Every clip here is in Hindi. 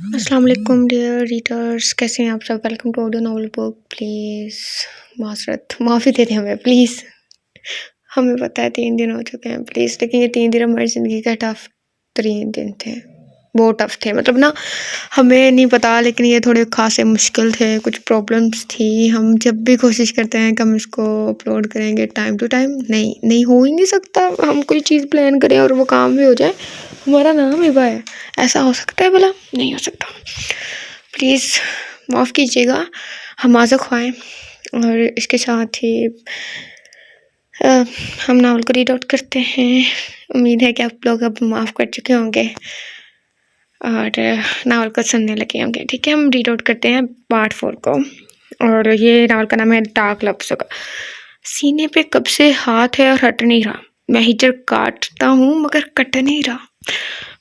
अस्सलाम वालेकुम डियर रीडर्स, कैसे हैं आप सब। Welcome to audio novel book. Please माफ़ी दे दें हमें प्लीज़। हमें पता है 3 दिन हो चुके हैं प्लीज़, लेकिन ये 3 दिन हमारी ज़िंदगी का टफ 3 दिन थे, बहुत टफ थे। मतलब ना, हमें नहीं पता, लेकिन ये थोड़े खासे मुश्किल थे, कुछ प्रॉब्लम्स थी। हम जब भी कोशिश करते हैं कि हम इसको अपलोड करेंगे टाइम टू टाइम, नहीं हो ही नहीं सकता। हम कोई चीज़ प्लान करें और वो काम भी हो जाए, हमारा नाम हिबा है, ऐसा हो सकता है भला? नहीं हो सकता। प्लीज़ माफ़ कीजिएगा, हम आज़ा ख़्वाएं। और इसके साथ ही हम नावल को रीड आउट करते हैं। उम्मीद है कि आप लोग अब माफ़ कर चुके होंगे और नावल को सुनने लगे होंगे। ठीक है, हम रीड आउट करते हैं पार्ट 4 को। और ये नावल का नाम है डार्क लफ्ज़ों का। सीने पे कब से हाथ है और हट नहीं रहा। मैं हीटर काटता हूँ मगर कट नहीं रहा।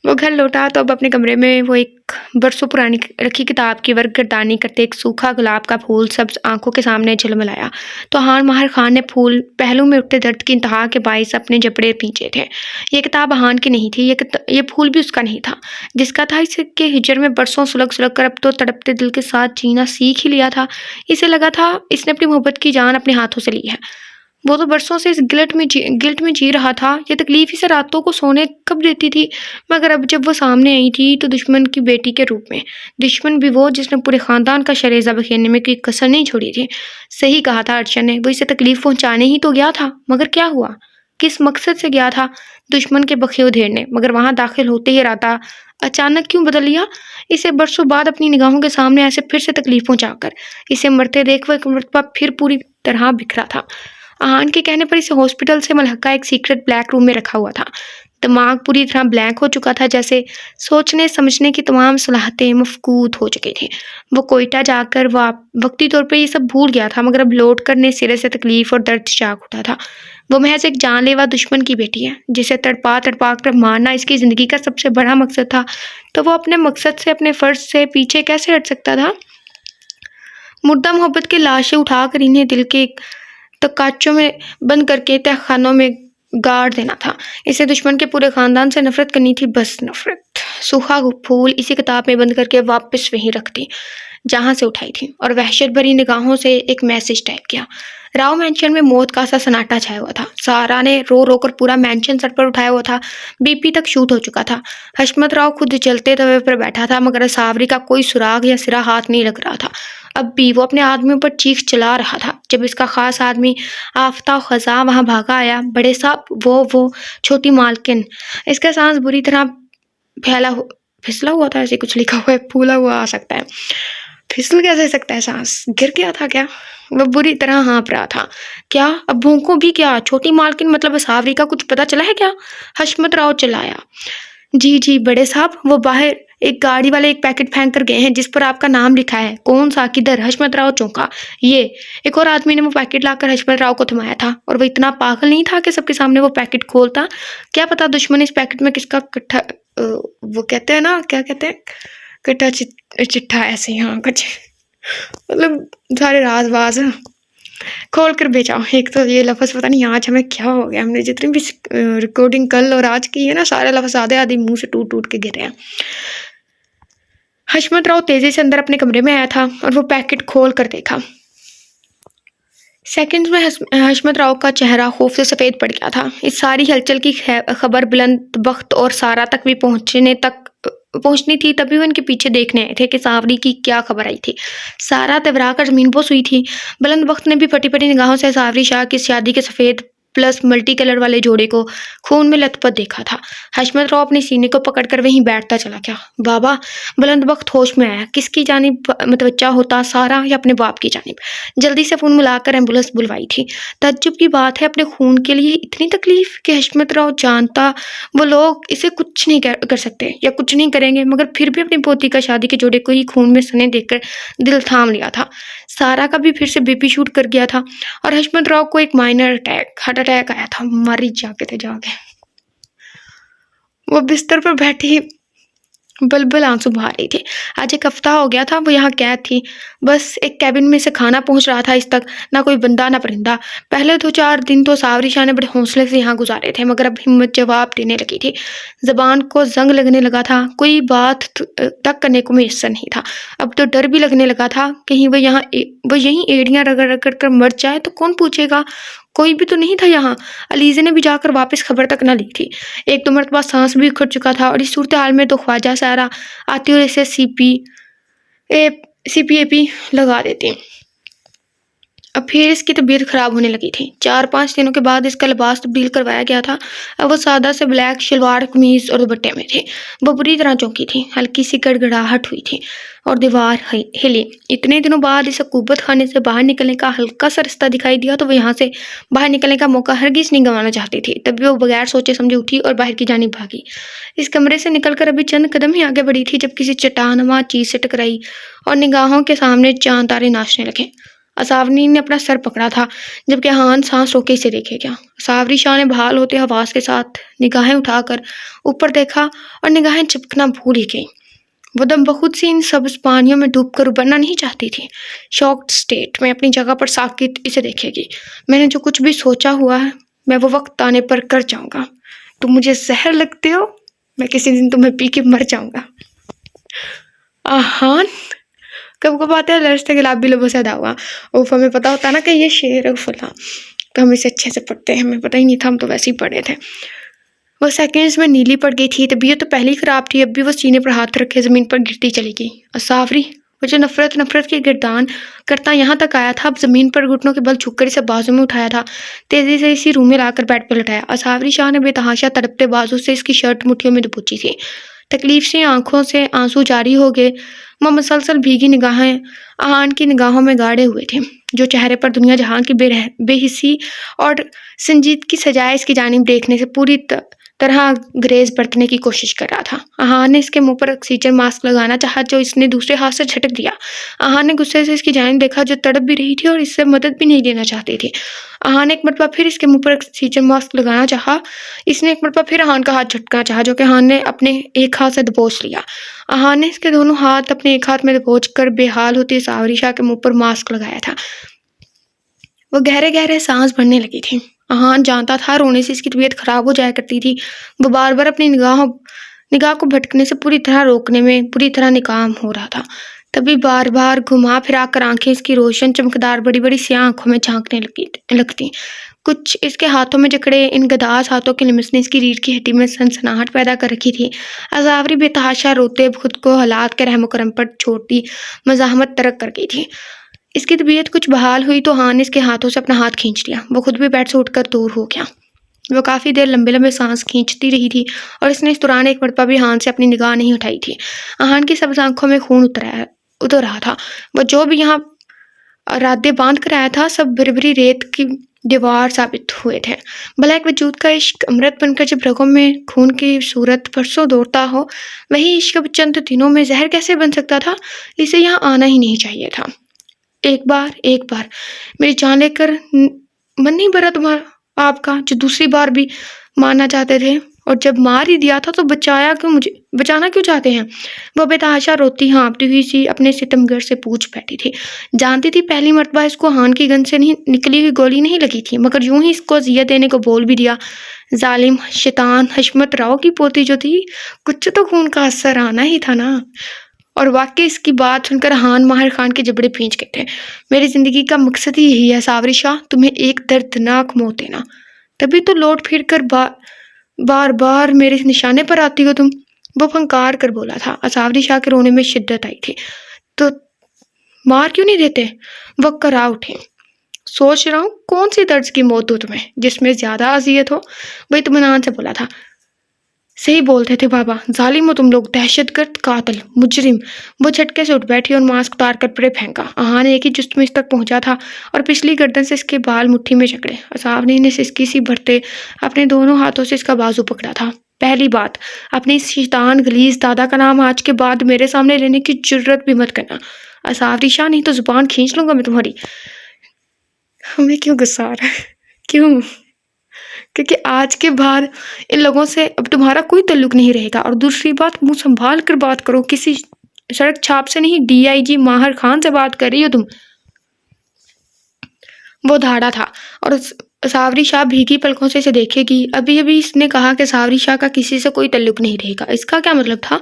वो घर लौटा तो अब अपने कमरे में वो एक बरसों पुरानी रखी किताब की वर्कगर्दानी करते एक सूखा गुलाब का फूल सब्ज आंखों के सामने झिलमिलाया। तो हार माहर खान ने फूल पहलू में उठते दर्द की इंतहा के बाइस अपने जबड़े पींचे थे। ये किताब हान की नहीं थी, ये फूल भी उसका नहीं था जिसका था। इसके हिजर में बरसों सुलग सुलग कर अब तो तड़पते दिल के साथ जीना सीख ही लिया था। इसे लगा था इसने अपनी मोहब्बत की जान अपने हाथों से ली है। वो तो बरसों से इस गिल्ट में जी रहा था। ये तकलीफ इसे रातों को सोने कब देती थी, मगर अब जब वो सामने आई थी तो दुश्मन की बेटी के रूप में। दुश्मन भी वो जिसने पूरे खानदान का शरेजा बखेरने में कोई कसर नहीं छोड़ी थी। सही कहा था अर्चन ने, वो इसे तकलीफ पहुंचाने ही तो गया था, मगर क्या हुआ? किस मकसद से गया था दुश्मन के बखे उधेड़ने, मगर वहां दाखिल होते ही इरादा अचानक क्यों बदल लिया? इसे बरसों बाद अपनी निगाहों के सामने ऐसे फिर से तकलीफ पहुंचाकर इसे मरते देख वो एक मर्तबा फिर पूरी तरह बिखरा था। आहान के कहने पर इसे हॉस्पिटल से मलहका एक सीक्रेट ब्लैक रूम में रखा हुआ था। दिमाग पूरी तरह ब्लैंक हो चुका था, जैसे सोचने समझने की तमाम सलाहतें मफकूद हो चुकी थी। वो कोयटा जाकर वक्ती तौर पर ये सब भूल गया था, मगर अब लौट कर ने सिरे से तकलीफ और दर्द जाग उठा था। वो महज एक जानलेवा दुश्मन की बेटी है जिसे तड़पा तड़पा कर मारना इसकी जिंदगी का सबसे बड़ा मकसद था। तो वो अपने मकसद से, अपने फर्ज से पीछे कैसे हट सकता था? मुर्दा मोहब्बत की लाशें उठाकर इन्हें दिल के तकाचों में बंद करके तहखानों में गाड़ देना था। इसे दुश्मन के पूरे खानदान से नफरत करनी थी, बस नफरत। सूखा फूल इसी किताब में बंद करके वापस वहीं रख दी जहां से उठाई थी, और वहशत भरी निगाहों से एक मैसेज टाइप किया। राव मैंशन में मौत का सा सन्नाटा छाया हुआ था। सारा ने रो रो कर पूरा मैंशन सर पर उठाया हुआ था। बीपी तक शूट हो चुका था। हशमत राव खुद जलते तवे पर बैठा था, मगर सावरी का कोई सुराग या सिरा हाथ नहीं लग रहा था। अब भी वो अपने आदमियों पर चीख चला रहा था। जब इसका खास आदमी आफ्ताब खजा वहां भागा आया, बड़े साहब वो छोटी मालकिन। इसका सांस बुरी तरह फिसला हुआ था, ऐसे कुछ लिखा हुआ है, फूला हुआ आ सकता है। फिसल कैसे सकता है? सांस गिर गया था क्या? वह बुरी तरह हाँफ रहा था। क्या अब भूखों भी क्या? छोटी मालकिन मतलब सावरी का कुछ पता चला है क्या? हशमत राव चिल्लाया। जी बड़े साहब, वो बाहर एक गाड़ी वाले एक पैकेट फेंक कर गए हैं जिस पर आपका नाम लिखा है। कौन सा? किधर? हशमत राव चौंका। ये एक और आदमी ने वो पैकेट लाकर हशमत राव को थमाया था, और वो इतना पागल नहीं था कि सबके सामने वो पैकेट खोलता। क्या पता दुश्मन इस पैकेट में किसका कट्ठा, वो कहते हैं ना, क्या कहते हैं, कट्ठा चिट्ठा, ऐसे ही, हाँ कुछ, मतलब सारे राज वाज खोल कर भेजा। एक तो ये लफ्ज़ पता नहीं आज हमें क्या हो गया, हमने जितनी भी रिकॉर्डिंग कल और आज की है ना, सारे लफ्ज़ आधे आधे मुंह से टूट टूट के गिरे हैं। हशमत राव तेजी से अंदर अपने कमरे में आया था और वो पैकेट खोल कर देखा। सेकंड्स में हशमत राव का चेहरा खौफ से सफ़ेद पड़ गया था। इस सारी हलचल की खबर बुलंद बख्त और सारा तक भी पहुंचनी थी, तभी वो इनके पीछे देखने आए थे कि सावरी की क्या खबर आई थी। सारा तवरा कर जमीन पोस हुई थी। बुलंद बख्त ने भी फटी फटी निगाहों से सावरी शाह की शादी के सफ़ेद प्लस मल्टी कलर वाले जोड़े को खून में लथपथ देखा था। हशमत राव अपने सीने को पकड़कर वहीं बैठता चला गया। बाबा, बुलंद बख्त होश में आया। किसकी जानिब मतवज्जा होता, सारा या अपने बाप की जानिब? जल्दी से फ़ोन मिलाकर एम्बुलेंस बुलवाई थी। तज्जुब की बात है, अपने खून के लिए इतनी तकलीफ कि हशमत राव जानता वो लोग इसे कुछ नहीं कर सकते या कुछ नहीं करेंगे, मगर फिर भी अपनी पोती का शादी के जोड़े को ही खून में सने देखकर दिल थाम लिया था। सारा का भी फिर से बीपी शूट कर गया था, और हशमत राव को एक माइनर हार्ट अटैक आया था। मरी जाके थे जाके। वो बिस्तर पर बैठी बल-बल आँसू बहा रही थी। आज 1 हफ्ता हो गया था वो यहाँ कैद थी। बस एक केबिन में से खाना पहुँच रहा था इस तक, ना कोई बंदा ना परिंदा। पहले 2-4 दिन तो सावरी शाह ने बड़े हौसले से यहाँ गुज़ारे थे, मगर अब हिम्मत जवाब देने लगी थी। ज़बान को ज़ंग लगने लगा था, कोई बात तक करने को मुयस्सर नहीं था। अब तो डर भी लगने लगा था, कहीं वो यहीं एड़ियाँ रगड़-रगड़ कर मर जाए तो कौन पूछेगा? कोई भी तो नहीं था यहाँ। अलीज़ा ने भी जाकर वापस खबर तक न ली थी। 1-2 मरतबा सांस भी उखड़ चुका था और इस सूरत हाल में तो ख्वाजा सारा आती और इसे सीपीएपी लगा देती। अब फिर इसकी तबीयत ख़राब होने लगी थी। 4-5 दिनों के बाद इसका लिबास तब्दील करवाया गया था। अब वो सादा से ब्लैक शलवार कमीज़ और दुपट्टे में थे। वो बुरी तरह चौंकी थी, हल्की सी गड़गड़ाहट हुई थी और दीवार हिली। इतने दिनों बाद इस अकूबत खाने से बाहर निकलने का हल्का सा रास्ता दिखाई दिया तो वो यहाँ से बाहर निकलने का मौका हरगिज़ नहीं गंवाना चाहती थी। तभी वो बगैर सोचे समझे उठी और बाहर की जानिब भागी। इस कमरे से निकलकर अभी चंद कदम ही आगे बढ़ी थी जब किसी चट्टानुमा चीज़ से टकराई और निगाहों के सामने चाँद तारे नाचने लगे। असावरी ने अपना सर पकड़ा था, जबकि हान सांस रोके इसे देखे क्या। सावरी शाह ने बहाल होते हवास के साथ निगाहें उठाकर ऊपर देखा और निगाहें चिपकना भूल ही गई। वो दम बहुत सी इन सब्ज पानियों में डूबकर उबरना नहीं चाहती थी। शॉक्ड स्टेट में अपनी जगह पर साकित इसे देखेगी। मैंने जो कुछ भी सोचा हुआ है, मैं वो वक्त आने पर कर जाऊंगा। तुम मुझे जहर लगते हो, मैं किसी दिन तुम्हें पी के मर जाऊंगा। आहान कब कब आते हैं लर्ज से गुलाबी लोगों से अदा हुआ। उफ, हमें पता होता ना कि ये शेर है फला, तो हम इसे अच्छे से पढ़ते हैं। हमें पता ही नहीं था, हम तो वैसे ही पढ़े थे। वो सेकंड्स में नीली पड़ गई थी। तबीयत तो पहले ही ख़राब थी, अब भी वो सीने पर हाथ रखे ज़मीन पर गिरती चली गई। असावरी वो जो नफ़रत की गिरदान करता यहाँ तक आया था, अब ज़मीन पर घुटनों के बल झुककर इसे बाजू में उठाया था, तेज़ी से इसी रूम में लाकर बेड पर लटाया। असावरी शाह ने बेतहाशा तड़पते बाजू से इसकी शर्ट मुट्ठियों में दबोची थी। तकलीफ से आंखों से आंसू जारी हो गए। वह मुसलसल भीगी निगाहें आहान की निगाहों में गाड़े हुए थे, जो चेहरे पर दुनिया जहां की बेहिसी और संजीदगी सजाए इसकी जानिब देखने से पूरी तरह ग्रेज बरतने की कोशिश कर रहा था। आहान ने इसके मुंह पर ऑक्सीजन मास्क लगाना चाहा, जो इसने दूसरे हाथ से झटक दिया। आहान ने गुस्से से इसकी जानिब देखा, जो तड़प भी रही थी और इससे मदद भी नहीं लेना चाहती थी। आहान ने एक मरतबा फिर इसके मुंह पर ऑक्सीजन मास्क लगाना चाहा। इसने एक मरतबा फिर आहान का हाथ झटका चाहा, जो कि आहान ने अपने एक हाथ से दबोच लिया। आहान ने इसके दोनों हाथ अपने एक हाथ में दबोच कर बेहाल होती सावरी शाह के मुंह पर मास्क लगाया था। वो गहरे गहरे सांस भरने लगी थी। आहान जानता था रोने से इसकी तबीयत खराब हो जाया करती थी। वो बार बार अपनी निगाह को भटकने से पूरी तरह रोकने में पूरी तरह नाकाम हो रहा था। तभी बार बार घुमा फिरा कर आंखें इसकी रोशन चमकदार बड़ी बड़ी स्याह आंखों में झांकने लगती। कुछ इसके हाथों में जकड़े इन गदास हाथों की लिमस ने इसकी रीढ़ की हड्डी में सनसनाहट पैदा कर रखी थी। अजावरी बेतहाशा रोते खुद को हालात के रहमो करम पर छोटी मज़ाहमत तरक कर गई थी। इसकी तबीयत कुछ बहाल हुई तो हान ने इसके हाथों से अपना हाथ खींच लिया। वो खुद भी बेड से उठकर दूर हो गया। वो काफ़ी देर लंबे लंबे सांस खींचती रही थी और इसने इस दौरान एक मरतबा भी हान से अपनी निगाह नहीं उठाई थी। हान की सब्ज आंखों में खून उतर रहा था। वो जो भी यहाँ राधे बांध कर आया था, सब भरी रेत की दीवार साबित हुए थे। भला एक वजूद का इश्क अमृत बनकर जब रगों में खून की सूरत परसों दौड़ता हो, वही इश्क अब चंद दिनों में जहर कैसे बन सकता था? इसे यहाँ आना ही नहीं चाहिए था। एक बार मेरी जान लेकर मन नहीं भरा तुम्हारा आपका, जो दूसरी बार भी मारना चाहते थे, और जब मार ही दिया था तो बचाना क्यों चाहते हैं? वह बेतहाशा रोती हाँफती हुई सी अपने सितमगर से पूछ बैठी थी। जानती थी पहली मरतबा इसको हान की गन से नहीं निकली हुई गोली नहीं लगी थी, मगर यूं ही इसको अजियत देने को बोल भी दिया। जालिम शैतान हशमत राव की पोती जो थी, कुछ तो खून का असर आना ही था ना। और वाकई इसकी बात सुनकर हान माहिर खान के जबड़े भींच गए थे। मेरी जिंदगी का मकसद ही यही है सावरी शाह, तुम्हें एक दर्दनाक मौत देना। तभी तो लौट फिर कर बार बार मेरे निशाने पर आती हो तुम। वो फंकार कर बोला था। सावरी शाह के रोने में शिद्दत आई थी। तो मार क्यों नहीं देते? वो करा उठे। सोच रहा हूँ कौन सी दर्द की मौत हो तुम्हें, जिसमें ज्यादा अजियत हो। वही तुमनान से बोला था। सही बोलते थे बाबा, जालिम हो तुम लोग, दहशतगर्द, कातिल, मुजरिम। वो झटके से उठ बैठी और मास्क उतार कर परे फेंका। आहान एक ही जुस्त में इस तक पहुंचा था और पिछली गर्दन से इसके बाल मुट्ठी में जकड़े। असावनी ने सिसकी सी भरते अपने दोनों हाथों से इसका बाजू पकड़ा था। पहली बात, अपनी शैतान गलीज दादा का नाम आज के बाद मेरे सामने लेने की जुर्रत भी मत करना। असावरी शाह, नहीं तो जुबान खींच लूंगा मैं तुम्हारी। हमें क्यों गुस्सा आ रहा है? क्यों? क्योंकि आज के बाद इन लोगों से अब तुम्हारा कोई ताल्लुक नहीं रहेगा। और दूसरी बात, मुंह संभाल कर बात करो, किसी सड़क छाप से नहीं, डीआईजी माहिर खान से बात कर रही हो तुम। वो धाड़ा था और सावरी शाह भीगी पलकों से इसे देखेगी। अभी अभी इसने कहा कि सावरी शाह का किसी से कोई ताल्लुक नहीं रहेगा, इसका क्या मतलब था?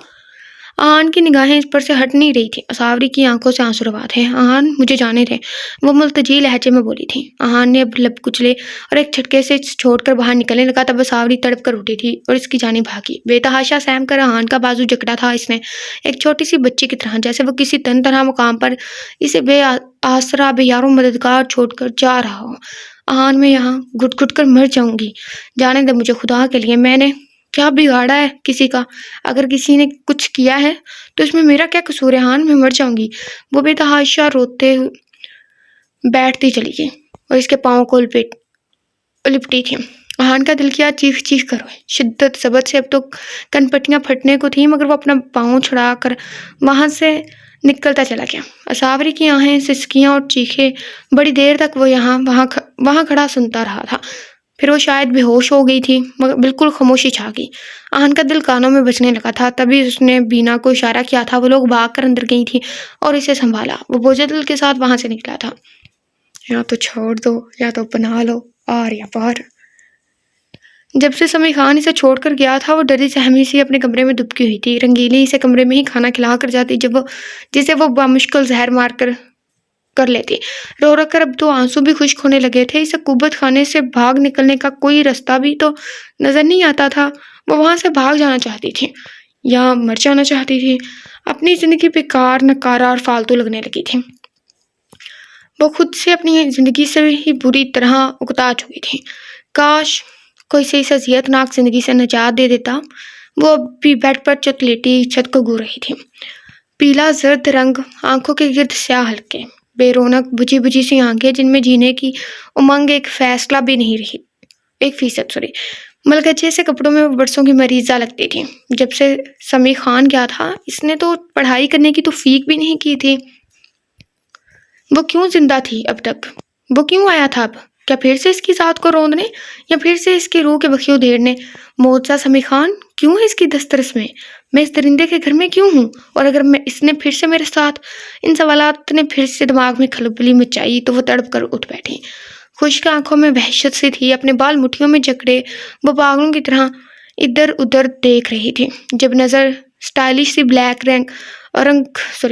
आहान की निगाहें इस पर से हट नहीं रही थी। सावरी की आंखों से आंसू रवा थे। आहान, मुझे जाने थे, वो मुल्तजी लहजे में बोली थी। आहान ने अब लब कुचले और एक झटके से छोड़कर बाहर निकलने लगा। तब सावरी तड़प कर उठी थी और इसकी जाने भागी। बेतहाशा सहम कर आहान का बाजू जकड़ा था इसने, एक छोटी सी बच्ची की तरह, जैसे वो किसी तन तनहा मुकाम पर इसे बे आसरा बेयारों मददगार छोड़कर जा रहा हो। आहान, मैं यहाँ घुट घुट कर मर जाऊंगी, जाने दे मुझे खुदा के लिए। मैंने क्या बिगाड़ा है किसी का? अगर किसी ने कुछ किया है तो इसमें मेरा क्या कसूर है? हान, मैं मर जाऊंगी। वो बेतहाशा रोते बैठती चली गई और इसके पाँव को लिपटी थी। हान का दिल किया चीख चीख कर रोए। शिद्दत सबद से अब तो कनपट्टियां फटने को थी, मगर वो अपना पाँव छुड़ा कर वहां से निकलता चला गया। सावरी की आहें, सिसकियां और चीखे बड़ी देर तक वो वहां खड़ा सुनता रहा था। फिर वो शायद बेहोश हो गई थी, मगर बिल्कुल खामोशी छा गई। आहन का दिल कानों में बजने लगा था। तभी उसने बीना को इशारा किया था। वो लोग भाग कर अंदर गई थी और इसे संभाला। वो बोझे दिल के साथ वहां से निकला था। या तो छोड़ दो या तो बना लो, आर या पार। जब से समी खान इसे छोड़कर गया था, वो डरी सहमी सी अपने कमरे में दुबकी हुई थी। रंगीली इसे कमरे में ही खाना खिला कर जाती, जिसे वो बामुश्किल जहर मार कर लेती। रो रो कर अब तो आंसू भी खुश्क होने लगे थे। इसे कुबत खाने से भाग निकलने का कोई रास्ता भी तो नजर नहीं आता था। वो वहां से भाग जाना चाहती थी या मर जाना चाहती थी। अपनी जिंदगी बेकार, नकारा और फालतू लगने लगी थी। वो खुद से अपनी जिंदगी से ही बुरी तरह उकता चुकी थी। काश कोई से इस अजियतनाक जिंदगी से निजात दे देता। वो अब भी बेड पर चुतलेटी छत को घूर रही थी। पीला जर्द रंग, आंखों के गिर्द स्याह हल्के, बेरोनक बुझी बुझी सी आंखें जिनमें जीने की उमंग एक फैसला भी नहीं रही, 1% सॉरी। मलगजे से कपड़ों में वो बरसों की मरीजा लगती थी। जब से समी खान गया था, इसने तो पढ़ाई करने की तो फीक भी नहीं की थी। वो क्यों जिंदा थी अब तक? वो क्यों आया था अब? क्या फिर से इसकी जात को रोंदने, या फिर से इसकी रूह के बखियों उधेड़ने? मोजा समी खान क्यों है इसकी दस्तरस में? मैं इस दरिंदे के घर में क्यों हूँ? और अगर मैं इसने फिर से मेरे साथ, इन सवालात ने फिर से दिमाग में खलबली मचाई तो वो तड़प कर उठ बैठी। खुश्क आंखों में वहशत सी थी। अपने बाल मुट्ठियों में जकड़े वो पागलों की तरह इधर उधर देख रही थी। जब नजर स्टाइलिश सी ब्लैक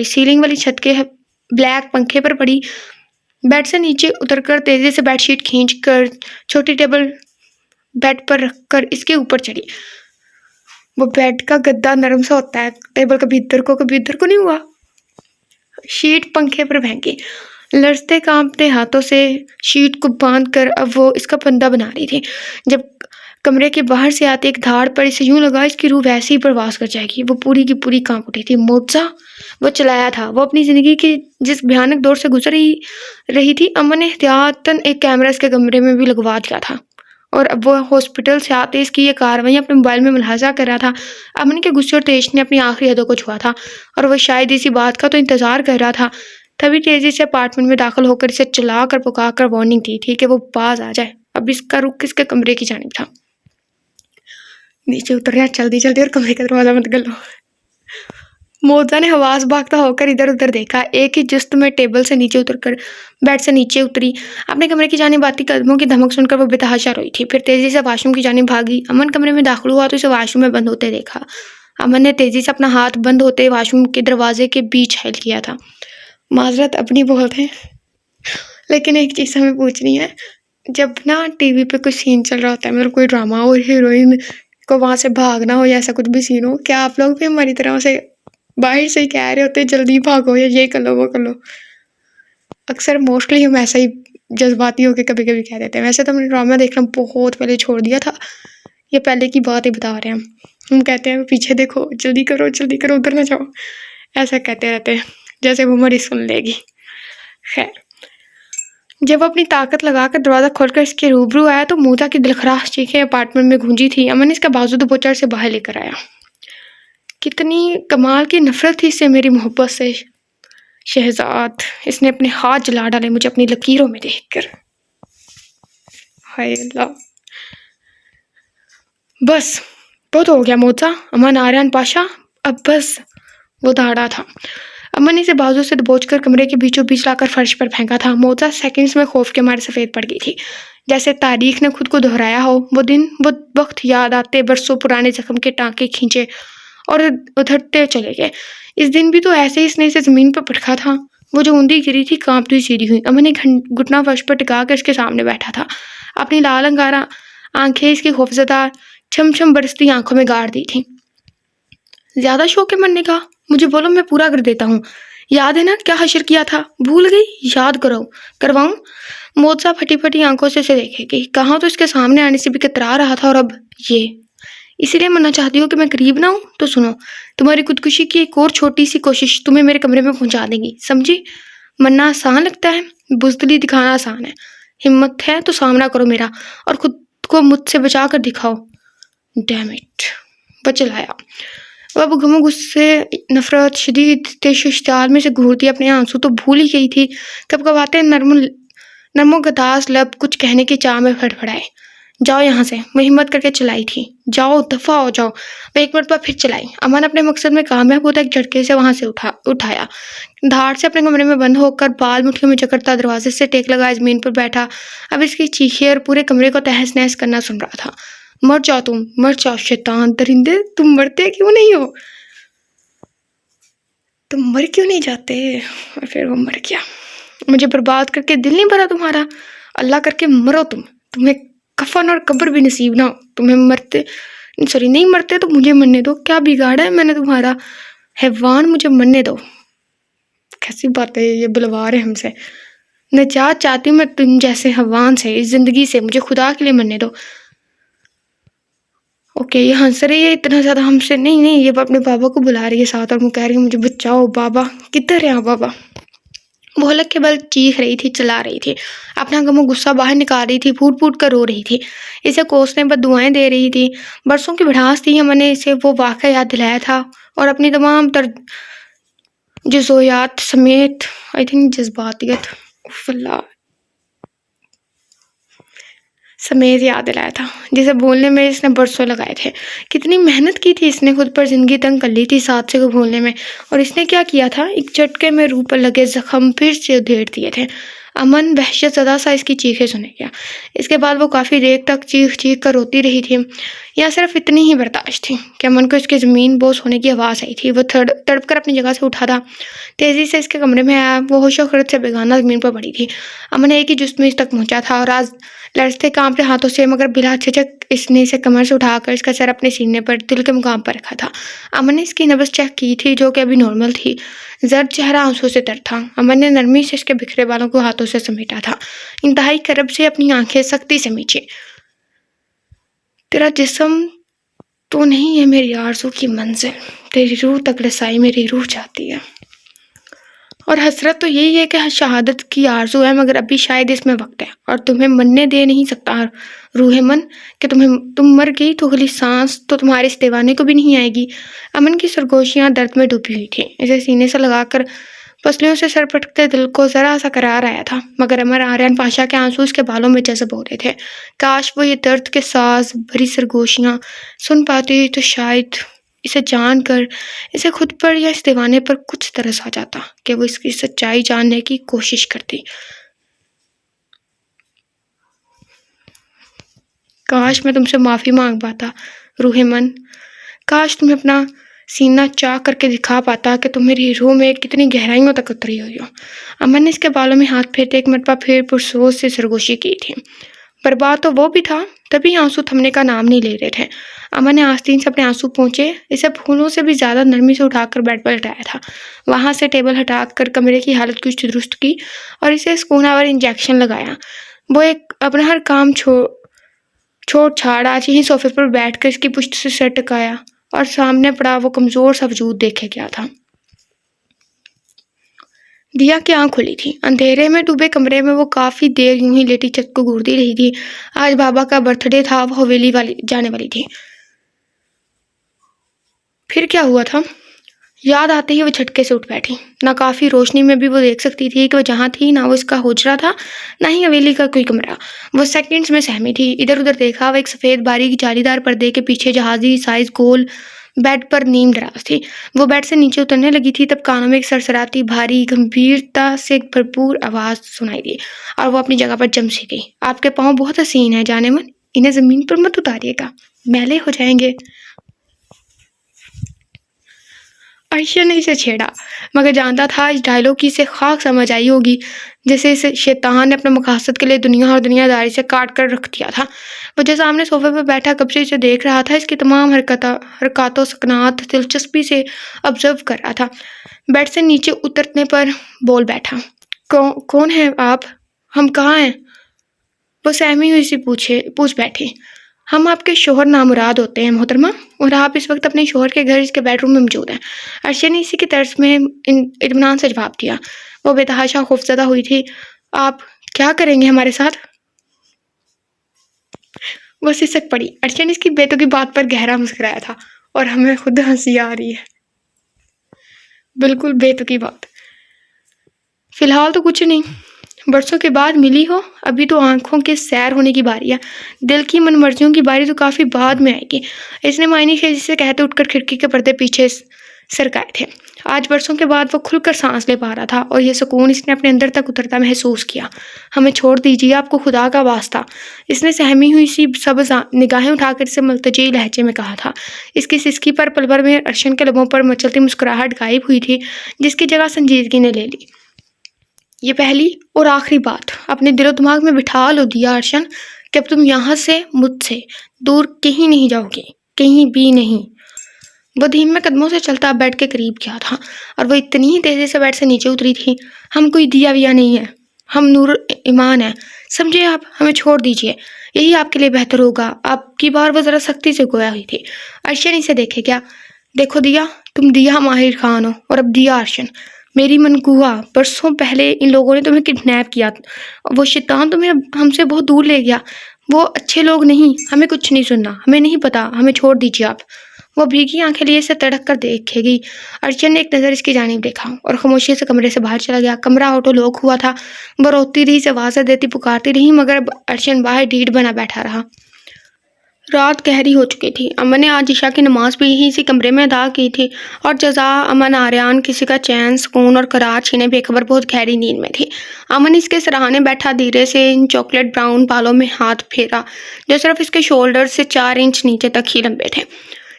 सीलिंग वाली छत के ब्लैक पंखे पर पड़ी, बेड से नीचे उतरकर तेजी से बेडशीट खींचकर छोटी टेबल बेड पर रखकर इसके ऊपर चढ़ी। वो बेड का गद्दा नरम सा होता है, टेबल कभी इधर को नहीं हुआ। शीट पंखे पर फेंकी, लड़ते कांपते हाथों से शीट को बांध कर अब वो इसका फंदा बना रही थी। जब कमरे के बाहर से आते एक धाड़ पर इसे यूं लगा इसकी रूह वैसे ही प्रवास कर जाएगी। वो पूरी की पूरी कांप उठी थी। मोर्चा वो चलाया था। वो अपनी जिंदगी की जिस भयानक दौर से गुजर रही थी, अमन ने एहतियातन एक कैमरा इसके कमरे में भी लगवा दिया था। और अब वो हॉस्पिटल से आते इसकी ये कार्रवाई अपने मोबाइल में मुलाजा कर रहा था। अमन के गुस्से और तेज ने अपनी आखिरी हदों को छुआ था और वह शायद इसी बात का तो इंतजार कर रहा था। तभी तेजी से अपार्टमेंट में दाखिल होकर इसे चला कर पुकार कर वार्निंग दी थी कि वो बाज आ जाए। अब इसका रुख किसके कमरे की जानिब था। नीचे उतर रहा जल्दी जल्दी और कमरे का दरवाजा बंद कर लो। मोजा ने हवास भागता होकर इधर उधर देखा। एक ही जुस्त में टेबल से नीचे उतरकर बेड से नीचे उतरी। अपने कमरे की जानिब आती कदमों की धमक सुनकर वो बेतहाशा रोई थी। फिर तेजी से वॉशरूम की जानिब भागी। अमन कमरे में दाखिल हुआ तो इसे वॉशरूम में बंद होते देखा। अमन ने तेजी से अपना हाथ बंद होते वॉशरूम के दरवाजे के बीच हेल किया था। माजरत अपनी बहुत है, लेकिन एक चीज़ हमें पूछनी है। जब ना टीवी पे कुछ सीन चल रहा होता है, मतलब कोई ड्रामा और हीरोइन को वहाँ से भागना हो या ऐसा कुछ भी सीन हो, क्या आप लोग भी हमारी तरह से बाहर से ही कह रहे होते जल्दी भागो या ये कर लो वो कर लो? अक्सर मोस्टली हम ऐसा ही जज्बाती होकर कभी कभी कह देते हैं। वैसे तो हमने ड्रामा देखना बहुत पहले छोड़ दिया था, ये पहले की बात ही बता रहे हैं हम कहते हैं पीछे देखो, जल्दी करो उधर ना जाओ, ऐसा कहते रहते हैं जैसे वो हमारी सुन लेगी। खैर, जब वो अपनी ताकत लगाकर दरवाजा खोलकर इसके रूबरू आया तो मोजा की दिलखराश चीखें अपार्टमेंट में गूंजी थी। अमन इसका बाजू दबोचर से बाहर लेकर आया। कितनी कमाल की नफरत थी इससे, मेरी मोहब्बत से। शहजाद, इसने अपने हाथ जला डाले मुझे अपनी लकीरों में देखकर। हाय अल्लाह, बस बहुत हो गया मोचा, अमन आर्यन पाशा, अब बस। वो दहाड़ा था। अमन ने इसे बाजू से दबोचकर कमरे के बीचों बीच लाकर फर्श पर फेंका था। मोचा सेकंड्स में खौफ के मारे सफेद पड़ गई थी, जैसे तारीख ने खुद को दोहराया हो। वो दिन, वो वक्त याद आते बरसों पुराने जख्म के टांके खींचे और उधरते चले गए। इस दिन भी तो ऐसे ही इसने इसे जमीन पर पटका था। वो जो ऊंधी गिरी थी, कांपती हुई सीधी हुई। अमन एक घुटना फर्श पर टिका कर इसके सामने बैठा था, अपनी लाल अंगारा आंखें इसकी खौफजदा छम छम बरसती आंखों में गाड़ दी थी। ज्यादा शौक है मरने का? मुझे बोलो, मैं पूरा कर देता हूँ। याद है ना क्या हशर किया था? भूल गई? याद करो, करवाऊं? मोजा फटी फटी आंखों से देखेगी। कहाँ तो इसके सामने आने से भी कतरा रहा था, और अब ये। इसीलिए मरना चाहती हो कि मैं करीब ना हूं? तो सुनो, तुम्हारी खुदकुशी की एक और छोटी सी कोशिश तुम्हें मेरे कमरे में पहुंचा देगी, समझी? मरना आसान लगता है, बुजदिली दिखाना आसान है। हिम्मत है तो सामना करो मेरा, और खुद को मुझसे बचा कर दिखाओ। Damn it. वो चिल्लाया। अब गमो, गुस्से, नफरत, शदीद तेशुश्ताल में से घूरती अपने आंसू तो भूल ही गई थी। कब कब आते नरमो गदास लब कुछ कहने की चाह में फड़फड़ाए। जाओ यहाँ से, मैं हिम्मत करके चलाई थी। जाओ, दफा हो जाओ। वह एक मिनट बाद फिर चलाई। अमन अपने मकसद में कामयाब होता एक झटके से वहां से उठाया। धाड़ से अपने कमरे में बंद होकर बाल मुट्ठियों में जकड़ता दरवाजे से टेक लगाए जमीन पर बैठा। अब इसकी चीखें और पूरे कमरे को तहस नहस करना सुन रहा था। मर जाओ तुम, मर जाओ शैतान दरिंदे, तुम मरते क्यों नहीं हो? तुम मर क्यों नहीं जाते? और फिर वो मर गया। मुझे बर्बाद करके दिल नहीं भरा तुम्हारा? अल्लाह करके मरो तुम, तुम्हें कफन और कब्र भी नसीब ना हो। तुम्हें मरते, सॉरी, नहीं मरते तो मुझे मरने दो। क्या बिगाड़ा है मैंने तुम्हारा? हैवान, मुझे मरने दो। कैसी बात है ये, बुलवा रहे हमसे। निजात चाहती हूँ मैं तुम जैसे हैवान से, इस जिंदगी से। मुझे खुदा के लिए मरने दो। ओके, ये हंस रही है इतना ज्यादा हमसे। नहीं नहीं, ये अपने बाबा को बुला रही है साथ, और वो कह रही है मुझे बचाओ बाबा। किधर है बाबा? वो हलक के बल चीख रही थी, चिल्ला रही थी, अपना गमो गुस्सा बाहर निकाल रही थी, फूट फूट कर रो रही थी, इसे कोसने पर दुआएं दे रही थी। बरसों की भड़ास थी। मैंने इसे वो वाक़या याद दिलाया था, और अपनी तमाम जज़ोयात समेत, आई थिंक जज्बातियत, उफ़्फ़ल्लाह, समेत याद दिलाया था, जिसे बोलने में इसने बरसों लगाए थे। कितनी मेहनत की थी इसने, खुद पर जिंदगी तंग कर ली थी सादसे को भूलने में। और इसने क्या किया था? एक झटके में रूह पर लगे जख्म फिर से उधेड़ दिए थे। अमन वहशत ज़दा सा इसकी चीखें सुने गया। इसके बाद वो काफ़ी देर तक चीख चीख कर रोती रही थी। या सिर्फ इतनी ही बर्दाश्त थी कि अमन को इसके ज़मीन बोस होने की आवाज़ आई थी। वो तड़प कर अपनी जगह से उठा था, तेज़ी से इसके कमरे में आया। वो होशो खरत से बेगाना ज़मीन पर पड़ी थी। अमन एक ही जुस्त में इस तक पहुंचा था, और आज लड़ते कांपते हाथों से मगर बिला झिझक इसने इसे कमर से उठाकर इसका सर अपने सीने पर दिल के मुकाम पर रखा था। अमन ने इसकी नब्ज़ चेक की थी, जो कि अभी नॉर्मल थी। जर्द चेहरा आंसू से तर था। अमन ने नरमी से इसके बिखरे बालों को हाथों से समेटा था, इंतहाई करब से अपनी आंखें सख्ती से मीचे। तेरा जिस्म तो नहीं है मेरी आरज़ू की मंजिल, तेरी रूह तक रसाई मेरी रूह चाहती है। और हसरत तो यही है कि शहादत की आरज़ू है, मगर अभी शायद इसमें वक्त है, और तुम्हें मरने दे नहीं सकता रूहे मन, कि तुम मर गई तो अगली सांस तो तुम्हारे इस दीवाने को भी नहीं आएगी। अमन की सरगोशियाँ दर्द में डूबी हुई थी। इसे सीने से लगाकर पसलियों से सर पटकते दिल को जरा सा करार आया था, मगर अमर आर्यन पाशा के आंसू उसके बालों में जज़ब हो रहे थे। काश वो ये दर्द के साज भरी सरगोशियाँ सुन पाती तो शायद इसे जानकर इसे खुद पर या इस दीवाने पर कुछ तरस आ जाता कि वो इसकी सच्चाई जानने की कोशिश करती। काश मैं तुमसे माफ़ी मांग पाता रूहे मन। काश तुम्हें अपना सीना चाह करके दिखा पाता कि तुम मेरी रूह में कितनी गहराइयों तक उतरी हुई हो। अमन ने इसके बालों में हाथ फेरते एक मरतबा फिर पुरसोच से सरगोशी की थी। बर्बाद तो वो भी था, तभी आंसू थमने का नाम नहीं ले रहे थे। अमन ने आस्तीन से अपने आंसू पहुंचे, इसे फूलों से भी ज्यादा नरमी से उठाकर बेड पर लटाया था। वहां से टेबल हटाकर कमरे की हालत कुछ दुरुस्त की और इसे सुकूनावर इंजेक्शन लगाया। वो एक अपना हर काम छोड़ छाड़ आज ही सोफे पर बैठकर इसकी पुश्त से सर टकाया और सामने पड़ा वो कमजोर सा वजूद देखे क्या था। दिया की आंख खुली थी। अंधेरे में डूबे कमरे में वो काफी देर यूं ही लेटी छत को घूरती रही थी। आज बाबा का बर्थडे था, वो हवेली जाने वाली थी। फिर क्या हुआ था? याद आते ही वो झटके से उठ बैठी। ना काफ़ी रोशनी में भी वो देख सकती थी कि वो जहाँ थी, ना वो इसका हुजरा था, ना ही हवेली का कोई कमरा। वो सेकंड्स में सहमी थी। इधर-उधर देखा, वो एक सफ़ेद बारीक जालीदार पर्दे के पीछे जहाज़ी साइज़ गोल बेड पर नीम दराज थी। वो बेड से नीचे उतरने लगी थी, तब कानों में एक सरसराती, भारी, गंभीरता से भरपूर आवाज़ सुनाई दी और वो अपनी जगह पर जम सी गई। आपके पाँव बहुत हसीन हैं जानेमन, इन्हें ज़मीन पर मत उतारिएगा, मैले हो जाएंगे। अर्शा ने इसे छेड़ा, मगर जानता था इस डायलॉग की इसे खाक समझ आई होगी, जैसे इसे शैतान ने अपने मकसद के लिए दुनिया और दुनियादारी से काट कर रख दिया था। वो जो सामने सोफे पर बैठा कब से इसे देख रहा था, इसकी तमाम हरकतों सकनात दिलचस्पी से ऑब्जर्व कर रहा था। बेड से नीचे उतरने पर बोल बैठा, कौन है आप? हम कहाँ हैं? वो सहमी हुई सी पूछ बैठी। हम आपके शोहर नामुराद होते हैं मोहतरमा, और आप इस वक्त अपने शोहर के घर इसके बेडरूम में मौजूद हैं। अर्शा ने इसी के तर्ज में इत्मीनान से जवाब दिया। वो बेतहाशा खौफजदा हुई थी। आप क्या करेंगे हमारे साथ? वो सिसक पड़ी। अर्शा ने इसकी बेतुकी बात पर गहरा मुस्कुराया था और हमें खुद हंसी आ रही है। बिल्कुल बेतुकी बात। फिलहाल तो कुछ नहीं, बरसों के बाद मिली हो, अभी तो आंखों के सैर होने की बारी है, दिल की मनमर्जियों की बारी तो काफ़ी बाद में आएगी। इसने मायने खेजी से कहते उठकर खिड़की के पर्दे पीछे सरकाए थे। आज बरसों के बाद वो खुलकर सांस ले पा रहा था और ये सुकून इसने अपने अंदर तक उतरता महसूस किया। हमें छोड़ दीजिए, आपको खुदा का वास्ता, इसने सहमी हुई सी सब निगाहें उठाकर इसे मुल्तजी लहजे में कहा था। इसकी सिसकी पर पल भर में अर्शन के लबों पर मचलती मुस्कुराहट गायब हुई थी, जिसकी जगह संजीदगी ने ले ली। ये पहली और आखिरी बात अपने दिलो दिमाग में बिठा लो दिया अर्शन, कि अब तुम यहाँ से मुझसे दूर कहीं नहीं जाओगे, कहीं भी नहीं। वो धीमे कदमों से चलता बेड के करीब गया था और वो इतनी ही तेजी से बेड से नीचे उतरी थी। हम कोई दिया विया नहीं है, हम नूर ईमान है, समझे आप? हमें छोड़ दीजिए, यही आपके लिए बेहतर होगा। आपकी बार वो ज़रा सख्ती से गोया हुई थी। अर्शन इसे देखे क्या? देखो दिया, तुम दिया माहिर खान हो और अब दिया अर्शन, मेरी मनगुआ। बरसों पहले इन लोगों ने तुम्हें किडनैप किया, वो शैतान तुम्हें हमसे बहुत दूर ले गया। वो अच्छे लोग नहीं, हमें कुछ नहीं सुनना, हमें नहीं पता, हमें छोड़ दीजिए आप। वो भीगी आंखें लिए इसे तड़क कर देखेगी। अर्चन ने एक नज़र इसकी जानिब देखा और खामोशी से कमरे से बाहर चला गया। कमरा ऑटो लॉक हुआ था। वो रोती रही, से आवाज़ें देती पुकारती रही, मगर अर्चन बाहर ढीठ बना बैठा रहा। रात गहरी हो चुकी थी। अमन ने आज इशा की नमाज भी यहीं इसी कमरे में अदा की थी और जज़ा अमन आर्यान किसी का चैन सुकून और करार छीने बेखबर बहुत गहरी नींद में थी। अमन इसके सराहने बैठा धीरे से इन चॉकलेट ब्राउन बालों में हाथ फेरा जो सिर्फ इसके शोल्डर से 4 इंच नीचे तक ही लंबे थे।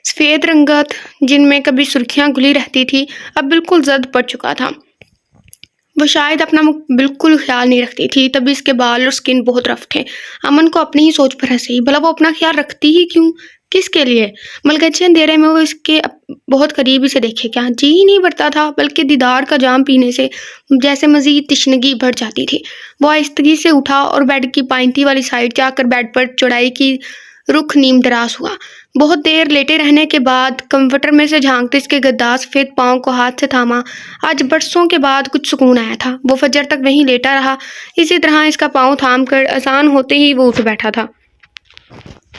सफ़ेद रंगत जिनमें कभी सुर्खियाँ घुली रहती थी अब बिल्कुल जद पड़ चुका था। वो शायद अपना बिल्कुल ख्याल नहीं रखती थी, तभी इसके बाल और स्किन बहुत रफ थे। अमन को अपनी ही सोच पर हंसी, भला वो अपना ख्याल रखती ही क्यों, किसके लिए? मलगच्चे अंधेरे में वो इसके बहुत करीब इसे देखे क्या जी ही नहीं बढ़ता था, बल्कि दीदार का जाम पीने से जैसे मजीद तिश्नगी बढ़ जाती थी। वो आहिस्तगी से उठा और बेड की पाइंती वाली साइड जाकर बेड पर चौड़ाई की रुख नीम दराज हुआ। बहुत देर लेटे रहने के बाद कंफर्टर में से झांकते इसके गद्दार सफ़ेद पाँव को हाथ से थामा। आज बरसों के बाद कुछ सुकून आया था। वो फजर तक वहीं लेटा रहा। इसी तरह इसका पाँव थाम कर आसान होते ही वो उठ बैठा था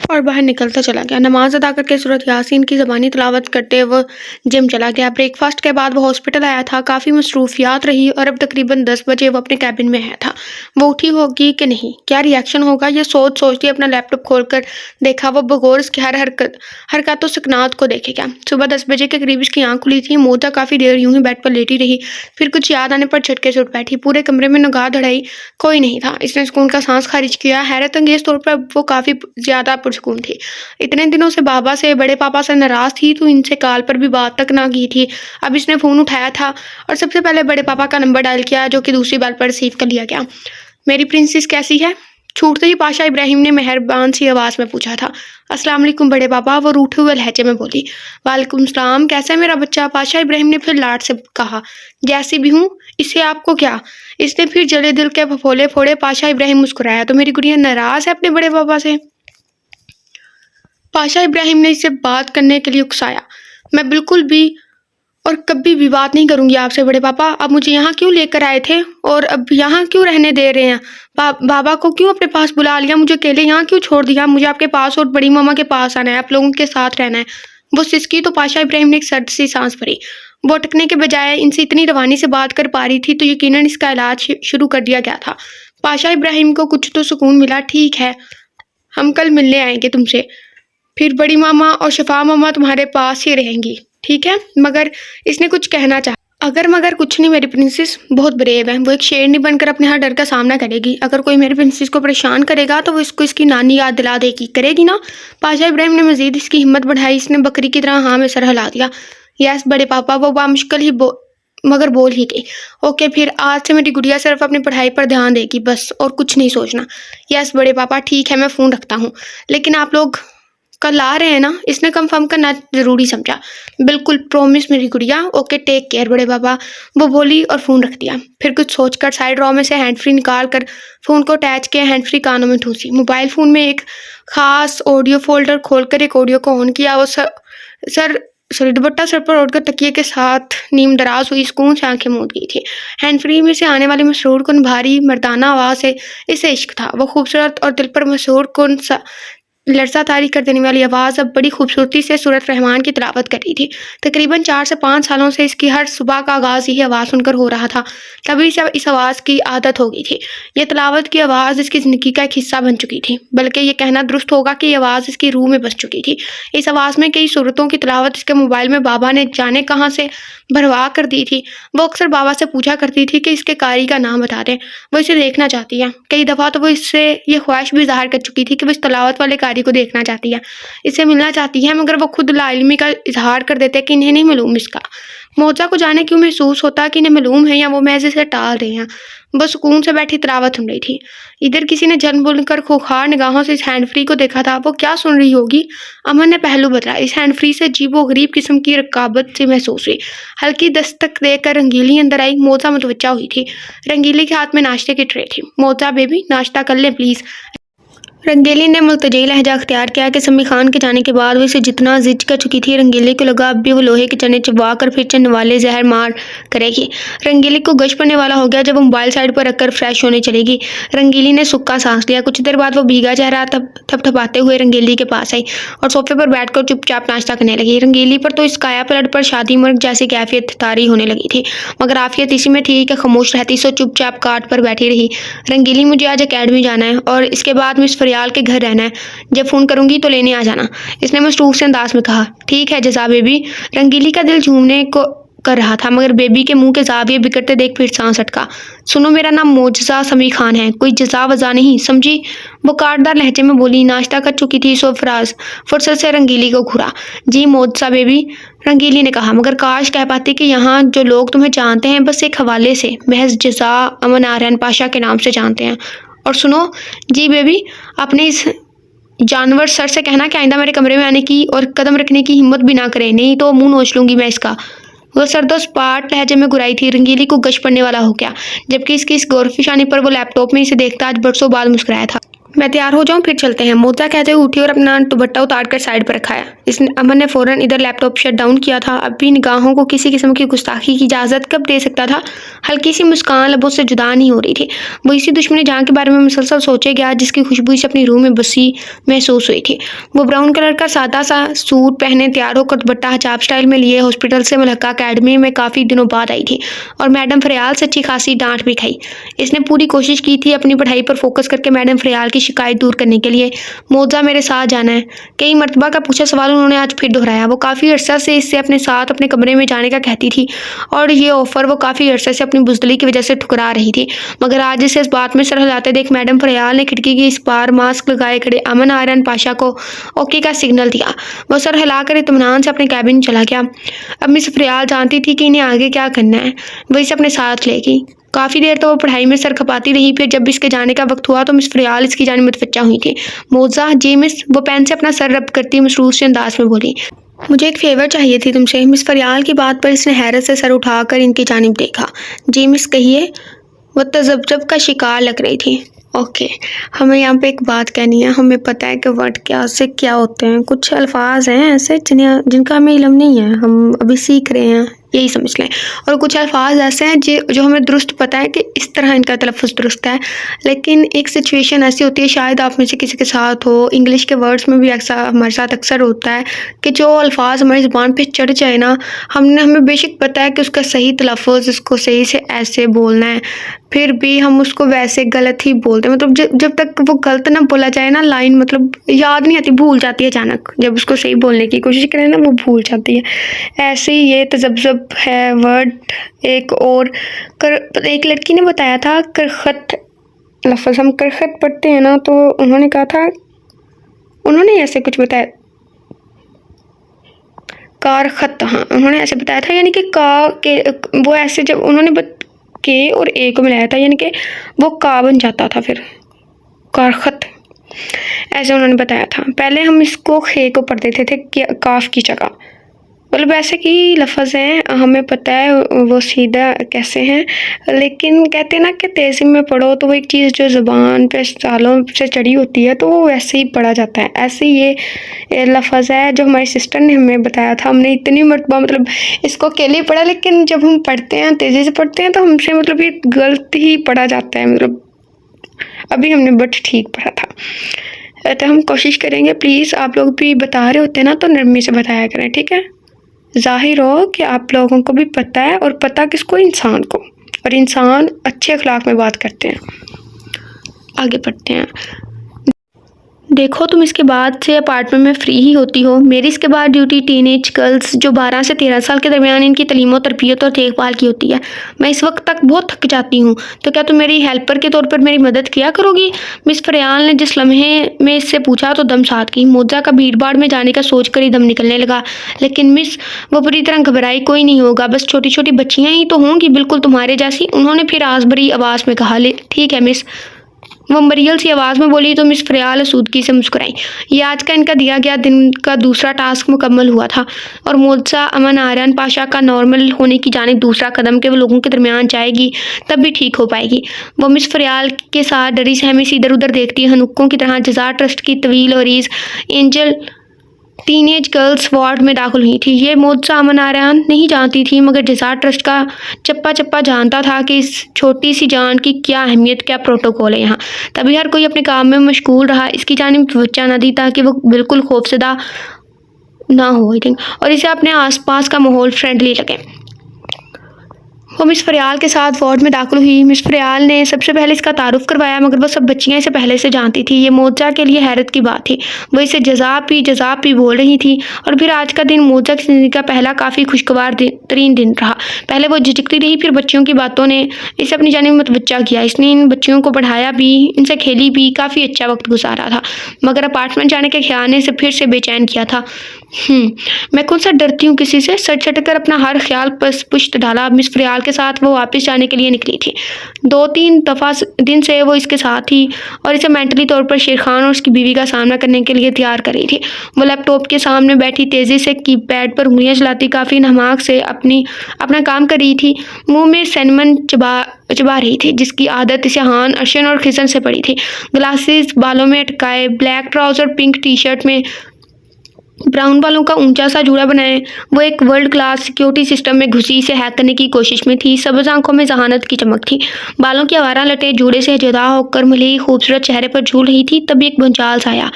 और बाहर निकलता चला गया। नमाज अदा करके सूरत यासीन की ज़बानी तिलावत करते वो जिम चला गया। ब्रेकफास्ट के बाद वो हॉस्पिटल आया था। काफ़ी मसरूफियात रही और अब तकरीबन 10 बजे वो अपने कैबिन में आया था। वो उठी होगी कि नहीं, क्या रिएक्शन होगा, ये सोचती अपना लैपटॉप खोलकर देखा। वो बगौर इसकी हर हरकतों सकनात को देखे क्या। सुबह 10 बजे के करीब इसकी आँख खुली थी। मोजा काफ़ी देर यूं ही बेड पर लेटी रही, फिर कुछ याद आने पर झटके से उठ बैठी। पूरे कमरे में निगाह दौड़ाई, कोई नहीं था। इसने सुकून का सांस खारिज किया। हैरत अंगेज तौर पर वो काफ़ी ज़्यादा पुरसुकून थी। इतने दिनों से बाबा से, बड़े पापा से नाराज़ थी तो इनसे कॉल पर भी बात तक ना की थी। अब इसने फ़ोन उठाया था और सबसे पहले बड़े पापा का नंबर डायल किया, जो कि दूसरी बार पर रिसीव कर लिया गया। मेरी प्रिंसेस कैसी है? छूटते ही पाशा इब्राहिम ने मेहरबान सी आवाज़ में पूछा था। अस्सलाम वालेकुम बड़े पापा, वो रूठे हुए लहजे में बोली। वालेकुम सलाम, कैसा है मेरा बच्चा? पाशा इब्राहिम ने फिर लाड से कहा। जैसी भी हूँ, इससे आपको क्या? इसने फिर जले दिल के फफोले फोड़े। पाशा इब्राहिम मुस्कुराया। तो मेरी गुड़िया नाराज़ है अपने बड़े पापा से? पाशा इब्राहिम ने इसे बात करने के लिए उकसाया। मैं बिल्कुल भी और कभी भी बात नहीं करूंगी आपसे बड़े पापा। अब मुझे यहाँ क्यों लेकर आए थे और अब यहाँ क्यों रहने दे रहे हैं? बाबा को क्यों अपने पास बुला लिया? मुझे अकेले यहाँ क्यों छोड़ दिया? मुझे आपके पास और बड़ी मामा के पास आना है, आप लोगों के साथ रहना है। वो सिसकी तो पाशा इब्राहिम ने एक सर्द सी सांस भरी। वो अटकने के बजाय इनसे इतनी रवानी से बात कर पा रही थी तो यकीनन इसका इलाज शुरू कर दिया गया था। पाशा इब्राहिम को कुछ तो सुकून मिला। ठीक है, हम कल मिलने आएंगे तुमसे, फिर बड़ी मामा और शफा मामा तुम्हारे पास ही रहेंगी, ठीक है? मगर इसने कुछ कहना चाहा। अगर मगर कुछ नहीं, मेरी प्रिंसेस बहुत ब्रेव है, वो एक शेरनी बनकर अपने हर डर का सामना करेगी। अगर कोई मेरी प्रिंसेस को परेशान करेगा तो वो इसको इसकी नानी याद दिला देगी, करेगी ना? पाशा इब्राहिम ने मजीद इसकी हिम्मत बढ़ाई। इसने बकरी की तरह हाँ में सर हिला दिया। यस बड़े पापा, वो बामुश्किल ही मगर बोल ही गई। ओके, फिर आज से मेरी गुड़िया सिर्फ अपनी पढ़ाई पर ध्यान देगी बस, और कुछ नहीं सोचना। यस बड़े पापा, ठीक है, मैं फ़ोन रखता हूँ। लेकिन आप लोग कल आ रहे हैं ना? इसने कंफर्म करना ज़रूरी समझा। बिल्कुल, प्रॉमिस मेरी गुड़िया। ओके, टेक केयर बड़े पापा, वो बोली और फ़ोन रख दिया। फिर कुछ सोचकर साइड ड्रॉ में से हैंड फ्री निकाल कर फ़ोन को अटैच किया, हैंड फ्री कानों में ठूसी। मोबाइल फ़ोन में एक ख़ास ऑडियो फोल्डर खोलकर एक ऑडियो को ऑन किया। वो दुपट्टा सर पर ओढ़कर तकिए के साथ नीम दराज हुई, सुकून से आंखें मूंद गई थी। हैंड फ्री में से आने वाली मसरूर कुन भारी मर्दाना आवाज़ से इसे इश्क था। वो खूबसूरत और दिल पर मसरूर कुन लरसा तारी कर देने वाली आवाज़ अब बड़ी खूबसूरती से सूरत रहमान की तिलावत कर रही थी। तकरीबन 4 से 5 सालों से इसकी हर सुबह का आगाज़ यही आवाज़ सुनकर हो रहा था। तभी से इस आवाज़ की आदत हो गई थी। यह तिलावत की आवाज़ इसकी ज़िंदगी का एक हिस्सा बन चुकी थी, बल्कि ये कहना दुरुस्त होगा कि यह आवाज़ इसकी रूह में बस चुकी थी। इस आवाज़ में कई सूरतों की तिलावत इसके मोबाइल में बाबा ने जाने कहाँ से भरवा कर दी थी। वो अक्सर बाबा से पूछा करती थी कि इसके कारी का नाम बता दें, वो इसे देखना चाहती है। कई दफ़ा तो वो इससे ये ख्वाहिश भी ज़ाहिर कर चुकी थी कि वो इस तिलावत वाले कारी को देखना चाहती है, इससे मिलना चाहती है, मगर वो खुद लाइल्मी का इजहार कर देते कि इन्हें नहीं मालूम इसका। मोजा को जाने क्यों महसूस होता कि इन्हें मालूम है या वो महज इसे टाल रहे हैं। वो सुकून से बैठी तिलावत सुन रही थी। इधर किसी ने जन्म बोलकर खूंखार निगाहों से इस हैंड फ्री को देखा था। वो क्या सुन रही होगी? अमन ने पहलू बदला। इस हैंड फ्री से अजीबो गरीब किस्म की रकाबत से महसूस हुई। हल्की दस्तक देकर रंगीली अंदर आई। मोजा मुतवज्जा हुई थी। रंगीली के हाथ में नाश्ते की ट्रे थी। मोजा बेबी, नाश्ता कर ले प्लीज़। रंगीली ने मुल्तजी लहजा अख्तियार किया कि समी खान के जाने के बाद वो इसे जितना जिद कर चुकी थी, रंगीली को लगा अब भी वो लोहे के चने चबा कर फिर चंद वाले जहर मार करेगी। रंगीली को गश पड़ने वाला हो गया जब वो मोबाइल साइड पर रखकर फ्रेश होने चलेगी। रंगीली ने सुक्का सांस लिया। कुछ देर बाद वो भीगा चेहरा थपथपाते हुए रंगीली के पास आई और सोफे पर बैठकर चुपचाप नाश्ता करने लगी। रंगीली पर तो इस काया पलट पर शादी मर्ग जैसी कैफियत तारी होने लगी थी, मगर आफियत इसी में थी कि खामोश रहती सो चुपचाप काट पर बैठी रही। रंगीली, मुझे आज अकेडमी जाना है और इसके बाद मिस फरियाल के घर रहना है। जब फ़ोन करूंगी तो लेने आ जाना, इसने मसरूफ से अंदाज में कहा। ठीक है जज़ा बेबी। रंगीली का दिल झूमने को कर रहा था, मगर बेबी के मुंह के जाविये बिगड़ते देख फिर सांस अटका। सुनो, मेरा नाम मोजा समी खान है, कोई जज़ा वज़ा नहीं, समझी? वो काटदार लहजे में बोली। नाश्ता कर चुकी थी सो फराज फुर्सत से रंगीली को घूरा। जी मोजा बेबी, रंगीली ने कहा, मगर काश कह पाती कि यहाँ जो लोग तुम्हें जानते हैं बस एक हवाले से, महज जज़ा अमन आर्यन पाशा के नाम से जानते हैं। और सुनो, जी बेबी, अपने इस जानवर सर से कहना कि आइंदा मेरे कमरे में आने की और कदम रखने की हिम्मत भी ना करे, नहीं तो मुंह नोच लूंगी मैं इसका। वो सरदोसपाट लहजे में गुराई थी। रंगीली को गश पड़ने वाला हो गया, जबकि इसकी इस गौरफिशानी पर वो लैपटॉप में इसे देखता आज बरसों बाद मुस्कुराया था। मैं तैयार हो जाऊं, फिर चलते हैं, मोजा कहते हुए उठी और अपना दुपट्टा उतार कर साइड पर रखाया। अमन ने फौरन इधर लैपटॉप शट डाउन किया था। अब भी निगाहों को किसी किस्म की गुस्ताखी की इजाज़त कब दे सकता था? हल्की सी मुस्कान लबों से जुदा नहीं हो रही थी। वो इसी दुश्मनी जहाँ के बारे में मुसलसल सोचे गया जिसकी खुशबू इसे अपनी रूह में बसी महसूस हुई थी। वो ब्राउन कलर का सादा सा सूट पहने तैयार होकर दुपट्टा हजाब स्टाइल में लिए हॉस्पिटल से मलक्का अकेडमी में काफ़ी दिनों बाद आई थी और मैडम फरियाल से अच्छी खासी डांट भी खाई। इसने पूरी कोशिश की थी अपनी पढ़ाई पर फोकस करके मैडम फरियाल की शिकायत दूर करने के लिए। मोजा, मेरे साथ जाना है। कई मरतबा का पूछा सवाल उन्होंने आज फिर दोहराया। वो काफ़ी अरसा से इससे अपने साथ अपने कमरे में जाने का कहती थी और ये ऑफ़र वो काफ़ी अरसे से अपनी बुज़दिली की वजह से ठुकरा रही थी, मगर आज इसे इस बात में सर हिलाते देख मैडम फरियाल ने खिड़की की इस पार मास्क लगाए खड़े अमन आर्यन पाशा को ओके का सिग्नल दिया। वो सर हिलाकर इत्मीनान से अपने कैबिन चला गया। अब मिस फरियाल जानती थी कि इन्हें आगे क्या करना है। वो इसे अपने साथ लेगी। काफ़ी देर तो वो पढ़ाई में सर खपाती रही। फिर जब इसके जाने का वक्त हुआ तो मिस फरियाल इसकी जानिब मुतवज्जा हुई थी। मोजा, जी मिस, वो पेन से अपना सर रब करती मसरूफ से अंदाज में बोली। मुझे एक फेवर चाहिए थी तुमसे। मिस फरियाल की बात पर इसने हैरत से सर उठाकर इनकी जानिब देखा। जी मिस, कहिए। वो तजब्जुब का शिकार लग रही थी। ओके, हमें यहाँ पे एक बात कहनी है। हमें पता है कि वर्ड क्या से क्या होते हैं। कुछ अल्फाज हैं ऐसे जिनका हमें इल्म नहीं है, हम अभी सीख रहे हैं, यही समझ लें। और कुछ अल्फाज ऐसे हैं जो हमें दुरुस्त पता है कि इस तरह इनका तलफ़्फ़ुज़ दुरुस्त है, लेकिन एक सिचुएशन ऐसी होती है, शायद आप में से किसी के साथ हो, इंग्लिश के वर्ड्स में भी ऐसा हमारे साथ अक्सर होता है कि जो अल्फाज हमारी ज़ुबान पे चढ़ जाए ना, हमें बेशक पता है कि उसका सही तलफ़्फ़ुज़, उसको सही से ऐसे बोलना है, फिर भी हम उसको वैसे गलत ही बोलते हैं। मतलब जब तक वो गलत ना बोला जाए ना लाइन, मतलब याद नहीं आती, भूल जाती है अचानक। जब उसको सही बोलने की कोशिश करें ना, वो भूल जाती है। ऐसे ही ये तज़ब्ज़ब है वर्ड। एक और एक लड़की ने बताया था करखत लफ्ज़, हम करखत पढ़ते हैं ना, तो उन्होंने कहा था, उन्होंने ऐसे कुछ बताया, कारखत, हाँ उन्होंने ऐसे बताया था, यानी कि का के वो ऐसे जब उन्होंने के और ए को मिलाया था, यानी कि वो का बन जाता था फिर कारखत, ऐसे उन्होंने बताया था। पहले हम इसको खे को पढ़ देते थे काफ की जगह। मतलब ऐसे कि लफ्ज़ हैं, हमें पता है वो सीधा कैसे हैं, लेकिन कहते हैं ना कि तेज़ी में पढ़ो तो वो एक चीज़ जो ज़ुबान पे सालों से चढ़ी होती है, तो वो वैसे ही पढ़ा जाता है। ऐसे ही ये लफ्ज़ है जो हमारी सिस्टर ने हमें बताया था। हमने इतनी मरतबा मतलब इसको अकेले ही पढ़ा, लेकिन जब हम पढ़ते हैं, तेज़ी से पढ़ते हैं, तो हमसे मतलब ये गलत ही पढ़ा जाता है। मतलब अभी हमने बट ठीक पढ़ा था। तो हम कोशिश करेंगे, प्लीज़ आप लोग भी बता रहे होते हैं ना, तो नरमी से बताया करें, ठीक है? ज़ाहिर हो कि आप लोगों को भी पता है, और पता किसको, इंसान को, और इंसान अच्छे अखलाक में बात करते हैं। आगे बढ़ते हैं। देखो तुम इसके बाद से अपार्टमेंट में फ्री ही होती हो, मेरी इसके बाद ड्यूटी टीनेज गर्ल्स जो 12 से 13 साल के दरमियान इनकी तलीम और तरबियत और देखभाल की होती है। मैं इस वक्त तक बहुत थक जाती हूँ, तो क्या तुम मेरी हेल्पर के तौर पर मेरी मदद किया करोगी? मिस फरियाल ने जिस लम्हे में इससे पूछा तो दम साध की। मोजा का भीड़ भाड़ में जाने का सोच कर ही दम निकलने लगा। लेकिन मिस, वो पूरी तरह घबराई, कोई नहीं होगा, बस छोटी छोटी बच्चियाँ ही तो होंगी, बिल्कुल तुम्हारे जैसी। उन्होंने फिर आस भरी आवाज़ में कहा, ठीक है मिस, वो मरियल सी आवाज़ में बोली तो मिस फरियाल आसूदगी से मुस्कुराई। ये आज का इनका दिया गया दिन का दूसरा टास्क मुकम्मल हुआ था, और मोजा अमन आर्यन पाशा का नॉर्मल होने की जानिब दूसरा कदम के वो लोगों के दरमियान जाएगी, तब भी ठीक हो पाएगी। वो मिस फरियाल के साथ डरी सहमी सी इधर उधर देखती हनुक्कों की तरह जज़ार ट्रस्ट की तवील और ease angel teenage girls ward में दाखिल हुई थी। ये मोजा अमन आर्यन नहीं जानती थी, मगर जज़ार ट्रस्ट का चप्पा चप्पा जानता था कि इस छोटी सी जान की क्या अहमियत, क्या प्रोटोकॉल है यहाँ। तभी हर कोई अपने काम में मशगूल रहा, इसकी जानिब तवज्जो न दी ताकि वो बिल्कुल खौफजदा ना हो, आई थिंक, और इसे अपने आसपास का माहौल फ्रेंडली लगे। वो मिस फरियाल के साथ वार्ड में दाखिल हुई। मिस फरियाल ने सबसे पहले इसका तारुफ करवाया, मगर वो सब बच्चियाँ इसे पहले से जानती थी। ये मोजा के लिए हैरत की बात थी, वो इसे जज़ाब भी बोल रही थी। और फिर आज का दिन मोजा की ज़िंदगी का पहला काफ़ी खुशगवार तरीन दिन रहा। पहले वो झिझकती रही, फिर बच्चियों की बातों ने इसे अपनी जानिब मुतवज्जा किया। इसने इन बच्चियों को पढ़ाया भी, इनसे खेली भी, काफ़ी अच्छा वक्त गुजारा था, मगर अपार्टमेंट जाने के ख्याल ने इसे फिर से बेचैन किया था। मैं कौन सा डरती हूँ किसी से, सर छटकर अपना हर ख्याल पुश्त डाला। मिस फरियाल के साथ वो वापस जाने के लिए निकली थी। 2-3 दफ़ा दिन से वो इसके साथ थी और इसे मेंटली तौर पर शेर खान और उसकी बीवी का सामना करने के लिए तैयार कर रही थी। वो लैपटॉप के सामने बैठी तेज़ी से कीपैड पर उंगलियां चलाती काफ़ी नहमाक से अपना काम कर रही थी। मुंह में सैनमन चबा रही थी, जिसकी आदत इसे हान, अर्शन और खिसन से पड़ी थी। ग्लासेस बालों में अटकाए, black trouser, pink T shirt में ब्राउन बालों का ऊंचा सा जूड़ा बनाए, वो एक वर्ल्ड क्लास सिक्योरिटी सिस्टम में घुसी इसे हैक करने की कोशिश में थी। सब्ज़ आंखों में जहानत की चमक थी। बालों की आवारा लटे जूड़े से जुदा होकर मलई खूबसूरत चेहरे पर झूल रही थी। तभी एक भूचाल सा आया।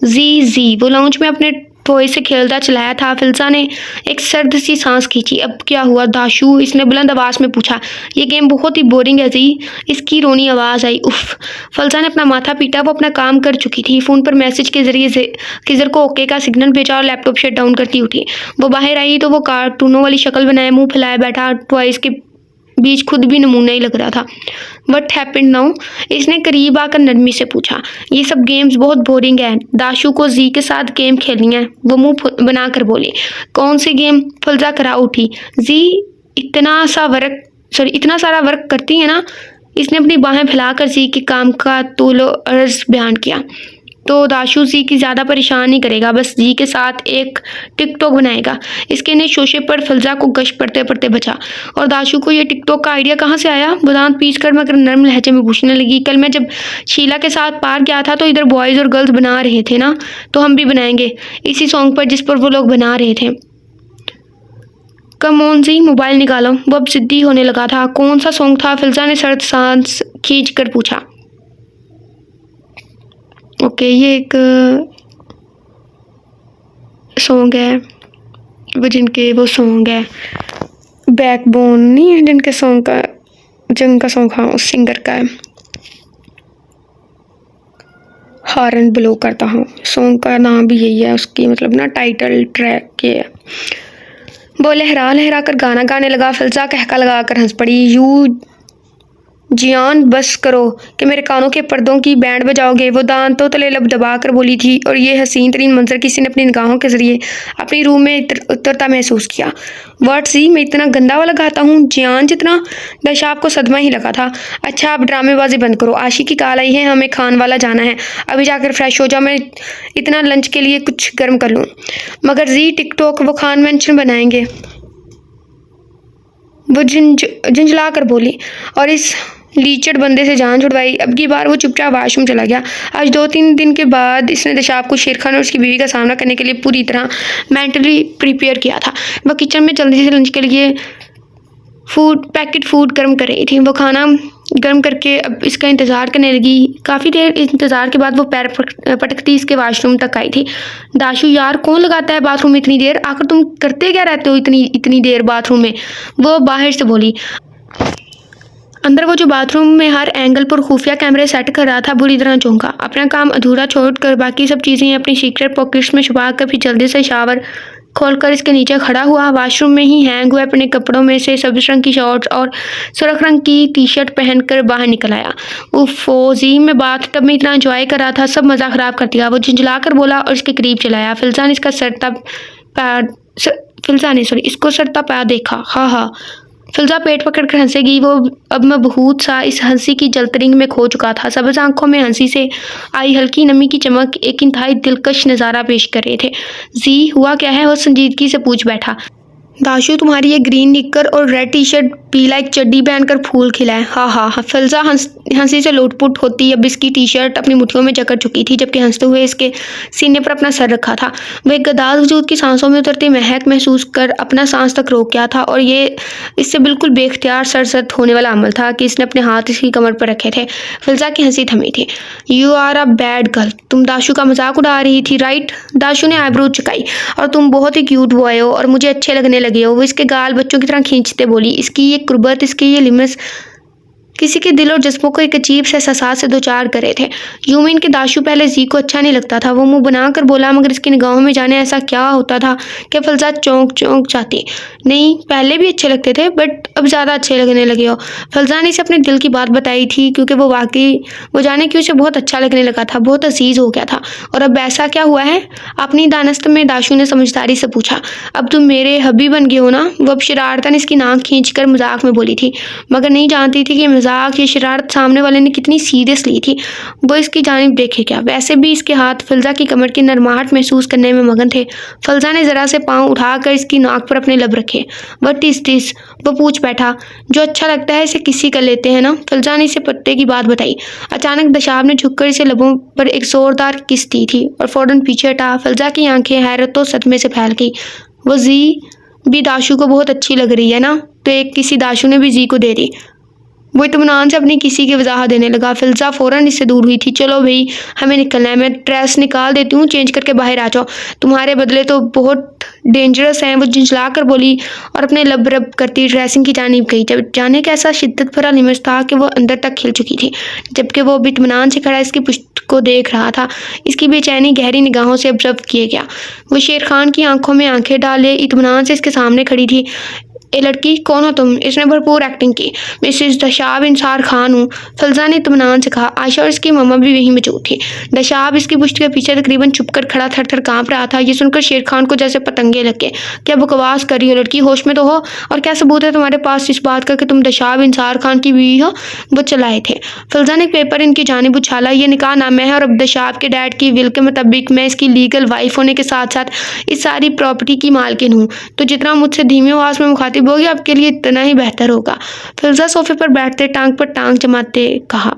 जी वो लाउंज में अपने टॉय से खेलता चलाया था। फिल्सा ने एक सर्द सी सांस खींची। अब क्या हुआ दाशू, इसने बुलंद आवाज़ में पूछा। ये गेम बहुत ही बोरिंग है जी, इसकी रोनी आवाज़ आई। उफ, फिल्सा ने अपना माथा पीटा। वो अपना काम कर चुकी थी। फ़ोन पर मैसेज के जरिए किजर को ओके का सिग्नल भेजा और लैपटॉप शट डाउन करती उठी। वो बाहर आई तो वो कार्टूनों वाली शक्ल बनाए मुंह फैलाए बैठा टॉयज के बीच खुद भी नमूना ही लग रहा था। वट हैपेंड नाउ, इसने करीब आकर नरमी से पूछा। ये सब गेम्स बहुत बोरिंग है, दाशू को जी के साथ गेम खेलनी है, वो मुंह बनाकर बोली। कौन सी गेम, फुलजा करा उठी। जी इतना सारा वर्क करती है ना। इसने अपनी बाहें फैलाकर जी के काम का तूलो अर्ज बयान किया। तो दाशू जी की ज़्यादा परेशान नहीं करेगा, बस जी के साथ एक टिकटॉक बनाएगा। इसके ने शोशे पर फिल्जा को गश पड़ते पड़ते बचा। और दाशू को ये टिकटॉक का आइडिया कहाँ से आया? वो दांत पीस कर मगर नर्म लहजे में पूछने लगी। कल मैं जब शीला के साथ पार्क गया था तो इधर बॉयज़ और गर्ल्स बना रहे थे ना, तो हम भी बनाएंगे इसी सॉन्ग पर जिस पर वो लोग बना रहे थे। कम ऑन जी, मोबाइल निकालो। वो अब जिद्दी होने लगा था। कौन सा सॉन्ग था? फिल्जा ने सर्द सांस खींच कर पूछा। ओके, ये एक सॉन्ग है, वो जिनके वो सॉन्ग है बैकबोन नहीं है, जिनके सॉन्ग का जिनका सॉन्ग हाँ उस सिंगर का है। हॉर्न ब्लो करता हूँ, सॉन्ग का नाम भी यही है, उसकी मतलब ना टाइटल ट्रैक ये है। वो लहरा लहरा कर गाना गाने लगा। फिल्जा कहका लगा कर हंस पड़ी। यू जियान बस करो कि मेरे कानों के पर्दों की बैंड बजाओगे। वो दांतों तले लब दबा कर बोली थी और ये हसीन तरीन मंजर किसी ने अपनी निगाहों के जरिए अपनी रूह में उतरता महसूस किया। वर्ड सी, मैं इतना गंदा वाला गाता हूँ? जियान जितना? दशाब को सदमा ही लगा था। अच्छा, अब ड्रामेबाजी बंद करो। आशी की कॉल आई है, हमें खान वाला जाना है। अभी जाकर फ्रेश हो जाओ, मैं इतना लंच के लिए कुछ गर्म कर लूँ। मगर जी टिकटॉक वो खान मेंशन बनाएंगे, वो झुंझला कर बोली और इस लीचड़ बंदे से जान छुड़वाई। अब की बार वो चुपचाप वाशरूम चला गया। आज 2-3 दिन के बाद इसने दशाब को शेर खान और उसकी बीवी का सामना करने के लिए पूरी तरह मेंटली प्रिपेयर किया था। वह किचन में जल्दी से लंच के लिए पैकेट फूड गर्म कर रही थी। वो खाना गर्म करके अब इसका इंतज़ार करने लगी। काफ़ी देर इंतज़ार के बाद वो पैर पटकती इसके वाशरूम तक आई थी। दाशु यार, कौन लगाता है बाथरूम में इतनी देर? आखिर तुम करते क्या रहते हो इतनी देर बाथरूम में? वो बाहर से बोली। अंदर वो जो बाथरूम में हर एंगल पर खुफिया कैमरे सेट कर रहा था बुरी तरह चौंका। अपना काम अधूरा छोड़कर बाकी सब चीज़ें अपनी सीक्रेट पॉकेट्स में छुपा कर फिर जल्दी से शावर खोलकर इसके नीचे खड़ा हुआ। वाशरूम में ही हैंग हुए अपने कपड़ों में से सब्ज रंग की शॉर्ट्स और सुर्ख रंग की टी शर्ट पहनकर बाहर निकल आया। उफ़ जी, मैं बाथ टब में इतना एंजॉय कर रहा था, सब मज़ा ख़राब कर दिया। वो झुंझला कर बोला और इसके करीब चलाया। फिल्जा ने इसका इसको सरता पैर देखा। हाँ, फिल्जा पेट पकड़कर हंसेगी। वो अब मैं बहुत सा इस हंसी की जलतरिंग में खो चुका था। सब्ज आंखों में हंसी से आई हल्की नमी की चमक एक इंतहाई दिलकश नज़ारा पेश कर रहे थे। जी, हुआ क्या है? वो संजीदगी से पूछ बैठा। दाशु, तुम्हारी ये ग्रीन निक्कर और रेड टी शर्ट पीला एक चड्डी पहनकर फूल खिला है। हाँ। फिल्जा हंसी से लुटपुट होती अब इसकी टी शर्ट अपनी मुट्ठियों में जकड़ चुकी थी, जबकि हंसते हुए इसके सीने पर अपना सर रखा था। वह गदार वजूद की सांसों में उतरती महक महसूस कर अपना सांस तक रोक गया था और ये इससे बिल्कुल बेख्तियार सरसत होने वाला अमल था कि इसने अपने हाथ इसकी कमर पर रखे थे। फिल्जा की हंसी थमी थी। You are a bad girl. तुम दाशु का मजाक उड़ा रही थी, राइट? दाशु ने आईब्रो चुकाई। और तुम बहुत ही क्यूट बॉय हो और मुझे अच्छे लगने लगे हो। वो इसके गाल बच्चों की तरह खींचते बोली। इसकी ये कुर्बत, इसकी ये लिमस किसी के दिल और जज्बों को एक अजीब से एहसास से दो चार करे थे। यूमिन के दाशु पहले जी को अच्छा नहीं लगता था। वो मुंह बनाकर बोला, मगर इसकी निगाहों में जाने ऐसा क्या होता था कि फिल्जा चौंक जाती। नहीं, पहले भी अच्छे लगते थे, बट अब ज़्यादा अच्छे लगने लगे हो। फिल्जा ने इसे अपने दिल की बात बताई थी, क्योंकि वो जाने कि उसे बहुत अच्छा लगने लगा था, बहुत अजीज हो गया था। और अब ऐसा क्या हुआ है? अपनी दानस्त में दाशु ने समझदारी से पूछा। अब तुम मेरे हबी बन गए हो ना? वो अब शरारतन इसकी नाक खींचकर मजाक में बोली थी, मगर नहीं जानती थी कि मजाक ये शरारत सामने वाले ने कितनी सीरियस ली थी। वो इसकी जानिब देखे क्या? वैसे भी इसके हाथ फिल्जा की कमर की नरमाहट महसूस करने में मगन थे। फिल्जा ने जरा से पांव उठाकर इसकी नाक पर अपने लब रखे। What is this? वो पूछ बैठा। जो अच्छा लगता है इसे किसी कर लेते हैं ना? फिल्जा ने इसे पत्ते की बात बताई। अचानक दशाब ने झुककर इसे लबों पर एक जोरदार किस दी थी और फौरन पीछे हटा। फिल्जा की आंखें हैरत और सदमे से फैल गई। वो जी भी दाशु को बहुत अच्छी लग रही है ना? तो एक किसी दाशु ने भी जी को दे दी। वो इत्मीनान से अपनी किसी की वजाहत देने लगा। फिल्जा फौरन इससे दूर हुई थी। चलो भाई, हमें निकलना है। मैं ड्रेस निकाल देती हूँ, चेंज करके बाहर आ जाओ। तुम्हारे बदले तो बहुत डेंजरस हैं। वो झुंझला कर बोली और अपने लब रब करती ड्रेसिंग की जानिब गई। जब जाने का ऐसा शिद्दत भरा लिमस था कि वो अंदर तक खिल चुकी थी, जबकि वो इत्मीनान से खड़ा इसकी पुश्त को देख रहा था। इसकी बेचैनी गहरी निगाहों से ऑब्जर्व किए गया। वो शेर खान की आंखों में आंखें डाले इत्मीनान से इसके सामने खड़ी थी। ए लड़की, कौन हो तुम? इसने भरपूर एक्टिंग की। मिसेस दशाब इंसार खान हूँ, फिल्जा ने इत्मीनान से कहा। आयशा और इसकी मम्मा भी वहीं मौजूद थी। दशाब इसकी पुश्त के पीछे तकरीबन छुपकर खड़ा थर थर कांप रहा था। ये सुनकर शेर खान को जैसे पतंगे लगे। क्या बकवास कर रही हो लड़की? होश में तो हो। और क्या सबूत है तुम्हारे पास इस बात का कि तुम दशाब इंसार खान की बीवी हो? वो चलाए थे। फिल्जा ने पेपर इनकी जानिब उछाला। ये निकाह नामा है और अब दशाब के डैड की विल के मुताबिक मैं इसकी लीगल वाइफ होने के साथ साथ इस सारी प्रॉपर्टी की मालकिन हूँ। तो जितना मुझसे धीमी आवाज़ में मुखातिब होगी आपके लिए इतना ही बेहतर होगा। फिल्जा सोफे पर बैठते टांग पर टांग जमाते कहा।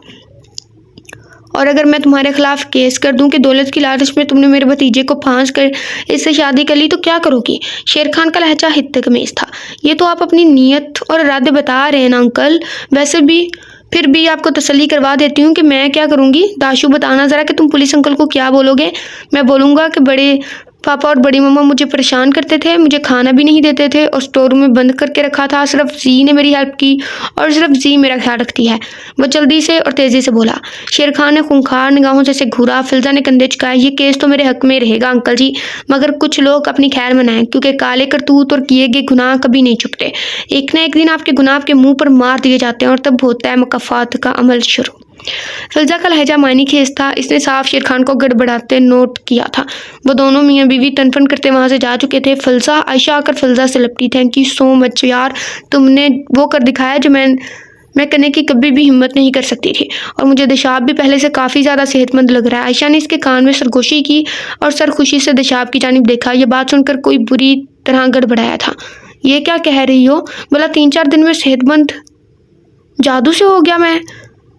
और अगर मैं तुम्हारे खिलाफ केस कर दूं कि दौलत की लालच में तुमने मेरे भतीजे को फांस कर इससे शादी कर ली तो क्या करोगी? शेर खान का लहजा हित्तकमीज था। ये तो आप अपनी नीयत और इरादे बता रहे हैं ना अंकल। वैसे भी फिर भी आपको तसल्ली करवा देती हूँ कि मैं क्या करूँगी। दाशु, बताना ज़रा कि तुम पुलिस अंकल को क्या बोलोगे? मैं बोलूँगा कि बड़े पापा और बड़ी मम्मा मुझे परेशान करते थे, मुझे खाना भी नहीं देते थे और स्टोर रूम में बंद करके रखा था। सिर्फ जी ने मेरी हेल्प की और सिर्फ जी मेरा ख्याल रखती है। वो जल्दी से और तेज़ी से बोला। शेर खान ने खूंखार निगाहों से घूरा। फिल्जा ने कंधे झुकाए। ये केस तो मेरे हक में रहेगा अंकल जी, मगर कुछ लोग अपनी खैर मनाएं, क्योंकि काले करतूत और किए गए गुनाह कभी नहीं छुपते। एक ना एक दिन आपके गुनाह आपके मुंह पर मार दिए जाते हैं और तब होता है मुकफ़ात का अमल शुरू। फिल्जा का लहजा मायनी खेज था। इसने साफ शेर खान को गड़बड़ाते नोट किया था। वो दोनों मियाँ बीवी तनफन करते वहां से जा चुके थे। फिल्जा, आयशा आकर फिल्जा से लिपटी। थैंक यू सो मच यार, तुमने वो कर दिखाया जो मैं करने की कभी भी हिम्मत नहीं कर सकती थी। और मुझे दिशाब भी पहले से काफ़ी ज़्यादा सेहतमंद लग रहा है। आयशा ने इसके कान में सरगोशी की और सर खुशी से दिशाब की जानिब देखा। यह बात सुनकर कोई बुरी तरह गड़बड़ाया था। ये क्या कह रही हो? बोला 3-4 दिन में सेहतमंद? जादू से हो गया? मैं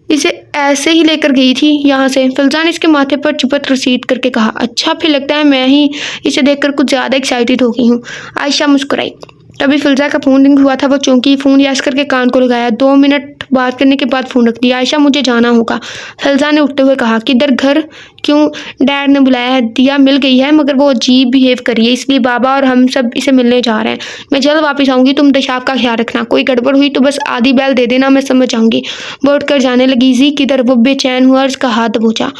इसे ऐसे ही लेकर गई थी यहाँ से। फिल्जा ने इसके माथे पर चुपत रसीद करके कहा। अच्छा, फिर लगता है मैं ही इसे देखकर कुछ ज़्यादा एक्साइटेड हो गई हूँ। आयशा मुस्कुराई। तभी फिल्जा का फ़ोन रिंग हुआ था। वो चौंकी। फ़ोन यस करके कान को लगाया। 2 मिनट बात करने के बाद फ़ोन रख दिया। आयशा, मुझे जाना होगा, फिल्जा ने उठते हुए कहा। किधर? घर? क्यों? डैड ने बुलाया है। दिया मिल गई है, मगर वो अजीब बिहेव करी है, इसलिए बाबा और हम सब इसे मिलने जा रहे हैं। मैं जल्द वापस आऊँगी, तुम दिशाब का ख्याल रखना। कोई गड़बड़ हुई तो बस आधी बैल दे देना, मैं समझ आऊँगी। वो उठकर जाने लगी। जी किधर? वो बेचैन हुआ और उसका हाथ दबोचा।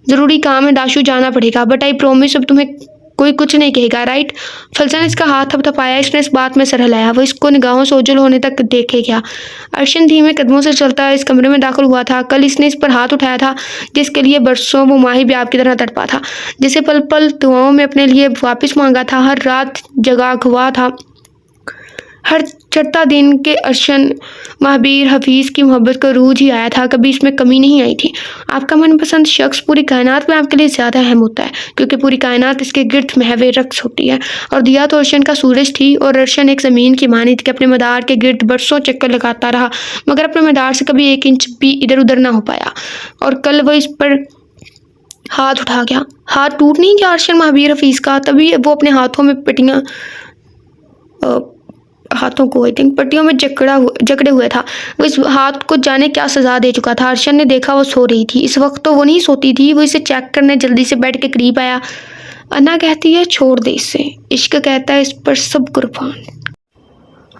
ज़रूरी काम है दाशु, जाना पड़ेगा, बट आई प्रॉमिस अब तुम्हें कोई कुछ नहीं कहेगा, राइट? फिल्जा ने इसका हाथ थपथपाया। इसने इस बात में सर हिलाया। वो इसको निगाहों से ओझल होने तक देखे गया। अर्शन धीमे कदमों से चलता इस कमरे में दाखिल हुआ था। कल इसने इस पर हाथ उठाया था, जिसके लिए बरसों वो माही ब्याह की तरह तड़पा था, जिसे पल पल दुआओं में अपने लिए वापस मांगा था, हर रात जगा हुआ था। हर चढ़ता दिन के अर्शन महाबीर हफीज़ की मोहब्बत को रूज ही आया था, कभी इसमें कमी नहीं आई थी। आपका मनपसंद शख्स पूरी कायनात में आपके लिए ज़्यादा अहम होता है, क्योंकि पूरी कायनात इसके गिर्द महवे रक्स होती है। और दिया तो अर्शन का सूरज थी और अर्शन एक ज़मीन की मानी थी कि अपने मदार के गिर्द बरसों चक्कर लगाता रहा, मगर अपने मदार से कभी 1 इंच भी इधर उधर ना हो पाया। और कल वो इस पर हाथ उठा गया। हाथ टूट नहीं गया अर्शन महाबीर हफीज़ का। तभी वो अपने हाथों में हाथों को आई थिंक पट्टियों में जकड़े हुए था। वो इस हाथ को जाने क्या सजा दे चुका था। अर्शन ने देखा वो सो रही थी। इस वक्त तो वो नहीं सोती थी। वो इसे चेक करने जल्दी से बेड के करीब आया। अन्ना कहती है छोड़ दे इसे, इश्क कहता है इस पर सब कुर्बान।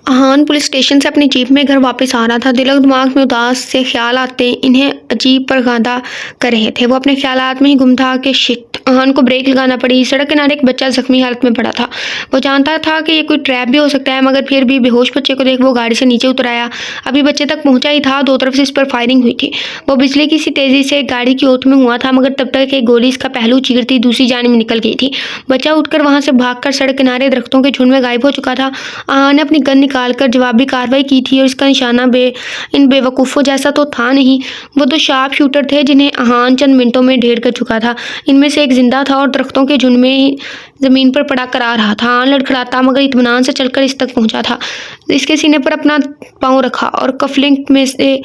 अहान पुलिस स्टेशन से अपनी जीप में घर वापस आ रहा था। दिल और दिमाग में उदास से ख्याल आते इन्हें अजीब परगादा कर रहे थे। वो अपने ख्यालात में ही गुम था कि शिट, अहान को ब्रेक लगाना पड़ी। सड़क किनारे एक बच्चा जख्मी हालत में पड़ा था। वो जानता था कि ये कोई ट्रैप भी हो सकता है, मगर फिर भी बेहोश बच्चे को देख वो गाड़ी से नीचे उतर आया। अभी बच्चे तक पहुंचा ही था, 2 तरफ से इस पर फायरिंग हुई थी। वो बिजली की सी तेज़ी से गाड़ी की ओट में हुआ था, मगर तब तक एक गोली इसका पहलू चीरती दूसरी जानिब में निकल गई थी। बच्चा उठकर वहां से भागकर सड़क किनारे दरख्तों के झुंड में गायब हो चुका था। अहान ने अपनी गन निकालकर जवाबी कार्रवाई की थी और इसका निशाना इन बेवकूफ़ों जैसा तो था नहीं। वो 2 शार्प शूटर थे जिन्हें अहान चंद मिनटों में ढेर कर चुका था। इनमें से एक जिंदा था और दरख्तों के झुंड में ज़मीन पर पड़ा करा रहा था। अहान लड़खड़ाता मगर इत्मीनान से चलकर इस तक पहुंचा था। इसके सीने पर अपना पाँव रखा और कफलिंग में से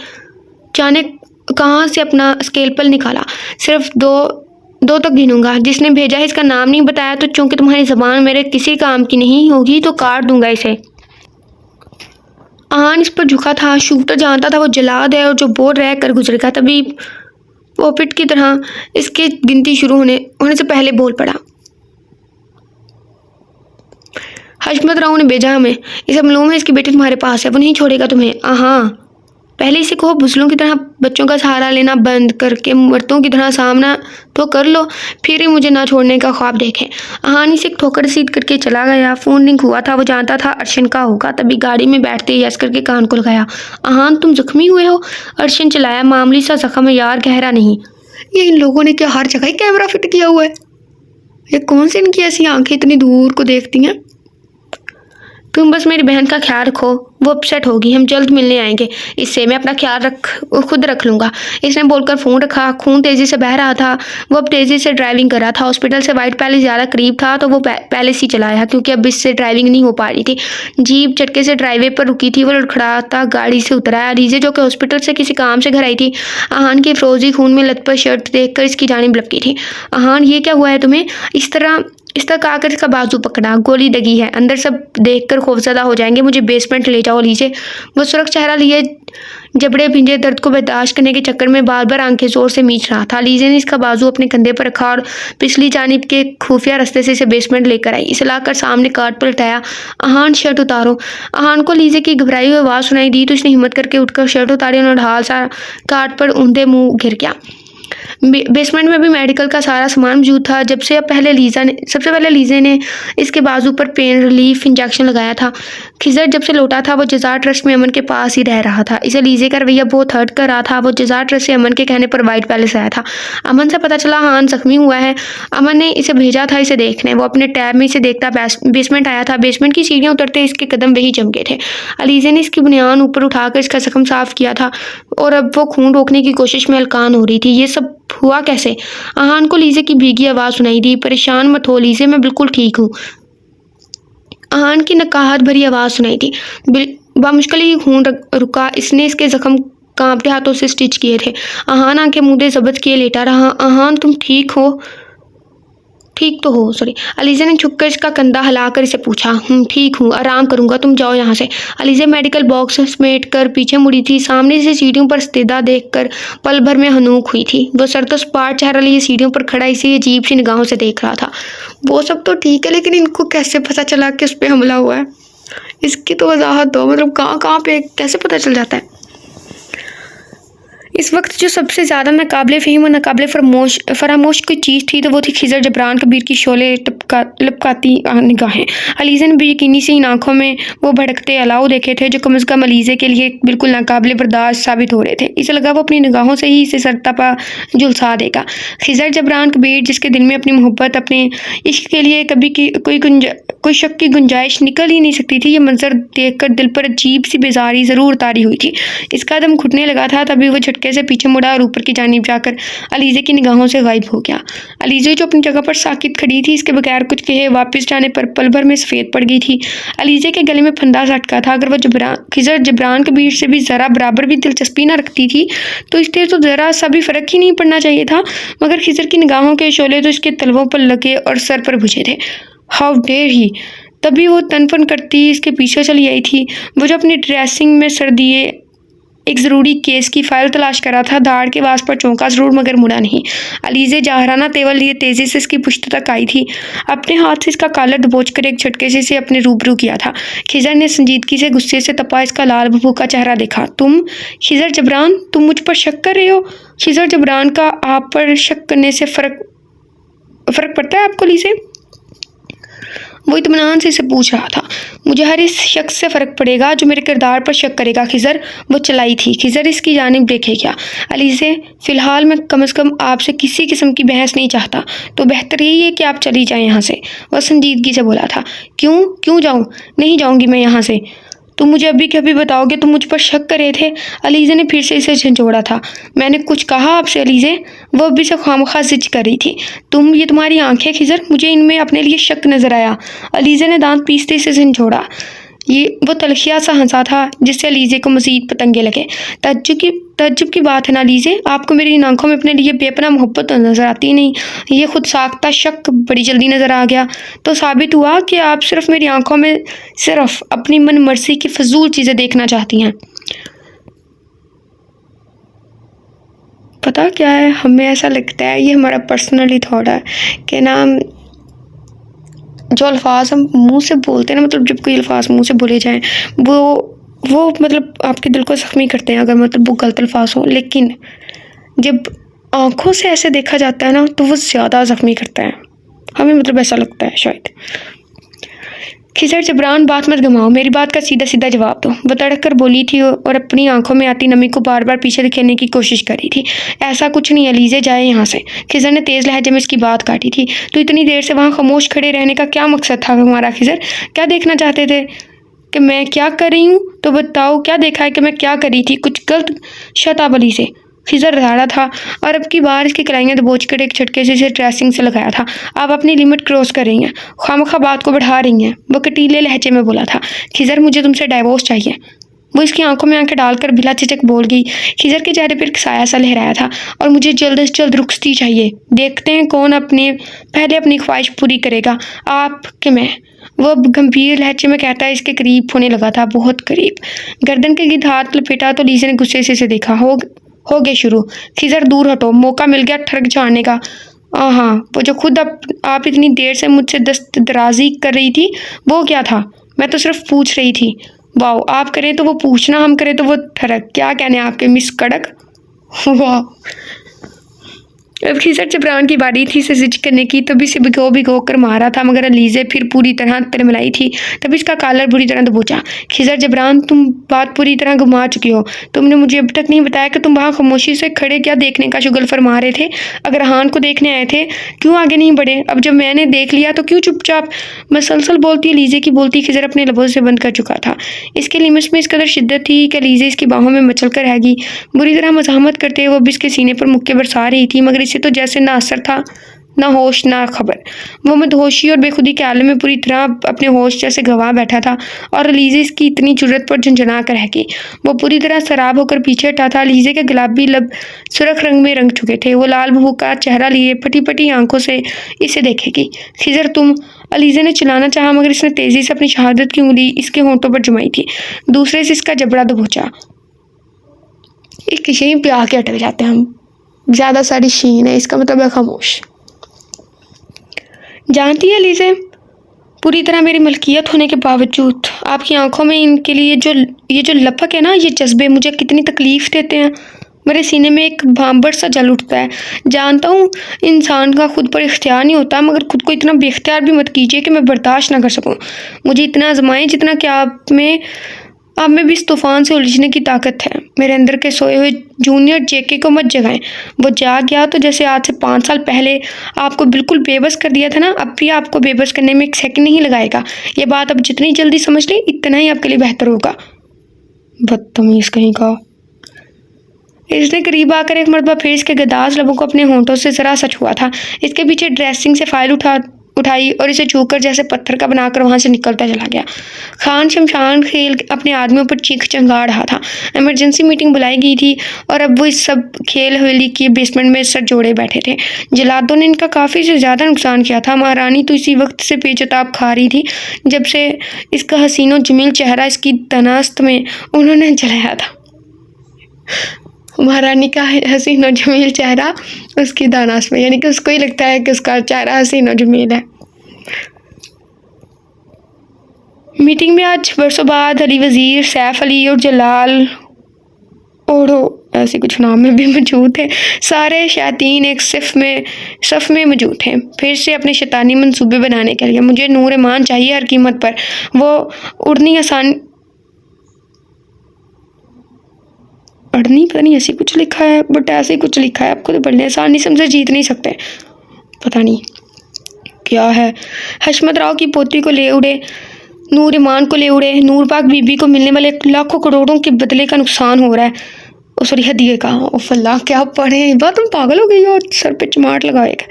जाने कहाँ से अपना स्केलपल निकाला। सिर्फ दो तक गिनूंगा। जिसने भेजा है इसका नाम नहीं बताया तो चूंकि तुम्हारी ज़बान मेरे किसी काम की नहीं होगी तो काट दूंगा इसे। अहान इस पर झुका था। शूटर जानता था वो जलाद है और जो बोल रह कर गुजरेगा। तभी वो पिट की तरह इसके गिनती शुरू होने से पहले बोल पड़ा। हशमत राव ने भेजा हमें। इसे मालूम है इसकी बेटी तुम्हारे पास है, वो नहीं छोड़ेगा तुम्हें। हाँ, पहले इसे कहो बुजलों की तरह बच्चों का सहारा लेना बंद करके मर्दों की तरह सामना तो कर लो, फिर ही मुझे ना छोड़ने का ख्वाब देखें। अहान इसे ठोकर रसीद करके चला गया। फ़ोन रिंग हुआ था। वो जानता था अर्शन का होगा। तभी गाड़ी में बैठते ही यस करके कान को लगाया। अहान, तुम जख्मी हुए हो? अर्शन चलाया। मामूली सा जख्म है यार, गहरा नहीं। ये इन लोगों ने क्या हर जगह कैमरा फिट किया हुआ है? ये कौन सी इनकी ऐसी आंखें इतनी दूर को देखती हैं? तुम बस मेरी बहन का ख्याल रखो, वो अपसेट होगी, हम जल्द मिलने आएंगे, इससे मैं अपना ख्याल खुद रख लूँगा। इसने बोलकर फ़ोन रखा। खून तेज़ी से बह रहा था। वो अब तेज़ी से ड्राइविंग कर रहा था। हॉस्पिटल से व्हाइट पैलेस ज़्यादा करीब था तो वो पैलेस ही चलाया, क्योंकि अब इससे ड्राइविंग नहीं हो पा रही थी। जीप झटके से ड्राइवे पर रुकी थी। वो लड़खड़ाता गाड़ी से उतरा। अलीज़ा, जो कि हॉस्पिटल से किसी काम से घर आई थी, अहान की फिरोजी खून में लथपथ शर्ट देखकर इसकी जानिब लपकी थी। अहान, ये क्या हुआ है तुम्हें? इस तरह आकर इसका बाजू पकड़ा। गोली लगी है, अंदर सब देखकर खौफजदा हो जाएंगे, मुझे बेसमेंट ले जाओ लीजिए। वो सुरख चेहरा लिए जबड़े भिंजे दर्द को बर्दाश्त करने के चक्कर में बार बार आंखें जोर से मींच रहा था। लीजे ने इसका बाजू अपने कंधे पर रखा और पिछली जानिब के खुफिया रास्ते से इसे बेसमेंट लेकर आई। इसे लाकर सामने कार्ड पर लटाया। अहान, शर्ट उतारो। अहान को लीजे की घबराई हुई आवाज़ सुनाई दी तो इसने हिम्मत करके उठकर शर्ट उतारी और ढाल सा कार्ड पर ऊंधे मुंह गिर गया। बेसमेंट में भी मेडिकल का सारा सामान मौजूद था। सबसे पहले लीजे ने इसके बाजू पर पेन रिलीफ इंजेक्शन लगाया था। खिजर जब से लौटा था वो जजार ट्रस्ट में अमन के पास ही रह रहा था। इसे लीजे का रवैया बहुत हर्ट कर रहा था। वो जजार ट्रस्ट से अमन के कहने पर व्हाइट पैलेस आया था। अमन से पता चला हान जख्मी हुआ है। अमन ने इसे भेजा था इसे देखने। वो अपने टैब में इसे देखता बेसमेंट आया था। बेसमेंट की सीढ़ियाँ उतरते इसके कदम वही चमके थे। अलीजे ने इसकी बुनियान ऊपर उठाकर इसका जख्म साफ किया था और अब वो खून रोकने की कोशिश में हलकान हो रही थी। ये सब हुआ कैसे? अहान को लीजे की भीगी आवाज़ सुनाई दी। परेशान मत हो लीजे, मैं बिल्कुल ठीक हूँ। अहान की नकाहत भरी आवाज़ सुनाई दी। बामुश्किल ही खून रुका। इसने इसके जख्म कांपते हाथों से स्टिच किए थे। अहान आंखें मूंदे जब्त किए लेटा रहा। अहान, तुम ठीक हो? ठीक तो हो, सॉरी। अलीज़ा ने झुककर इसका कंधा हिलाकर इसे पूछा। ठीक हूँ, आराम करूँगा, तुम जाओ यहाँ से। अलीज़ा मेडिकल बॉक्स समेट कर पीछे मुड़ी थी। सामने से सीढ़ियों पर इस्तेदा देखकर पल भर में हनूक हुई थी। वो सर तो सपाट चेहरा लिए सीढ़ियों पर खड़ा इसे अजीब सी निगाहों से देख रहा था। वो सब तो ठीक है, लेकिन इनको कैसे पता चला कि उस पर हमला हुआ है? इसकी तो वजाहत दो, मतलब कहाँ पे कैसे पता चल जाता है? इस वक्त जो सबसे ज़्यादा नाकाबिले फ़हीम और नाकाबिले फरामोश कोई चीज़ थी तो वो थी खिजर जबरान कबीर की शोले लपकाती निगाहें। अलीज़ा ने बेयकीनी से इन आँखों में वो भड़कते अलाव देखे थे जो कम अज़ कम अलीज़ा के लिए बिल्कुल नाकाबिले बर्दाश्त साबित हो रहे थे। इसे लगा वो अपनी निगाहों से ही इसे सरतपा झुलसा देगा। खिजर जबरान कबीर, जिसके दिल में अपनी मोहब्बत, अपने इश्क के लिए कभी कोई शक की गुंजाइश निकल ही नहीं सकती थी, ये मंजर देखकर दिल पर अजीब सी बेजारी ज़रूर तारी हुई थी। इसका दम घुटने लगा था। तभी वो झटके से पीछे मुड़ा और ऊपर की जानिब जाकर अलीज़ा की निगाहों से गायब हो गया। अलीज़ा जो अपनी जगह पर साकित खड़ी थी, इसके बगैर कुछ कहे वापस जाने पर पल भर में सफ़ेद पड़ गई थी। अलीज़ा के गले में फंदा अटका था। अगर वह खिजर जबरान कबीर से भी ज़रा बराबर भी दिलचस्पी न रखती थी तो इसलिए तो ज़रा सा भी फ़र्क ही नहीं पड़ना चाहिए था, मगर खिजर की निगाहों के शोले तो इसके तलवों पर लगे और सर पर बुझे थे। How dare he! तभी वो तनफन करती इसके पीछे चली आई थी। वो जो अपनी ड्रेसिंग में सर दिए एक ज़रूरी केस की फ़ाइल तलाश कर रहा था। दाढ़ के वास पर चौंका ज़रूर, मगर मुड़ा नहीं। अलीज़ा जाहराना तेवर लिए तेज़ी से इसकी पुश्त तक आई थी। अपने हाथ से इसका कॉलर दबोच कर एक झटके से इसे अपने रूबरू किया था। खिजर ने संजीदगी से गुस्से से तपा इसका लाल भभूका चेहरा देखा। तुम खिजर जबरान, तुम मुझ पर शक कर रहे हो? खिजर जबरान का आप पर शक करने से फ़र्क पड़ता है आपको लीज़ा? वो इत्मीनान से इसे पूछ रहा था। मुझे हर इस शख्स से फ़र्क पड़ेगा जो मेरे किरदार पर शक करेगा। खिजर, वो चलाई थी। खिजर इसकी जानिब देखे क्या? अलीज़ा, फ़िलहाल मैं कम से कम आपसे किसी किस्म की बहस नहीं चाहता, तो बेहतर यही है कि आप चली जाएं यहाँ से। वह संजीदगी से बोला था। क्यों जाऊँ? नहीं जाऊँगी मैं यहाँ से। तुम मुझे अभी के अभी बताओगे तुम मुझ पर शक कर रहे थे? अलीज़ा ने फिर से इसे झंझोड़ा था। मैंने कुछ कहा आपसे अलीज़ा? वो अभी से खामखा जिद कर रही थी। ये तुम्हारी आंखें खिजर, मुझे इनमें अपने लिए शक नज़र आया। अलीज़ा ने दांत पीसते इसे झंझोड़ा। वो तलखिया सा हंसा था जिससे अलीज़ा को मज़ीद पतंगे लगे। तज्जुब की बात है ना अलीज़ा, आपको मेरी इन आंखों में अपने लिए बेपनाह मोहब्बत तो नज़र आती नहीं। ये खुद साख्ता शक बड़ी जल्दी नज़र आ गया तो साबित हुआ कि आप सिर्फ मेरी आंखों में सिर्फ अपनी मन मर्जी की फजूल चीज़ें देखना चाहती हैं। पता क्या है, हमें ऐसा लगता है, ये हमारा पर्सनली थॉट है कि ना, जो अल्फाज हम मुंह से बोलते हैं ना, मतलब जब कोई अल्फाज मुंह से बोले जाएं वो मतलब आपके दिल को ज़ख्मी करते हैं अगर मतलब वो गलत अल्फाज हों, लेकिन जब आँखों से ऐसे देखा जाता है ना तो वो ज़्यादा ज़ख्मी करता है। हमें मतलब ऐसा लगता है शायद। खिजर जबरान, बात मत गंवाओ, मेरी बात का सीधा सीधा जवाब दो। वो तड़क कर बोली थी और अपनी आंखों में आती नमी को बार बार पीछे दिखाने की कोशिश कर रही थी। ऐसा कुछ नहीं अलीज़ा, जाए यहाँ से। खिजर ने तेज़ लहजे में इसकी बात काटी थी। तो इतनी देर से वहाँ खामोश खड़े रहने का क्या मकसद था हमारा खिजर? क्या देखना चाहते थे? कि मैं क्या कर रही हूँ, तो बताओ क्या देखा है कि मैं क्या करी थी, कुछ गलत शतावली से। खिजर रहा था और अब की बार इसकी कलाइयाँ दबोचकर एक झटके से इसे ड्रेसिंग से लगाया था। आप अपनी लिमिट क्रॉस कर रही हैं, खामखा बात को बढ़ा रही हैं, वो कटीले लहजे में बोला था। खिजर मुझे तुमसे डाइवोर्स चाहिए। वो इसकी आंखों में आंखें डालकर बिला झिझक बोल गई। खिजर के चेहरे पर एक साया सा लहराया था, और मुझे जल्द से जल्द रुखसती चाहिए। देखते हैं कौन पहले अपनी ख्वाहिश पूरी करेगा, आप कि मैं। वो गंभीर लहजे में कहता है, इसके करीब होने लगा था, बहुत करीब। गर्दन के गिर्द हाथ लपेटा तो लीज़ा ने गुस्से से इसे देखा। हो गए शुरू। खिजर दूर हटो, मौका मिल गया ठग झाड़ने का। हाँ, वो जो खुद आप इतनी देर से मुझसे दस्तदराजी कर रही थी, वो क्या था? मैं तो सिर्फ पूछ रही थी। वाह, आप करें तो वो पूछना, हम करें तो वो ठरक। क्या कहने आपके मिस कड़क। वाह। अब खिजर जबरान की बारी थी इसे जिद करने की, तभी से भिगो कर मारा था, मगर अलीज़े फिर पूरी तरह तिरमिलाई थी। तभी इसका कॉलर बुरी तरह दबोचा। खिजर जबरान, तुम बात पूरी तरह घुमा चुकी हो। तुमने मुझे अब तक नहीं बताया कि तुम वहाँ खामोशी से खड़े क्या देखने का शुगल फरमा रहे थे। अगर हान को देखने आए थे, क्यों आगे नहीं बढ़े? अब जब मैंने देख लिया तो क्यों चुपचाप? मसलसल बोलती अलीज़े की बोलती खिजर अपने लबों से बंद कर चुका था। इसके लिमिट्स में इस कदर शिद्दत थी कि अलीज़े इसकी बाहों में मचल कर रह गई। बुरी तरह मज़ाहमत करते हुए वो अब इसके सीने पर मुक्के बरसा रही थी, मगर इसे तो जैसे ना असर था, ना होश ना खबर। वो मदहोशी और बेखुदी के आलम में पूरी तरह अपने होश जैसे गंवा बैठा था, और अलीज़े इसकी इतनी जुर्रत पर झंझना कर रह गई। वो पूरी तरह सराब होकर पीछे हटा था। अलीज़े के गुलाबी लब सुर्ख रंग में रंग चुके थे। वो लाल बहू का चेहरा लिए फटी फटी आंखों से इसे देखेगी। खिजर तुम। अलीज़े ने चिल्लाना चाहा, मगर इसने तेजी से अपनी शहादत की उंगली इसके होंठों पर जमाई थी। दूसरे से इसका जबड़ा दबोचा। यहीं पे आके अटक जाते हैं हम। ज़्यादा सारी शीन है, इसका मतलब है खामोश। जानती है अलीज़े, पूरी तरह मेरी मलकियत होने के बावजूद आपकी आंखों में इनके लिए ये जो लपक है ना, ये जज्बे मुझे कितनी तकलीफ़ देते हैं। मेरे सीने में एक भांबड़ सा जल उठता है। जानता हूँ इंसान का खुद पर इख्तियार नहीं होता, मगर खुद को इतना बेख्तियार भी मत कीजिए कि मैं बर्दाश्त ना कर सकूँ। मुझे इतना आजमाएं जितना कि आप में भी इस तूफान से उलझने की ताकत है। मेरे अंदर के सोए हुए जूनियर जेके को मत जगाएं। वो जाग गया तो जैसे आज से 5 साल पहले आपको बिल्कुल बेबस कर दिया था ना, अब भी आपको बेबस करने में एक सेकंड नहीं लगाएगा। ये बात अब जितनी जल्दी समझ लें, इतना ही आपके लिए बेहतर होगा। बदतमीज़ कहीं का। इसने करीब आकर एक मरतबा फिर इसके गदाज लबों को अपने होंठों से जरा सा छुआ था। इसके पीछे ड्रेसिंग से फाइल उठाई और इसे छूकर जैसे पत्थर का बनाकर वहां से निकलता चला गया। खान शमशान खेल अपने आदमियों पर चीख चिंगाड़ रहा था। इमरजेंसी मीटिंग बुलाई गई थी, और अब वो इस सब खेल हवेली की बेसमेंट में सर जोड़े बैठे थे। जलादों ने इनका काफ़ी से ज़्यादा नुकसान किया था। महारानी तो इसी वक्त से बेचताब खा रही थी जब से इसका हसीनो जमील चेहरा इसकी तनास्त में उन्होंने जलाया था। महारानी का हसीन और जमील चेहरा उसकी दानास में, यानी कि उसको ही लगता है कि उसका चेहरा हसीन और जमील है। मीटिंग में आज बरसों बाद अली वज़ीर, सैफ अली और जलाल ओढ़ो ऐसे कुछ नाम में भी मौजूद थे। सारे शैतान एक सफ़ में मौजूद थे, फिर से अपने शैतानी मंसूबे बनाने के लिए। मुझे नूर ईमान चाहिए हर कीमत पर। वो अड़नी पता नहीं ऐसी कुछ लिखा है, बट ऐसे ही कुछ लिखा है, आपको तो पढ़ने आसानी से हमसे जीत नहीं सकते। पता नहीं क्या है। हशमत राव की पोती को ले उड़े, नूर ईमान को ले उड़े। नूर पाक बीबी को मिलने वाले लाखों करोड़ों के बदले का नुकसान हो रहा है। सॉरी, हदिये का। अल्लाह, क्या पढ़े, बात तुम पागल हो गई हो, सर पे चमाट लगाएगा।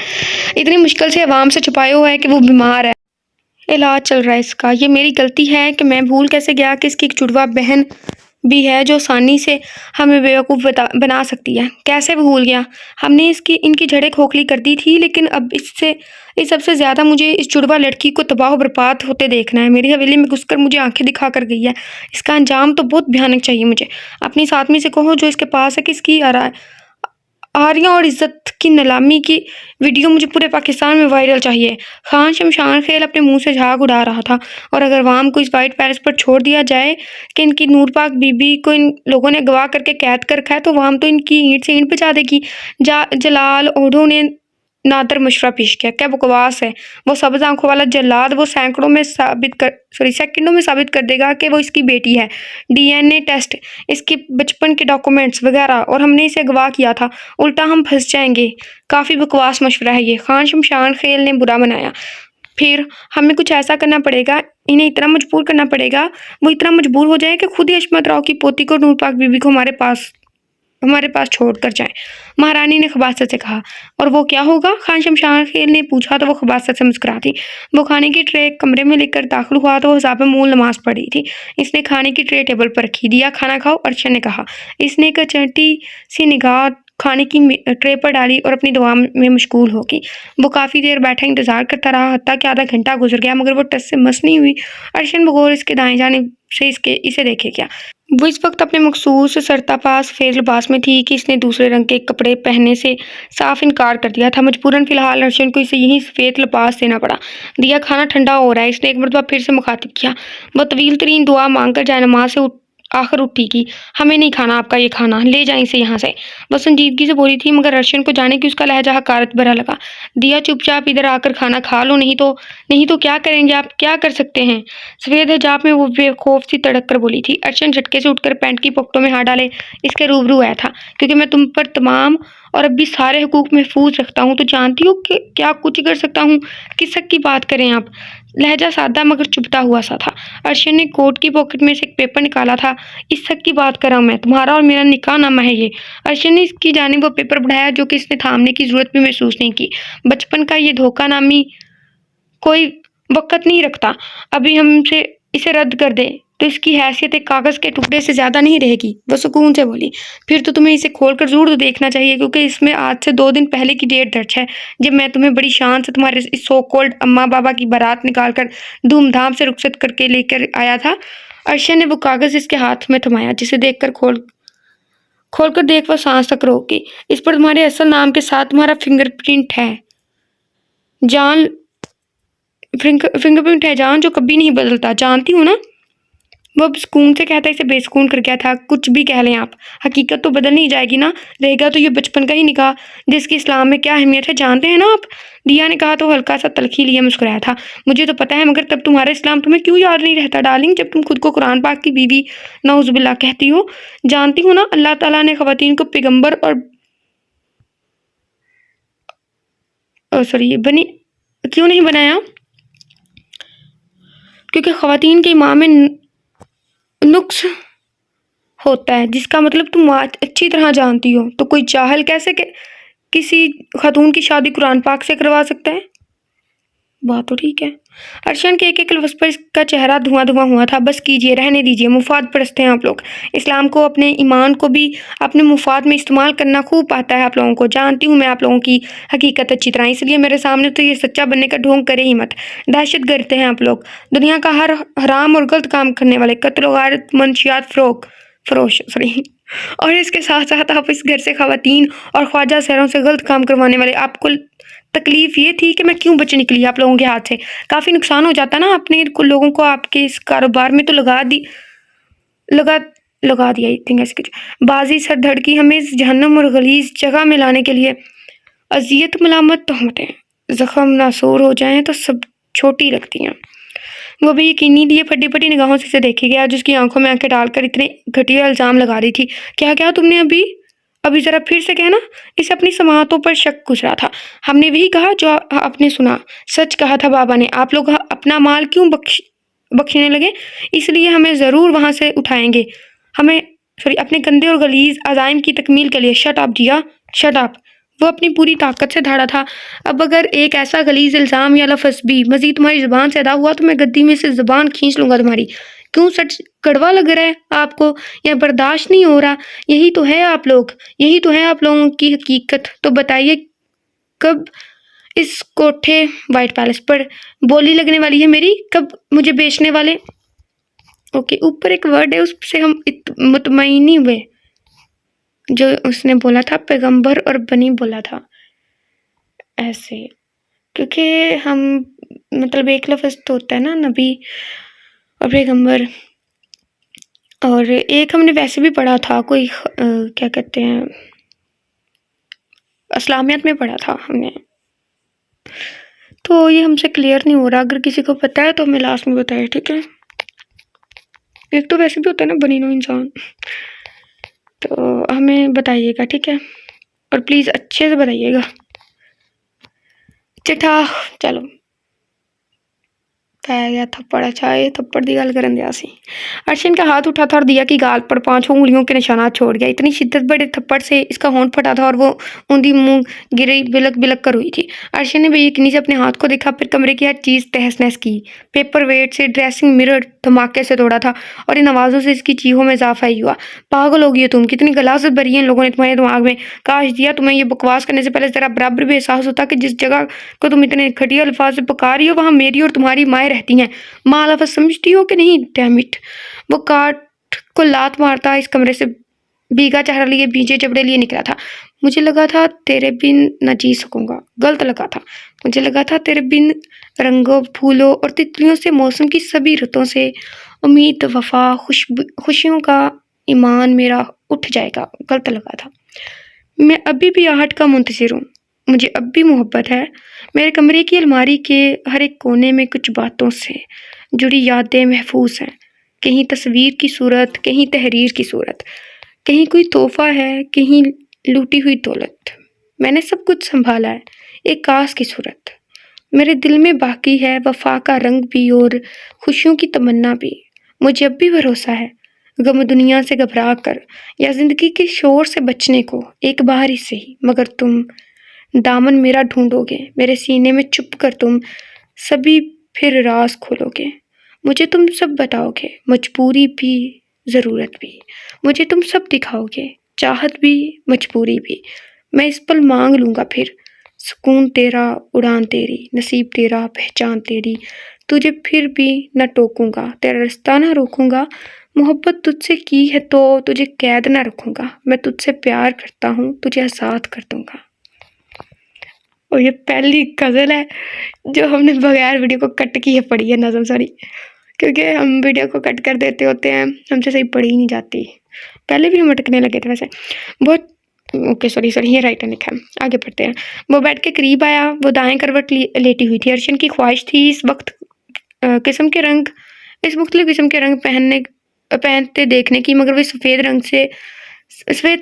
इतनी मुश्किल से अवाम से छुपाया हुआ है कि वो बीमार है, इलाज चल रहा है इसका। ये मेरी गलती है कि मैं भूल कैसे गया कि इसकी एक जुड़वा बहन भी है जो आसानी से हमें बेवकूफ़ बना सकती है। कैसे भूल गया? हमने इनकी जड़ें खोखली कर दी थी, लेकिन अब इस सबसे ज़्यादा मुझे इस जुड़वा लड़की को तबाह बर्बाद होते देखना है। मेरी हवेली में घुसकर मुझे आंखें दिखा कर गई है। इसका अंजाम तो बहुत भयानक चाहिए मुझे। अपनी इस आदमी से कहो जो इसके पास है कि इसकी आर्या और इज्जत की नीलामी की वीडियो मुझे पूरे पाकिस्तान में वायरल चाहिए। खान शमशान खेल अपने मुंह से झाग उड़ा रहा था, और अगर वाम को इस वाइट पैलेस पर छोड़ दिया जाए कि इनकी नूर पाक बीबी को इन लोगों ने गवाह करके कैद कर रखा है, तो वाम तो इनकी ईंट से ईंट बचा देगी। जलाल ओढ़ो ने नादर मशवरा पेश किया। क्या बकवास है। वो सब्ज आंखों वाला जल्लाद वो सेकंडों में साबित कर देगा कि वो इसकी बेटी है। DNA टेस्ट, इसके बचपन के डॉक्यूमेंट्स वगैरह, और हमने इसे अगवा किया था। उल्टा हम फंस जाएंगे। काफ़ी बकवास मशवरा है ये, खान शमशान खेल ने बुरा मनाया। फिर हमें कुछ ऐसा करना पड़ेगा इन्हें इतना मजबूर करना पड़ेगा, वो इतना मजबूर हो जाए कि खुद ही अशमत राव की पोती को नूर पाक बीबी को हमारे पास छोड़कर जाएं। महारानी ने खबासत से कहा। और वो क्या होगा? खान शमशार खेल ने पूछा तो वो खबासत से मुस्कुरा थी। वो खाने की ट्रे कमरे में लेकर दाखिल हुआ तो वो हिसाब मूल नमाज पढ़ी थी। इसने खाने की ट्रे टेबल पर रखी। दिया खाना खाओ, अर्शद ने कहा। इसने एक चंटी सी निगाह खाने की ट्रे पर डाली और अपनी दुआ में मशगूल हो गई। वो काफ़ी देर बैठा इंतजार करता रहा, हत्ता कि आधा घंटा गुजर गया, मगर वो टस से मस नहीं हुई। अर्शद बगौर इसके दाएं जानिब से इसे देखे क्या। वो इस वक्त अपने मखसूस सरतापास सफेद लिबास में थी कि इसने दूसरे रंग के कपड़े पहनने से साफ इनकार कर दिया था। मजबूरन फिलहाल अर्शद को इसे यही सफेद लिबास देना पड़ा। दिया खाना ठंडा हो रहा है, इसने एक मरतबा फिर से मुखातिब किया। वह तवील तरीन दुआ मांगकर जायनमाज से आखिर उठी की। हमें नहीं खाना आपका ये खाना, ले जाए इसे यहाँ से। वह संजीदगी से बोली थी, मगर अर्शद को जाने कि उसका लहजा हकारत भरा लगा। दिया चुपचाप इधर आकर खाना खा लो, नहीं तो क्या करेंगे आप? क्या कर सकते हैं? सफेद हिजाब में वो बेखौफ सी तड़क कर बोली थी। अर्शद झटके से उठकर पैंट की पॉकेटों में हाथ डाले इसके रूबरू आया था। क्योंकि मैं तुम पर तमाम और अब भी सारे हुकूक महफूज रखता हूँ, तो जानती हो कि क्या कुछ कर सकता हूँ। किस हक की बात करें आप? लहजा सादा मगर चुभता हुआ सा था। अर्शद ने कोट की पॉकेट में से एक पेपर निकाला था। इस हक की बात कर रहा हूँ मैं, तुम्हारा और मेरा निकाह नामा है ये। अर्शद ने इसकी जानिब वो पेपर बढ़ाया जो कि इसने थामने की जरूरत भी महसूस नहीं की। बचपन का ये धोखा नामी कोई वक़्त नहीं रखता। अभी हमसे इसे रद्द कर दे तो इसकी हैसियत एक कागज़ के टुकड़े से ज़्यादा नहीं रहेगी। वो सुकून से बोली। फिर तो तुम्हें इसे खोलकर ज़रूर देखना चाहिए, क्योंकि इसमें आज से 2 दिन पहले की डेट दर्ज है, जब मैं तुम्हें बड़ी शान से तुम्हारे इस सो कॉल्ड अम्मा बाबा की बारात निकाल कर धूमधाम से रुखसत करके लेकर आया था। अर्शद ने वो कागज़ इसके हाथ में थमाया, जिसे देखकर खोलकर देख वह सांस तक रोक गई। इस पर तुम्हारे असल नाम के साथ तुम्हारा फिंगरप्रिंट है जान, फिंगरप्रिंट है जान, जो कभी नहीं बदलता, जानती हो ना। वो अब सुकून से कहता इसे बेसुकून कर गया था। कुछ भी कह लें आप, हकीकत तो बदल नहीं जाएगी ना। रहेगा तो ये बचपन का ही निकाह, जिसकी इस्लाम में क्या अहमियत है जानते हैं ना आप। दिया ने कहा तो हल्का सा तलखी लिए मुस्कुराया था। मुझे तो पता है, मगर तब तुम्हारा इस्लाम तुम्हें क्यों याद नहीं रहता डार्लिंग, जब तुम खुद को कुरान पाक की बीवी नऊजुबिल्लाह कहती हो। जानती हो ना, अल्लाह ताला ने खवातीन को पैगम्बर और बनी क्यों नहीं बनाया? क्योंकि खवातीन के ईमान में नुक्स होता है, जिसका मतलब तुम अच्छी तरह जानती हो। तो कोई जाहिल कैसे किसी खातून की शादी कुरान पाक से करवा सकता है? बात तो ठीक है। अर्शद के एक लफ्ज़ पर इसका चेहरा धुआं हुआ था। बस कीजिए, रहने दीजिए, मुफाद परस्त हैं आप लोग। इस्लाम को, अपने ईमान को भी अपने मुफाद में इस्तेमाल करना खूब आता है आप लोगों को। जानती हूँ मैं आप लोगों की हकीकत अच्छी तरह, इसलिए मेरे सामने तो ये सच्चा बनने का ढोंग करे ही मत। दहशत गर्द हैं आप लोग, दुनिया का हर हराम और गलत काम करने वाले, कत्ल गारत मंशियात फरोश और इसके साथ साथ आप इस घर से खवातीन और ख्वाजा सहरों से गलत काम करवाने वाले। आपको तकलीफ ये थी कि मैं क्यों बच निकली आप लोगों के हाथ से। काफ़ी नुकसान हो जाता ना अपने लोगों को, आपके इस कारोबार में तो लगा दिया आई थिंक ऐसे कुछ। बाजी सर धड़की हमें इस जहन्नम और गलीज जगह में लाने के लिए। अजियत मलामत तोहमतें जख्म नासूर हो जाएं तो सब छोटी लगती हैं। वो भी यकीनी लिए फटी फटी निगाहों से देखे गया, जिसकी आंखों में आंखें डालकर इतने घटिया इल्ज़ाम लगा रही थी। क्या तुमने अभी ज़रा फिर से कहना। इसे अपनी समातों पर शक गुजरा था। हमने वही कहा जो आपने सुना। सच कहा था बाबा ने। आप लोग अपना माल क्यों बख्शने लगे? इसलिए हमें ज़रूर वहाँ से उठाएंगे, अपने गंदे और गलीज अज़ाइम की तकमील के लिए। शट अप जिया, शट अप। वो अपनी पूरी ताकत से धाड़ा था। अब अगर एक ऐसा गलीज इल्ज़ाम या लफ्ज़ भी मज़ीद तुम्हारी ज़ुबान से अदा हुआ तो मैं गद्दी में से ज़ुबान खींच लूँगा तुम्हारी। क्यों, सच कड़वा लग रहा है आपको या बर्दाश्त नहीं हो रहा? यही तो है आप लोगों की हकीकत। तो बताइए, कब इस कोठे वाइट पैलेस पर बोली लगने वाली है मेरी? कब मुझे बेचने वाले? ओके, ऊपर एक वर्ड है, उससे हम मुतमईन नहीं हुए। जो उसने बोला था पैगंबर और बनी बोला था ऐसे, क्योंकि हम मतलब एक लफ्ज़ तो होता है ना, नबी और पैगंबर। और एक हमने वैसे भी पढ़ा था, कोई क्या कहते हैं, इस्लामियत में पढ़ा था हमने। तो ये हमसे क्लियर नहीं हो रहा। अगर किसी को पता है तो हमें लास्ट में बताए, ठीक है। एक तो वैसे भी होता है ना बनीनो इंसान, तो हमें बताइएगा, ठीक है। और प्लीज़ अच्छे से बताइएगा। चिट्ठा चलो पै गया थप्पड़। अच्छा ये थप्पड़ की गल करन दिया सी। अर्शन का हाथ उठा था और दिया की गाल पर 5 उंगलियों के निशानात छोड़ गया। इतनी शिद्दत बड़े थप्पड़ से इसका होंठ फटा था और वो ऊंधी मुंह गिरी बिलक बिलक कर हुई थी। अर्शन ने बेयकीनी से अपने हाथ को देखा, फिर कमरे की हर चीज़ तहस नहस की। पेपर वेट से ड्रेसिंग मिरर धमाके से तोड़ा था और इन आवाज़ों से इसकी चीखों में इजाफा ही हुआ। पागल हो गई हो तुम, कितनी गलाजत भरी है इन लोगों ने तुम्हारे दिमाग में। काश दिया तुम्हें ये बकवास करने से पहले जरा बराबर भी एहसास होता कि जिस जगह को तुम इतने घटिया अल्फाज से पुकार रही हो वहाँ मेरी और तुम्हारी माएँ रहती हैं। माँ लफ्ज़ समझती हो कि नहीं? Damn it. वो काट को लात मारता इस कमरे से भीगा चेहरा लिए भीजे जबड़े लिए निकला था। मुझे लगा था तेरे बिन न जी सकूंगा। गलत लगा था। मुझे लगा था तेरे बिन रंगों फूलों और तितलियों से, मौसम की सभी रुतों से, उम्मीद वफा खुशियों का ईमान मेरा उठ जाएगा। गलत लगा था। मैं अभी भी आहट का मुंतज़िर हूँ। मुझे अब भी मोहब्बत है। मेरे कमरे की अलमारी के हर एक कोने में कुछ बातों से जुड़ी यादें महफूज हैं। कहीं तस्वीर की सूरत, कहीं तहरीर की सूरत, कहीं कोई तोहफा है, कहीं लूटी हुई दौलत। मैंने सब कुछ संभाला है, एक कास की सूरत। मेरे दिल में बाकी है वफा का रंग भी और खुशियों की तमन्ना भी। मुझे अब भी भरोसा है, गम दुनिया से घबरा कर या जिंदगी के शोर से बचने को एक बार ही सही, मगर तुम दामन मेरा ढूंढोगे, मेरे सीने में चुप कर तुम सभी फिर राज खोलोगे। मुझे तुम सब बताओगे, मजबूरी भी ज़रूरत भी। मुझे तुम सब दिखाओगे, चाहत भी मजबूरी भी। मैं इस पल मांग लूँगा फिर, सुकून तेरा, उड़ान तेरी, नसीब तेरा, पहचान तेरी। तुझे फिर भी न टोकूंगा, तेरा रास्ता ना रोकूंगा। मोहब्बत तुझसे की है तो तुझे कैद ना रखूंगा। मैं तुझसे प्यार करता हूँ, तुझे आज़ाद कर दूंगा। और ये पहली गज़ल है जो हमने बगैर वीडियो को कट किए पढ़ी है नज़म, सॉरी, क्योंकि हम वीडियो को कट कर देते होते हैं, हमसे सही पढ़ी ही नहीं जाती। पहले भी हम अटकने लगे थे वैसे बहुत। ओके सॉरी ये राइटर लिखा है, आगे पढ़ते हैं। वो बेड के करीब आया, वो दाएं करवट लेटी हुई थी। अर्शन की ख्वाहिश थी इस मुख्तलिफ किस्म के रंग पहनते देखने की, मगर वे सफ़ेद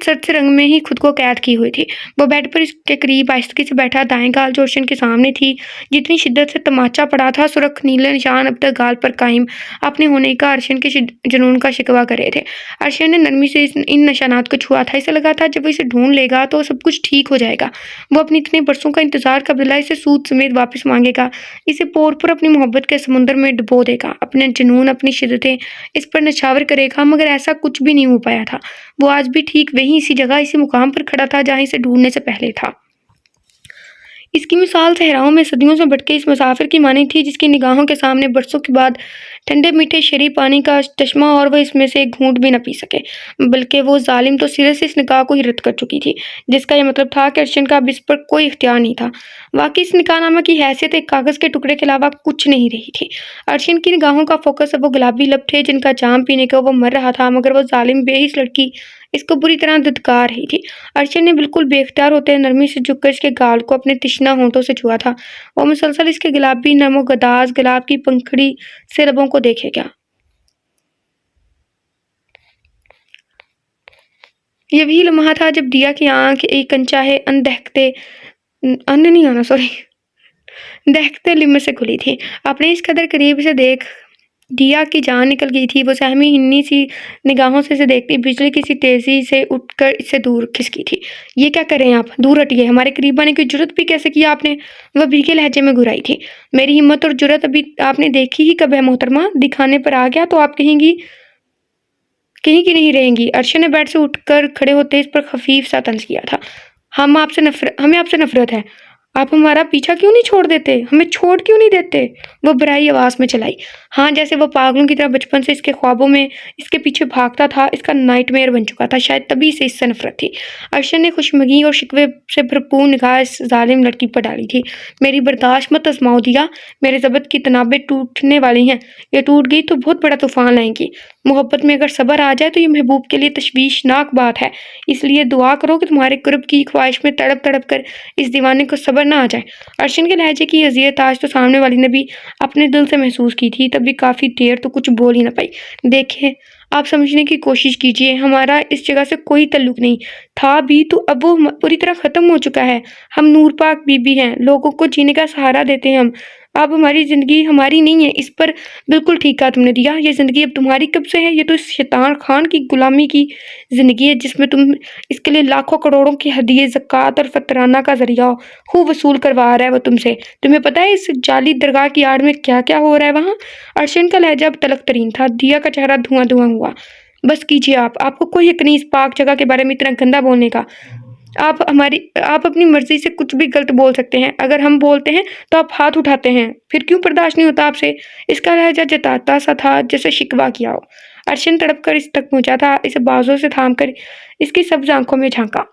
सर्द रंग में ही खुद को कैद की हुई थी। वो बेड पर इसके करीब आहिस्ता से बैठा, दाएं गाल जो अर्शन के सामने थी। जितनी शिद्दत से तमाचा पड़ा था, सुर्ख नीले निशान अब तक गाल पर कायम अपने होने का अर्शन के जुनून का शिकवा कर रहे थे। अर्शन ने नरमी से इन निशानात को छुआ था। इसे लगा था जब वो इसे ढूंढ लेगा तो सब कुछ ठीक हो जाएगा। वो अपनी इतने बरसों का इंतजार का बदला इसे सूद समेत वापस मांगेगा, इसे पोर पर अपनी मोहब्बत के समुंदर में डुबो देगा, अपने जुनून अपनी शिद्दतें इस पर नछावर करेगा। मगर ऐसा कुछ भी नहीं हो पाया था। वो आज भी ठीक वहीं इसी जगह इसी मुकाम पर खड़ा था जहाँ इसे ढूंढने से पहले था। इसकी मिसाल सहराओं में सदियों से भटके इस मुसाफिर की मानी थी, जिसकी निगाहों के सामने बरसों के बाद ठंडे मीठे शरीफ पानी का चश्मा और वह इसमें से एक घूंट भी न पी सके, बल्कि वो जालिम तो सिरे से इस निकाह को ही रद्द कर चुकी थी, जिसका यह मतलब था कि अर्शन का अब इस पर कोई इख्तियार नहीं था। वाकई इस निकाहनामा की हैसियत एक कागज़ के टुकड़े के अलावा कुछ नहीं रही थी। अर्शन की निगाहों का फोकस अब वो गुलाबी लब थे जिनका जाम पीने को वो मर रहा था, मगर वो जालिम बेहिस लड़की इसको बुरी तरह धुतकार रही थी। अर्शन ने बिल्कुल बेख्तियार होते नरमी से झुककर इसके गाल को अपने तिश्ना होंठों से छुआ था। वो मुसलसल इसके गुलाबी नमो गदाज गुलाब की पंखड़ी से लबों को देखे क्या। ये वही लम्हा था जब दिया की आंख एक अनचाहे दहकते लिम्ब से खुली थी। अपने इस कदर करीब से देख दिया की जान निकल गई थी। वो सहमी हिन्नी सी निगाहों से इसे देखती बिजली किसी तेजी से उठकर इससे दूर खिसकी थी। ये क्या करें आप, दूर हटिए, हमारे करीब आने की जुर्रत भी कैसे किया आपने? वह भीगे लहजे में घुराई थी। मेरी हिम्मत और जुर्रत अभी आपने देखी ही कब है मोहतरमा, दिखाने पर आ गया तो आप कहीं की नहीं रहेंगी। अर्शद ने बेड से उठकर खड़े होते इस पर खफीफ सा तंज किया था। हमें आपसे नफरत है। आप हमारा पीछा क्यों नहीं छोड़ देते, हमें छोड़ क्यों नहीं देते? वो बुराई आवाज़ में चलाई। हाँ, जैसे वो पागलों की तरह बचपन से इसके ख्वाबों में इसके पीछे भागता था, इसका नाइटमेयर बन चुका था। शायद तभी से इससे नफरत थी। अर्शद ने खुशमगी और शिकवे से भरपूर निगाह इस जालिम लड़की पर डाली थी। मेरी बर्दाश्त मत आजमाओ दिया, मेरे ज़ब्त की तनाबें टूटने वाली हैं। ये टूट गई तो बहुत बड़ा तूफान लाएंगी। मोहब्बत में अगर सब्र आ जाए तो ये महबूब के लिए तशवीशनाक बात है। इसलिए दुआ करो कि तुम्हारे कुर्ब की ख्वाहिश में तड़प तड़प कर इस दीवाने को सब्र ना आ जाए। अर्शन के लहजे की अजियत आज तो सामने वाली ने भी अपने दिल से महसूस की थी, तभी काफ़ी देर तो कुछ बोल ही ना पाई। देखें, आप समझने की कोशिश कीजिए, हमारा इस जगह से कोई तल्लुक नहीं था भी तो अब वो पूरी तरह ख़त्म हो चुका है। हम नूर पाक बीबी हैं, लोगों को जीने का सहारा देते हैं हम। अब हमारी ज़िंदगी हमारी नहीं है, इस पर बिल्कुल ठीक कहा तुमने दिया। ये ज़िंदगी अब तुम्हारी कब से है? ये तो शैतान खान की गुलामी की ज़िंदगी है, जिसमें तुम इसके लिए लाखों करोड़ों की हदिये, ज़कात और फ़तराना का ज़रिया खूब वसूल करवा रहा है वो तुमसे। तुम्हें पता है इस जाली दरगाह की आड़ में क्या-क्या हो रहा है वहाँ? अर्शन का लहज़ा अब तलख़ तरीन था, दिया का चेहरा धुआँ-धुआँ हुआ। बस कीजिए आप, आपको कोई हक़ नहीं इस पाक जगह के बारे में इतना गंदा बोलने का। आप अपनी मर्ज़ी से कुछ भी गलत बोल सकते हैं। अगर हम बोलते हैं तो आप हाथ उठाते हैं। फिर क्यों बर्दाश्त नहीं होता आपसे? इसका लहज़ा जताता सा था जैसे शिकवा किया हो। अर्शन तड़प कर इस तक पहुँचा था, इसे बाजुओं से थाम कर इसकी सब्ज़ आँखों में झाँका।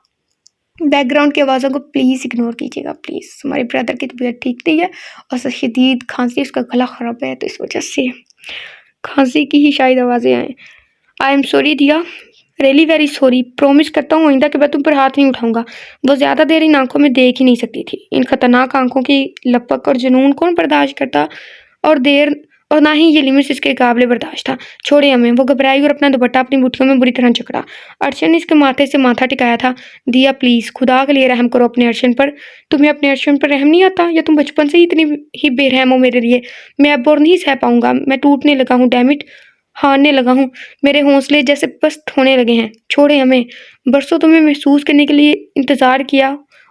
बैकग्राउंड की आवाज़ों को प्लीज़ इग्नोर कीजिएगा प्लीज़। हमारे ब्रदर की तबीयत ठीक नहीं है और शदीद खाँसी, उसका गला ख़राब है, तो इस वजह से खाँसी की ही शायद आवाज़ें आएँ। आई एम सॉरी दिया, रियली वेरी सॉरी। प्रॉमिस करता हूँ आइंदा के बाद तुम पर हाथ नहीं उठाऊंगा। वो ज़्यादा देर इन आंखों में देख ही नहीं सकती थी। इन खतरनाक आंखों की लपक और जुनून कौन बर्दाश्त करता, और देर और ना ही ये लिमिट्स इसके काबिल बर्दाश्त था। छोड़े हमें। वो घबराई और अपना दुपट्टा अपनी मुट्ठियों में बुरी तरह जकड़ा। अर्शन ने इसके माथे से माथा टिकाया था। दिया प्लीज़, खुदा के लिए रहम करो अपने अर्शन पर। तुम्हें अपने अर्शन पर रहम नहीं आता, या तुम बचपन से ही इतनी ही बेरहम हो मेरे लिए? मैं अब और नहीं सह पाऊंगा। मैं टूटने लगा हूँ, डैमिट, हारने लगा हूँ। मेरे हौसले जैसे पस्त होने लगे हैं। छोड़े हमें। बरसों तुम्हें महसूस करने के लिए इंतज़ार किया,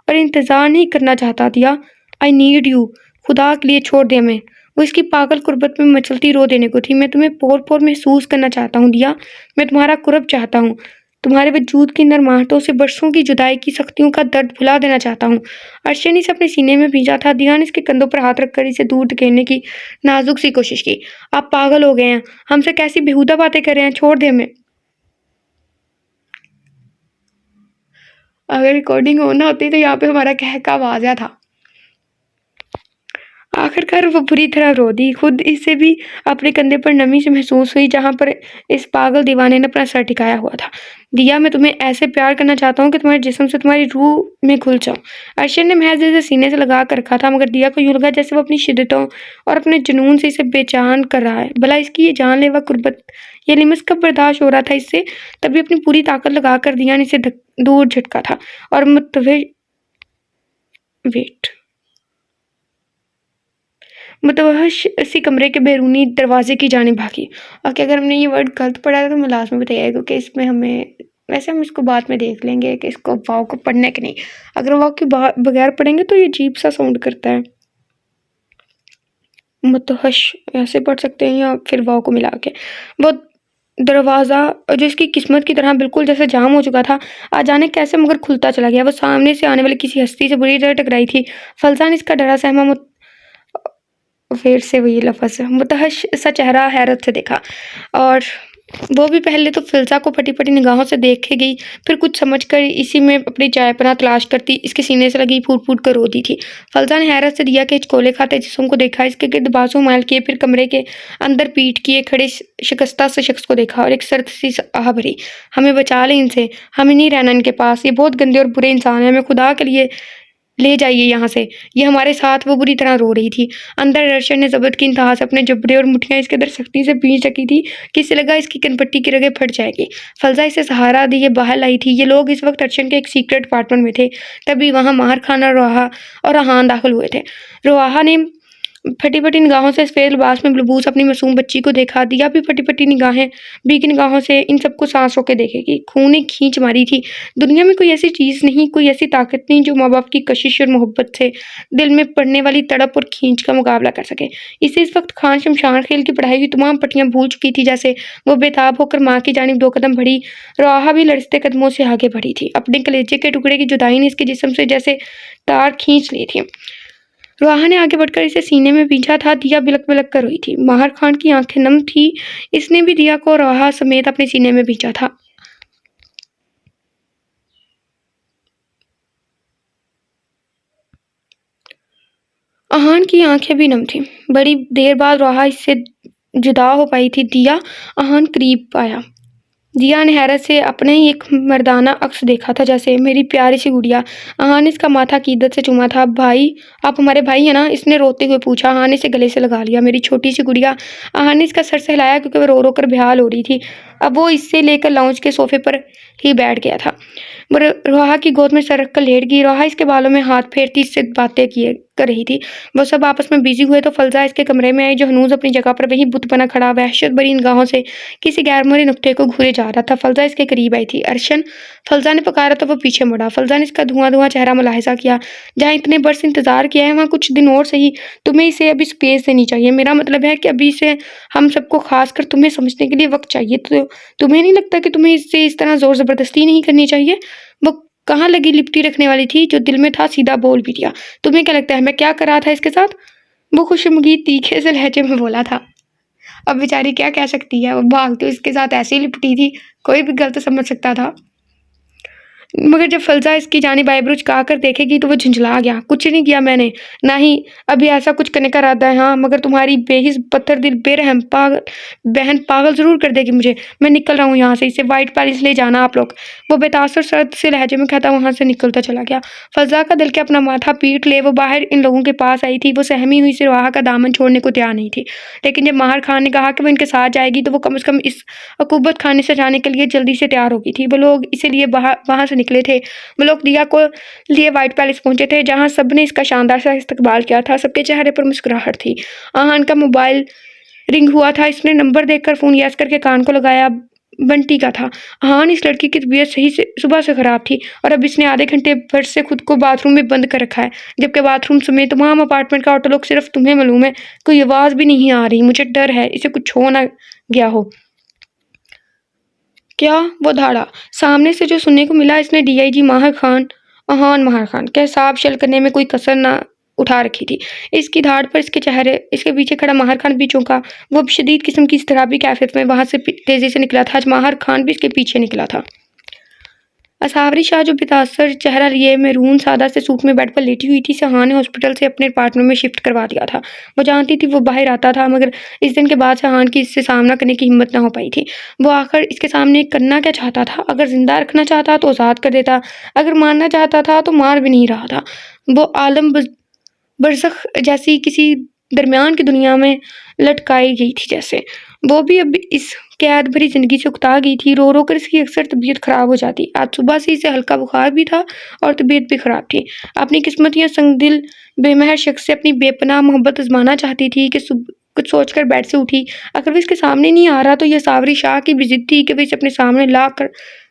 और इंतज़ार नहीं करना चाहता दिया। I need you. खुदा के लिए छोड़ दे हमें। वो इसकी पागल कुर्बत में मचलती रो देने को थी। मैं तुम्हें पोर पोर महसूस करना चाहता हूँ दिया। मैं तुम्हारा कुर्ब चाहता हूँ। तुम्हारे वजूद की नरमाहटों से बरसों की जुदाई की सख्तियों का दर्द भुला देना चाहता हूँ। अर्शन इसे अपने सीने में भींचा था। दिया ने इसके कंधों पर हाथ रखकर इसे दूर धकेलने की नाजुक सी कोशिश की। आप पागल हो गए हैं। हमसे कैसी बेहुदा बातें कर रहे हैं, छोड़ दे हमें। अगर रिकॉर्डिंग ऑन ना होती तो यहाँ पे हमारा कह का आवाज़ आया था। आखिरकार वो बुरी तरह रो दी। खुद इसे भी अपने कंधे पर नमी से महसूस हुई, जहाँ पर इस पागल दीवाने ने अपना सर टिकाया हुआ था। दिया, मैं तुम्हें ऐसे प्यार करना चाहता हूँ कि तुम्हारे जिस्म से तुम्हारी रूह में घुल जाऊँ। अर्शन ने महज इसे सीने से लगा कर रखा था, मगर दिया को यूँ लगा जैसे वो अपनी शिद्दतों और अपने जुनून से इसे बेजान कर रहा है। भला इसकी ये जानलेवा कुर्बत, ये लिमस कब बर्दाश्त हो रहा था इससे? तभी अपनी पूरी ताकत लगाकर दिया ने इसे दूर झटका था और मुतवहश सी कमरे के बैरूनी दरवाजे की जानिब भागी। ओके, अगर हमने ये वर्ड गलत पढ़ा था तो मैं लास्ट में बताइएगा, क्योंकि इसमें हमें, वैसे हम इसको बाद में देख लेंगे कि इसको वाव को पढ़ना है कि नहीं। अगर वाव के बगैर पढ़ेंगे तो ये अजीब सा साउंड करता है। मुतवहश ऐसे पढ़ सकते हैं, या फिर वाव को मिला के। वो दरवाज़ा जो इसकी किस्मत की तरह बिल्कुल जैसे जाम हो चुका था, आज जाने कैसे मगर खुलता चला गया। वो सामने से आने वाली किसी हस्ती से बुरी तरह टकराई थी। फलसा ने इसका डरा सहमा फिर से वही लफ्ज़ मुतहश सा चेहरा हैरत से देखा, और वो भी पहले तो फिल्ज़ा को फटी-फटी निगाहों से देखे गई, फिर कुछ समझकर इसी में अपनी चाय-पनाह तलाश करती इसके सीने से लगी फूट-फूट कर रोती थी। फ़िल्ज़ा ने हैरत से दिया के हिचकोले खाते जिस्म को देखा, इसके गिर्द बाजू मायल किए, फिर कमरे के अंदर पीठ किए खड़े शिकस्ता से शख्स को देखा और एक सर्द सी आह भरी। हमें बचा लें इनसे, हमें नहीं रहना इनके पास, ये बहुत गंदे और बुरे इंसान हैं, हमें खुदा के लिए ले जाइए यहाँ से, ये हमारे साथ। वो बुरी तरह रो रही थी। अंदर अर्शन ने ज़बत की इंतहा से अपने जबड़े और मुठ्ठियाँ इसके अंदर सख्ती से भींच रखी थी कि इसे लगा इसकी कनपट्टी की रगें फट जाएगी। फलजा इसे सहारा दिए बाहर लाई थी। ये लोग इस वक्त अर्शन के एक सीक्रेट अपार्टमेंट में थे। तभी वहाँ माहर खान और रोहा और रहान दाखिल हुए थे। रोहा ने फटी-फटी निगाहों से सफ़ेद लिबास में मलबूस अपनी मासूम बच्ची को देखा। दिया भी फटी-फटी निगाहें भीगी निगाहों से इन सबको सांस रोके देखेगी। खून ने खींच मारी थी। दुनिया में कोई ऐसी चीज़ नहीं, कोई ऐसी ताकत नहीं जो माँ बाप की कशिश और मोहब्बत से दिल में पड़ने वाली तड़प और खींच का मुकाबला कर सके। इसे इस वक्त खान शमशान खेल की पढ़ाई की तमाम पट्टियाँ भूल चुकी थी। जैसे वो बेताब होकर माँ की जानिब 2 कदम बढ़ी, रोहा भी लड़ते कदमों से आगे बढ़ी थी। अपने कलेजे के टुकड़े की जुदाई ने इसके जिस्म से जैसे तार खींच ली थी। रोहा ने आगे बढ़कर इसे सीने में भींचा था। दिया बिलक-बिलक कर रोई थी। माहर खान की आंखें नम थी। इसने भी दिया को रोहा समेत अपने सीने में भींचा था। अहान की आंखें भी नम थीं। बड़ी देर बाद रोहा इससे जुदा हो पाई थी। दिया, अहान करीब आया। दिया ने हैरत से अपने ही एक मर्दाना अक्स देखा था, जैसे मेरी प्यारी सी गुड़िया। अहान ने इसका माथा अकीदत से चूमा था। भाई, आप हमारे भाई हैं ना? इसने रोते हुए पूछा। अहान ने इसे गले से लगा लिया। मेरी छोटी सी गुड़िया। अहान ने इसका सर सहलाया क्योंकि वह रो रो कर बेहाल हो रही थी। अब वो इससे लेकर लाउंज के सोफे पर ही बैठ गया था। वो रोहा की गोद में सर रख कर लेट गई। रोहा इसके बालों में हाथ फेरती इससे बातें किए कर रही थी। वो सब आपस में बिजी हुए तो फलजा इसके कमरे में आई, जो हनूज अपनी जगह पर वहीं बुत बना खड़ा वहशत भरी निगाहों से किसी गैरमरी नुक्ते को घूरे जा रहा था। फलजा इसके करीब आई थी। अर्शन, फलजा ने पुकारा तो वो पीछे मुड़ा। फलजा ने इसका धुआं धुआं चेहरा मुलाहिजा किया। जहाँ इतने बरस इंतजार किया है वहाँ कुछ दिन और सही, तुम्हें इसे अभी स्पेस देनी चाहिए। मेरा मतलब है कि अभी इसे हम सबको खासकर तुम्हें समझने के लिए वक्त चाहिए। तो तुम्हें नहीं लगता कि तुम्हें इससे इस तरह जोर जबरदस्ती नहीं करनी चाहिए? वो कहाँ लगी लिपटी रखने वाली थी, जो दिल में था सीधा बोल भी दिया। तुम्हें क्या लगता है मैं क्या कर रहा था इसके साथ? वो खुशनुमा तीखे से लहजे में बोला था। अब बेचारी क्या कह सकती है, वो भागती हुई इसके साथ ऐसे ही लिपटी थी, कोई भी गलत समझ सकता था। मगर जब फलजा इसकी जानिब आईब्रो झुकाकर देखेगी तो वो झुंझला गया। कुछ नहीं किया मैंने, ना ही अभी ऐसा कुछ करने का इरादा है। हाँ, मगर तुम्हारी बेहिस पत्थर दिल बेरहम बहन पागल जरूर कर देगी मुझे। मैं निकल रहा हूँ यहाँ से, इसे व्हाइट पैलेस ले जाना आप लोग। वो बेतासर सर्द से लहजे में कहता वहां से निकलता चला गया। फलजा का दिल के अपना माथा पीट ले वो बाहर इन लोगों के पास आई थी। वो सहमी हुई से रोहा का दामन छोड़ने को तैयार नहीं थी, लेकिन जब माहर खान ने कहा कि वो इनके साथ जाएगी तो वो कम से कम इस अकूबत खाने से जाने के लिए जल्दी से तैयार हो गई थी। वो लोग इसीलिए वहां से निकले थे। वो लोग दिया को लिए व्हाइट पैलेस पहुंचे थे, जहां सबने इसका शानदार सा इस्तकबाल किया था। सबके चेहरे पर मुस्कुराहट थी। आहान का मोबाइल रिंग हुआ था। इसने नंबर देखकर फोन यस करके कान को लगाया। बंटी का था। आहान, इस लड़की की तबीयत सही से सुबह से खराब थी और अब इसने आधे घंटे भर से खुद को बाथरूम में बंद कर रखा है, जबकि बाथरूम समेत तमाम अपार्टमेंट का आउटलुक सिर्फ तुम्हें मालूम है। कोई आवाज भी नहीं आ रही। मुझे डर है इसे कुछ हो ना गया हो। क्या? वो धाड़ा सामने से जो सुनने को मिला, इसने डीआईजी माहर खान आहान माहर खान के हिसाब शल करने में कोई कसर ना उठा रखी थी। इसकी धाड़ पर इसके पीछे खड़ा माहर खान भी चौंका। वो अब शदीद किस्म की इस्तराबी कैफियत में वहां से तेजी से निकला था। आज माहर खान भी इसके पीछे निकला था। असावरी शाह जो बेतासर चेहरा लिए मैरून सादा से सूट में बेड पर लेटी हुई थी, सहान ने हॉस्पिटल से अपने अपार्टमेंट में शिफ्ट करवा दिया था। वो जानती थी वो बाहर आता था, मगर इस दिन के बाद सहान की इससे सामना करने की हिम्मत ना हो पाई थी। वो आखिर इसके सामने करना क्या चाहता था? अगर जिंदा रखना चाहता तो आज़ाद कर देता, अगर मारना चाहता था तो मार भी नहीं रहा था। वो आलम बरज़ख जैसी किसी दरमियान की दुनिया में लटकाई गई थी। जैसे वो भी अब इस कैद भरी जिंदगी से उकता गई थी। रो रो कर इसकी अक्सर तबीयत खराब हो जाती। आज सुबह से इसे हल्का बुखार भी था और तबीयत भी खराब थी। अपनी किस्मत या संगदिल बेमहर शख्स से अपनी बेपनाह मोहब्बत आजमाना चाहती थी कि कुछ सोचकर बेड से उठी। अगर वो इसके सामने नहीं आ रहा तो यह सावरी शाह की भी जिद थी कि वो इसे अपने सामने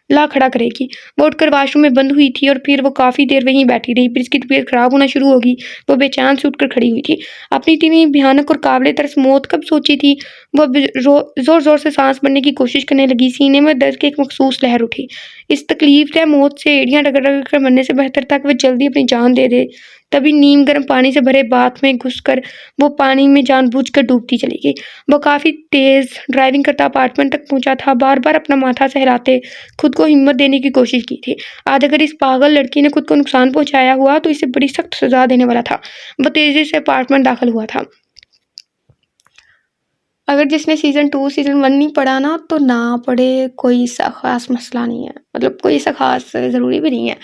ला खड़ा करेगी। वो उठकर वाशरूम में बंद हुई थी और फिर वो काफ़ी देर वहीं बैठी रही। फिर इसकी तबीयत खराब होना शुरू होगी। वो बेचैन से उठकर खड़ी हुई थी। अपनी इतनी भयानक और काबिल तरस मौत कब सोची थी? वो जोर जोर से सांस भरने की कोशिश करने लगी। सीने में दर्द की एक मखसूस लहर उठी। इस तकलीफ मौत से एड़ियां रगड़ रगड़ कर मरने से बेहतर था कि वह जल्दी अपनी जान दे दे। तभी नीम गर्म पानी से भरे बाथ में घुसकर वो पानी में जानबूझकर डूबती चली गई। वो काफ़ी तेज ड्राइविंग करता अपार्टमेंट तक पहुंचा था। बार बार अपना माथा सहलाते खुद को हिम्मत देने की कोशिश की थी। आज अगर इस पागल लड़की ने खुद को नुकसान पहुंचाया हुआ तो इसे बड़ी सख्त सजा देने वाला था। वो तेजी से अपार्टमेंट दाखिल हुआ था। अगर जिसने सीज़न 2 सीज़न 1 नहीं पढ़ा ना तो ना पढ़े, कोई ऐसा ख़ास मसला नहीं है। मतलब कोई ऐसा ख़ास ज़रूरी भी नहीं है,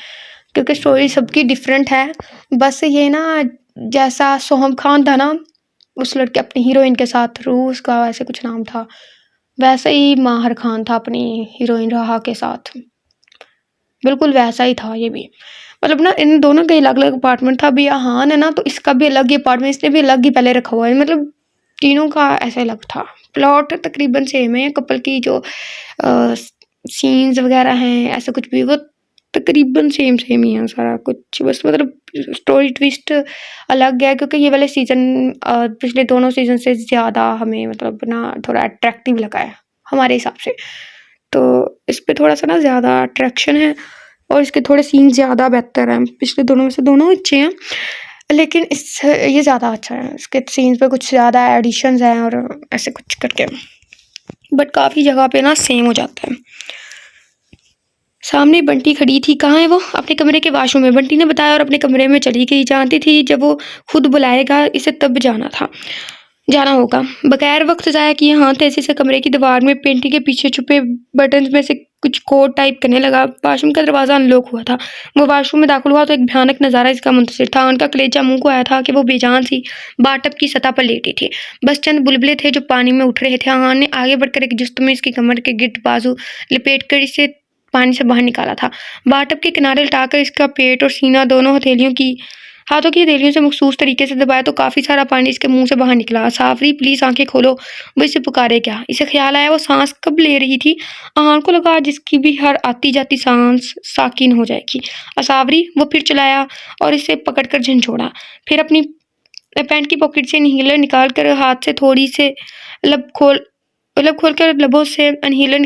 क्योंकि स्टोरी सबकी डिफरेंट है। बस ये ना, जैसा सोहम खान था ना उस लड़के अपनी हीरोइन के साथ, रूह उसका ऐसे कुछ नाम था, वैसे ही माहर खान था अपनी हीरोइन राहा के साथ। बिल्कुल वैसा ही था ये भी। मतलब ना इन दोनों का अलग अलग अपार्टमेंट था। अभी आहान है ना तो इसका भी अलग ही अपार्टमेंट, इसने भी अलग ही पहले रखा हुआ है। मतलब तीनों का ऐसे अलग था। प्लॉट तकरीबन सेम है। कपल की जो सीन्स वगैरह हैं, ऐसा कुछ भी, वो तकरीबन सेम ही है सारा कुछ। बस मतलब स्टोरी ट्विस्ट अलग है, क्योंकि ये वाले सीज़न पिछले दोनों सीज़न से ज़्यादा हमें मतलब ना थोड़ा अट्रैक्टिव लगा है हमारे हिसाब से। तो इस पे थोड़ा सा ना ज़्यादा अट्रैक्शन है और इसके थोड़े सीन ज़्यादा बेहतर हैं। पिछले दोनों में से दोनों अच्छे हैं, लेकिन ये ज़्यादा अच्छा है। इसके सीन्स पे कुछ ज़्यादा एडिशंस हैं और ऐसे कुछ करके, बट काफ़ी जगह पे ना सेम हो जाता है। सामने बंटी खड़ी थी। कहाँ है वो? अपने कमरे के वाशरूम में, बंटी ने बताया और अपने कमरे में चली गई। जानती थी जब वो खुद बुलाएगा इसे तब जाना होगा। बगैर वक्त ज़ाया किए हाथ तेजी से कमरे की दीवार में पेंटिंग के पीछे छुपे बटन में से कुछ कोड टाइप करने लगा। वाशरूम का दरवाज़ा अनलॉक हुआ था। वो वाशरूम में दाखिल हुआ तो एक भयानक नज़ारा इसका मुंतशिर था। उनका कलेजा मुंह को आया था कि वो बेजान सी बाटप की सतह पर लेटी थी। बस चंद बुलबुले थे जो पानी में उठ रहे थे। आहान ने आगे बढ़कर एक जुस्त में इसकी कमर के गिर्द बाजू लपेट कर इसे पानी से बाहर निकाला था। बाथटब के किनारे लटाकर इसका पेट और सीना दोनों हाथों की हथेलियों से मखसूस तरीके से दबाया तो काफ़ी सारा पानी इसके मुंह से बाहर निकला। सावरी प्लीज़ आंखें खोलो, वो इसे पुकारे क्या। इसे ख्याल आया वो सांस कब ले रही थी। आहान को लगा जिसकी भी हर आती जाती सांस साकिन हो जाएगी। असावरी, वो फिर चलाया और इसे पकड़कर झंझोड़ा। फिर अपनी पैंट की पॉकेट से इनहेलर निकाल कर हाथ से थोड़ी से लब खोल कर लबों से इनहेलर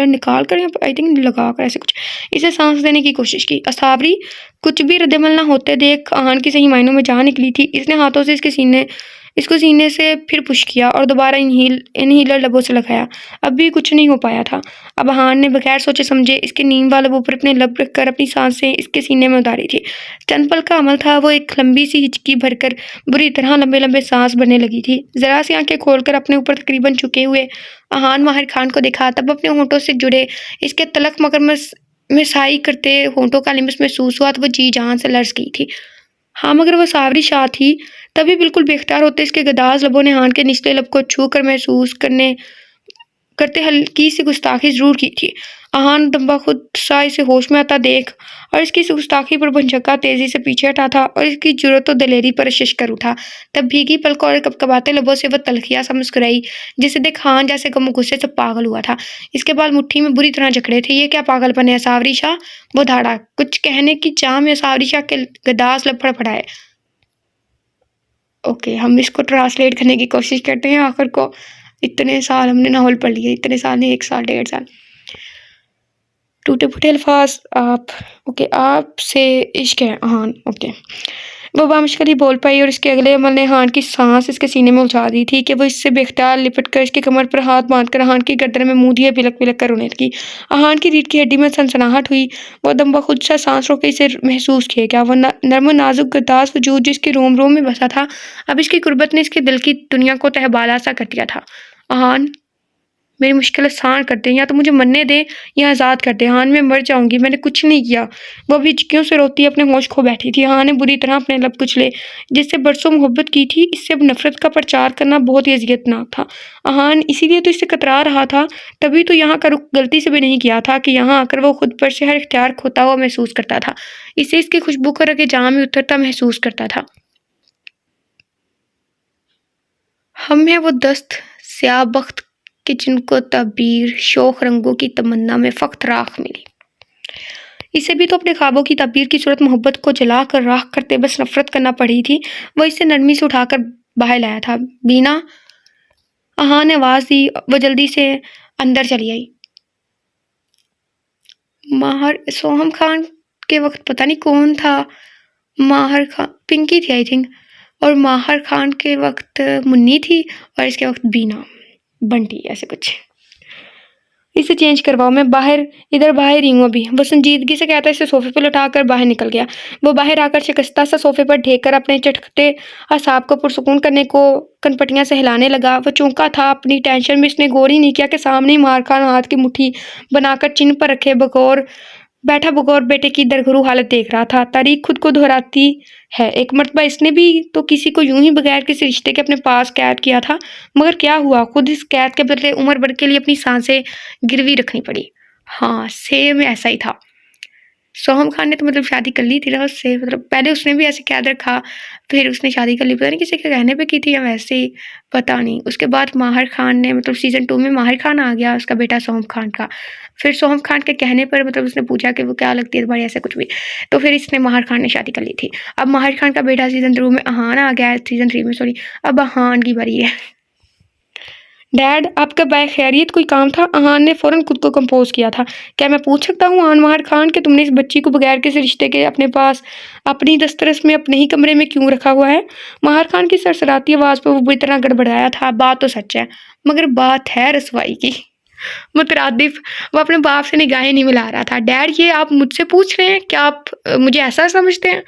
निकाल कर आई थिंक लगा कर ऐसे कुछ इसे सांस देने की कोशिश की। असावरी कुछ भी रद्दमल ना होते देख आहान की सही मायनों में जान निकली थी। इसने हाथों से इसको सीने से फिर पुश किया और दोबारा इनहेलर लबों से लगाया। अब भी कुछ नहीं हो पाया था। अब आहान ने बगैर सोचे समझे इसके नीम वाले लबों पर अपने लब रखकर अपनी सांसें इसके सीने में उतारी थी। चंद पल का अमल था। वो एक लंबी सी हिचकी भरकर बुरी तरह लंबे लंबे सांस भरने लगी थी। जरा सी आंखें खोलकर अपने ऊपर तकरीबन झुके हुए आहान माहिर खान को देखा। तब अपने होंठों से जुड़े इसके तलक मगर में साई करते होंठों का लिमस महसूस हुआ तो वो जी जान से लर्ज गई थी। हाँ, मगर वो सावरी शाह थी। तभी बिल्कुल बेख्तियार होते इसके गदाज लबों ने आहान के निचले लब को छू कर महसूस करते हल्की सी गुस्ताखी जरूर की थी। आहान दम्बा खुद सा इसे होश में आता देख और इसकी इस गुस्ताखी पर भंजक्का तेजी से पीछे हटा था और इसकी जुर्रत और दलेरी पर शिश कर उठा। तब भीगी पलकों और कपकपाते लबों से वह तलखिया सा मुस्कुराई जिसे देख खान जैसे गम गुस्से से पागल हुआ था। इसके बाल मुट्ठी में बुरी तरह जकड़े थे। ये क्या पागलपन है सावरी शाह, वो धाड़ा। कुछ कहने की चाह में सावरी शाह के गदास लब फड़फड़ाए। ओके, हम इसको ट्रांसलेट करने की कोशिश करते हैं। आखिर को इतने साल हमने नावल पढ़ लिए, इतने साल नहीं, 1 साल 1.5 साल। टूटे फूटे अल्फाज आपसे इश्क है आहान। ओके, वो बामुश्किल ही बोल पाई और इसके अगले अमल ने आहान की सांस इसके सीने में उछाल दी थी कि वो इससे बेख्तियार लिपट कर इसकी कमर पर हाथ बांधकर आहान की गर्दन में मुंह दिए बिलक बिलक कर रोने लगी। आहान की रीढ़ की हड्डी में सनसनाहट हुई। वो दम्बा खुद सा सांस रोके इसे महसूस किया क्या। वो नर्म नाजुक गद्दास वजूद जिसके रोम रोम में बसा था, अब इसकी कुर्बत ने इसके दिल की दुनिया को तहबाला सा कर दिया था। आहान, मेरी मुश्किल आसान कर दें, या तो मुझे मरने दें या आज़ाद कर दें। आहान, मैं मर जाऊंगी, मैंने कुछ नहीं किया। वो अब हिचकियों से रोती अपने होश खो बैठी थी। आहान ने बुरी तरह अपने लब कुचले। जिससे बरसों मोहब्बत की थी, इससे अब नफरत का प्रचार करना बहुत ही अजियतनाक था। आहान इसीलिए तो इससे कतरा रहा था, तभी तो यहाँ का रुख गलती से भी नहीं किया था कि यहाँ आकर वो खुद पर से हर इख्तियार खोता हुआ महसूस करता था। इसे इसकी खुशबू को रखे जाम में उतरता महसूस करता था। हम हैं वो दस्त स्याह बख्त कि जिनको तबीर शोख रंगों की तमन्ना में फ़क्त राख मिली। इसे भी तो अपने ख्वाबों की तबीर की सूरत मोहब्बत को जला कर राख करते बस नफरत करना पड़ी थी। वह इसे नरमी से उठाकर बाहर लाया था। बीना, आहान ने आवाज़ दी। वह जल्दी से अंदर चली आई। सोहम खान के वक्त पता नहीं कौन था। माहर खान, पिंकी थी आई थिंक, और माहर खान के वक्त मुन्नी थी और इसके वक्त बीना बंटी ऐसे कुछ। इसे चेंज करवाओ, मैं इधर बाहर ही हूँ अभी। वो संजीदगी से कहता इसे सोफे पर लौटाकर बाहर निकल गया। वो बाहर आकर शिकस्ता सा सोफे पर ढेकर अपने चटखटे असाब को पुरसुकून करने को कनपटियां से हिलाने लगा। वो चौंका था। अपनी टेंशन में इसने गौर ही नहीं किया कि सामने ही मार खान हाथ की मुट्ठी बनाकर चिन्ह पर रखे बगौर बेटे की दरगरू हालत देख रहा था। तारीख खुद को दोहराती है। एक मर्तबा इसने भी तो किसी को यूं ही बगैर किसी रिश्ते के अपने पास कैद किया था, मगर क्या हुआ, खुद इस कैद के बदले उम्र भर के लिए अपनी सांसें गिरवी रखनी पड़ी। हाँ, सेम ऐसा ही था। सोहम खान ने तो मतलब शादी कर ली थी ना उससे, मतलब पहले उसने भी ऐसे कैद रखा, फिर उसने शादी कर ली, पता नहीं किसी के कहने पे की थी या वैसे ही, पता नहीं। उसके बाद माहिर खान ने मतलब सीज़न 2 में माहिर खान आ गया, उसका बेटा सोहम खान का। फिर सोहम खान के कहने पर मतलब उसने पूछा कि वो क्या लगती है तुम्हारी, ऐसा कुछ भी, तो फिर इसने माहिर खान ने शादी कर ली थी। अब माहिर खान का बेटा सीज़न 3 में आहान आ गया है, सीज़न 3 में सॉरी, अब आहान की बारी है। डैड, आपका बाखैरियत कोई काम था? आहान ने फ़ौरन खुद को कंपोज किया था। क्या मैं पूछ सकता हूँ आन माहिर खान कि तुमने इस बच्ची को बगैर किसी रिश्ते के अपने पास अपनी दस्तरस में अपने ही कमरे में क्यों रखा हुआ है? माहिर खान की सरसराती आवाज़ पर वो बुरी तरह गड़बड़ाया था। बात तो सच है, मगर बात है रसवाई की। मुतरादिफ वो अपने बाप से निगाहें नहीं मिला रहा था। डैड, ये आप मुझसे पूछ रहे हैं? क्या आप मुझे ऐसा समझते हैं?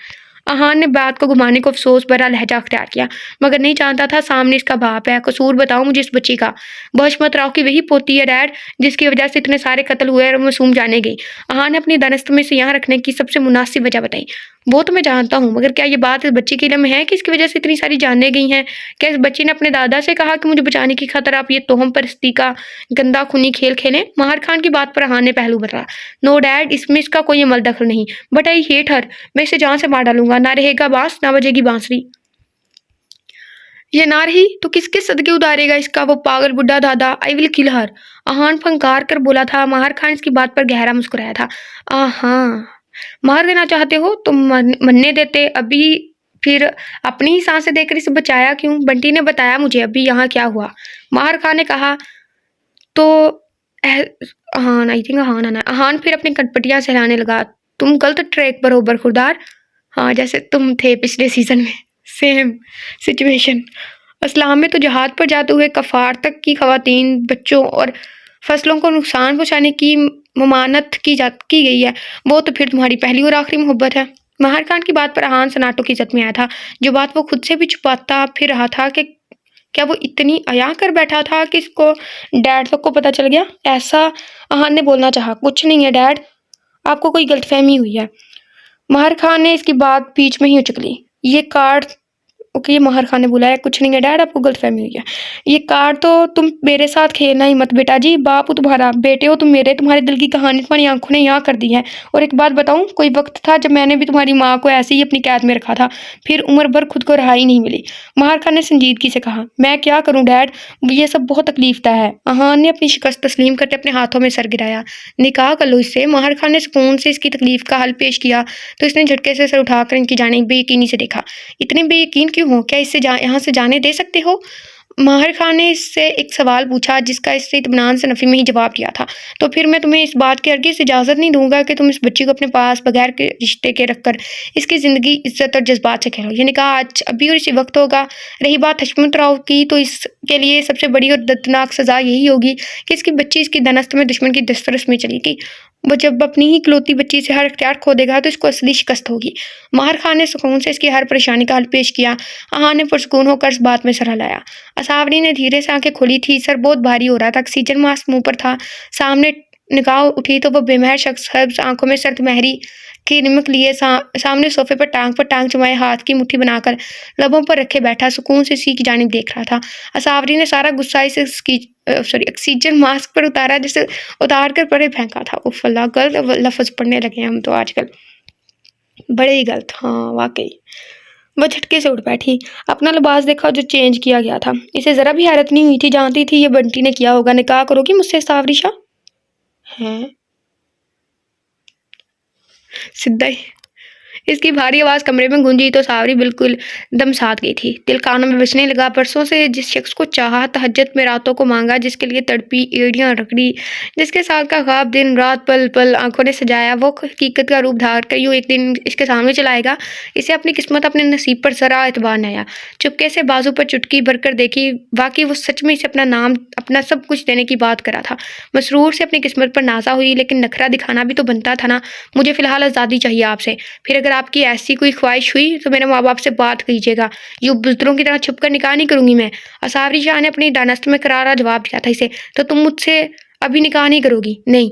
अहान ने बात को घुमाने को अफसोस भरा लहजा अख्तियार किया, मगर नहीं जानता था सामने इसका बाप है। कसूर बताओ मुझे इस बच्ची का। बहशमत राव की वही पोती है डैड, जिसकी वजह से इतने सारे कत्ल हुए और मासूम जाने गई। अहान ने अपनी दानिश में से यहाँ रखने की सबसे मुनासिब वजह बताई। वो तो मैं जानता हूँ, मगर क्या ये बात इस बच्ची के इल्म में है कि इसकी वजह से इतनी सारी जानें गई हैं? क्या इस बच्ची ने अपने दादा से कहा कि मुझे बचाने की खातिर आप ये तोहम परस्ती का गंदा खूनी खेल खेलें? माहिर खान की बात पर अहान ने पहलू बदला। नो डैड, इसमें इसका कोई अमल दखल नहीं, बट आई हेट हर। मैं इसे जान से मार डालूंगा। ना रहेगा बांस, ना बजेगी बांसुरी। ये ना रही तो किसके सदके उतारेगा इसका वो पागल बुढ़ा दादा? आई विल किल हर। अहान फंकार कर बोला था। माहिर खान इसकी बात पर गहरा मुस्कुराया था। हाँ, मार देना चाहते हो तो मरने देते अभी, फिर अपनी ही सांसें देकर इसे बचाया क्यों? बंटी ने बताया मुझे अभी यहाँ क्या हुआ। माहिर खान ने कहा तो अहान, आई थिंक अहान आना। अहान फिर अपनी कटपटियां सहलाने लगा। तुम गलत ट्रैक पर हो बरखुरदार। हाँ, जैसे तुम थे पिछले सीजन में, सेम सिचुएशन। इस्लाम में तो जहाद पर जाते हुए कफार तक की खवातीन, बच्चों और फसलों को नुकसान पहुंचाने की ममानत की गई है। वो तो फिर तुम्हारी पहली और आखिरी मोहब्बत है। माहिर खान की बात पर अहान सनाटो की इज्जत में आया था। जो बात वो खुद से भी छुपाता फिर रहा था कि क्या वो इतनी अया कर बैठा था कि इसको डैड तक को पता चल गया? ऐसा अहान ने बोलना चाहा। कुछ नहीं है डैड, आपको कोई गलतफहमी हुई है। माहिर खान ने इसकी बात बीच में ही उचक ली। ये कार्ड, ओके, ये माहिर खान ने बोला है। कुछ नहीं है डैड, आपको गलतफहमी हुई है। ये कार्ड तो तुम मेरे साथ खेलना ही मत बेटा जी। बाप हो तुम्हारा, बेटे हो तुम मेरे। तुम्हारे दिल की कहानी तुम्हारी आंखों ने यहाँ कर दी है। और एक बात बताऊं, कोई वक्त था जब मैंने भी तुम्हारी माँ को ऐसे ही अपनी कैद में रखा था, फिर उम्र भर खुद को रिहाई नहीं मिली। माहिर खान ने संजीदगी से कहा। मैं क्या करूं डैड, ये सब बहुत तकलीफ है। अहान ने अपनी शिकस्त तस्लीम करके अपने हाथों में सर गिराया। निकाह कर लो इससे। माहिर खान ने सुकून से इसकी तकलीफ का हल पेश किया तो इसने झटके से सर उठाकर इनकी जानिब बेयकीनी से देखा। इतने बेयकीन क्यों हो? क्या इससे यहाँ से जाने दे सकते हो? माहिर खान ने इससे एक सवाल पूछा जिसका इससे इत्मीनान से नफी में ही जवाब दिया था। तो फिर मैं तुम्हें इस बात की हरगिज़ इजाज़त नहीं दूंगा कि तुम इस बच्ची को अपने पास बगैर के रिश्ते के रखकर इसकी ज़िंदगी इज्जत और जज्बात से खेलो। ये निकाह आज अभी और इसी वक्त होगा। रही बात हशमत राव की, तो इसके लिए सबसे बड़ी और दर्दनाक सज़ा यही होगी कि इसकी बच्ची इसकी दनस्त में दुश्मन की दस्तरस में चली गई। वो जब अपनी ही इकलौती बच्ची से हर इख्तियार खो देगा तो इसको असली शिकस्त होगी। माहिर खान ने सुकून से इसकी हर परेशानी का हल पेश किया। अहान ने पुरसुकून होकर इस बात में सर हिलाया। असावरी ने धीरे से आंखें खोली थी। सर बहुत भारी हो रहा था। ऑक्सीजन मास्क मुंह पर था। सामने निगाह उठी तो वो बेमहर शख्स हर्ब्स आंखों में सर्द महरी की निमक लिए सामने सोफे पर टांग जमाए हाथ की मुट्ठी बनाकर लबों पर रखे बैठा सुकून से सी की जानिब देख रहा था। असावरी ने सारा गुस्सा इसे ऑक्सीजन मास्क पर उतारा, जिसे उतार कर परे फेंका था। उफ अल्लाह, गलत लफ्ज़ पढ़ने लगे हम तो आजकल, बड़े ही गलत। हाँ वाकई। वह झटके से उठ बैठी। अपना लिबास देखा जो चेंज किया गया था। इसे ज़रा भी हैरत नहीं हुई थी। जानती थी ये बंटी ने किया होगा। निकाह करोगी मुझसे सावरी शाह? हैं, सीधा ही इसकी भारी आवाज़ कमरे में गूंजी तो सावरी बिल्कुल दम साध गई थी। दिल कानों में बजने लगा। परसों से जिस शख्स को चाहा, तहज्जुद में रातों को मांगा, जिसके लिए तड़पी, एड़ियाँ रगड़ी, जिसके साथ का ख्वाब दिन रात पल पल आंखों ने सजाया, वो हकीकत का रूप धार कर यूँ एक दिन इसके सामने चलाएगा। इसे अपनी किस्मत, अपने नसीब पर ज़रा एतबार न आया। चुपके से बाजू पर चुटकी भरकर देखी। वाकई वो सच में इसे अपना नाम, अपना सब कुछ देने की बात करा था। मसरूर से अपनी किस्मत पर नाजा हुई, लेकिन नखरा दिखाना भी तो बनता था ना। मुझे फ़िलहाल आज़ादी चाहिए आपसे। फिर अगर आपकी ऐसी कोई ख्वाहिश हुई तो मेरे माँ बाप से बात कीजिएगा। यूँ बुज़दिलों की तरह छुप कर निकाह नहीं करूँगी मैं। असावरी शाह ने अपनी दानस्त में करारा जवाब दिया था इसे। तो तुम मुझसे अभी निकाह नहीं करोगी? नहीं।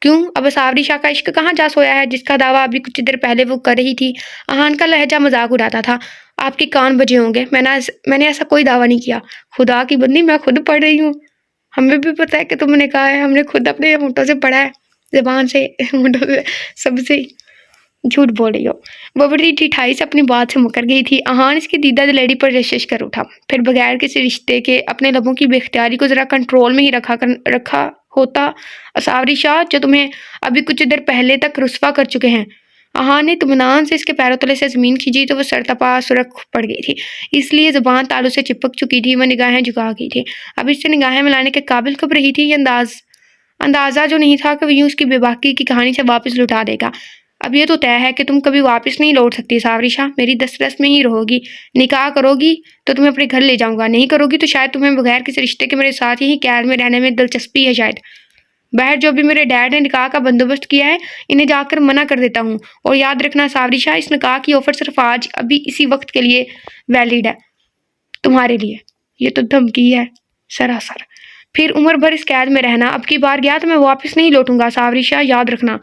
क्यों? अब असावरी शाह का इश्क कहाँ जा सोया है, जिसका दावा अभी कुछ देर पहले वो कर रही थी? अहान का लहजा मजाक उड़ाता था। आपके कान बजे होंगे। मैंने ऐसा कोई दावा नहीं किया। खुदा की बंदी, मैं खुद पढ़ रही हूँ। हमें भी पता है कि तुमने कहा है। हमने खुद अपने होंठों से पढ़ा है, ज़बान से, होंठों से, सबसे। झूठ बोल रही हो। वो बड़ी ठिठाई से अपनी बात से मुकर गई थी। अहान इसकी दीदा दिलेरी पर जशिश कर उठा। फिर बगैर किसी रिश्ते के अपने लबों की बेख्तियारी को ज़रा कंट्रोल में ही रखा होता। असावरी शाह, जो तुम्हें अभी कुछ देर पहले तक रुस्वा कर चुके हैं। अहान ने इत्मीनान से इसके पैरों तले से ज़मीन खींची तो वह सरतपा सुरख पड़ गई थी, इसलिए ज़ुबान तालू से चिपक चुकी थी। वह निगाहें झुका गई थी। अब इससे निगाहें मिलाने के काबिल कब रही थी? ये अंदाज़ा जो नहीं था कि वह यूँ उसकी बेबाकी की कहानी से वापस लौटा देगा। अब ये तो तय है कि तुम कभी वापस नहीं लौट सकती सावरी शाह। मेरी दस्तरस में ही रहोगी। निकाह करोगी तो तुम्हें अपने घर ले जाऊंगा, नहीं करोगी तो शायद तुम्हें बगैर किसी रिश्ते के मेरे साथ यही कैद में रहने में दिलचस्पी है शायद। बाहर जो भी मेरे डैड ने निकाह का बंदोबस्त किया है, इन्हें जाकर मना कर देता हूँ। और याद रखना सावरी शाह, इस निकाह की ऑफ़र सिर्फ़ आज अभी इसी वक्त के लिए वैलिड है तुम्हारे लिए। ये तो धमकी है सरासर। फिर उम्र भर इस कैद में रहना। अब की बार गया तो मैं वापस नहीं लौटूंगा सावरी शाह, याद रखना।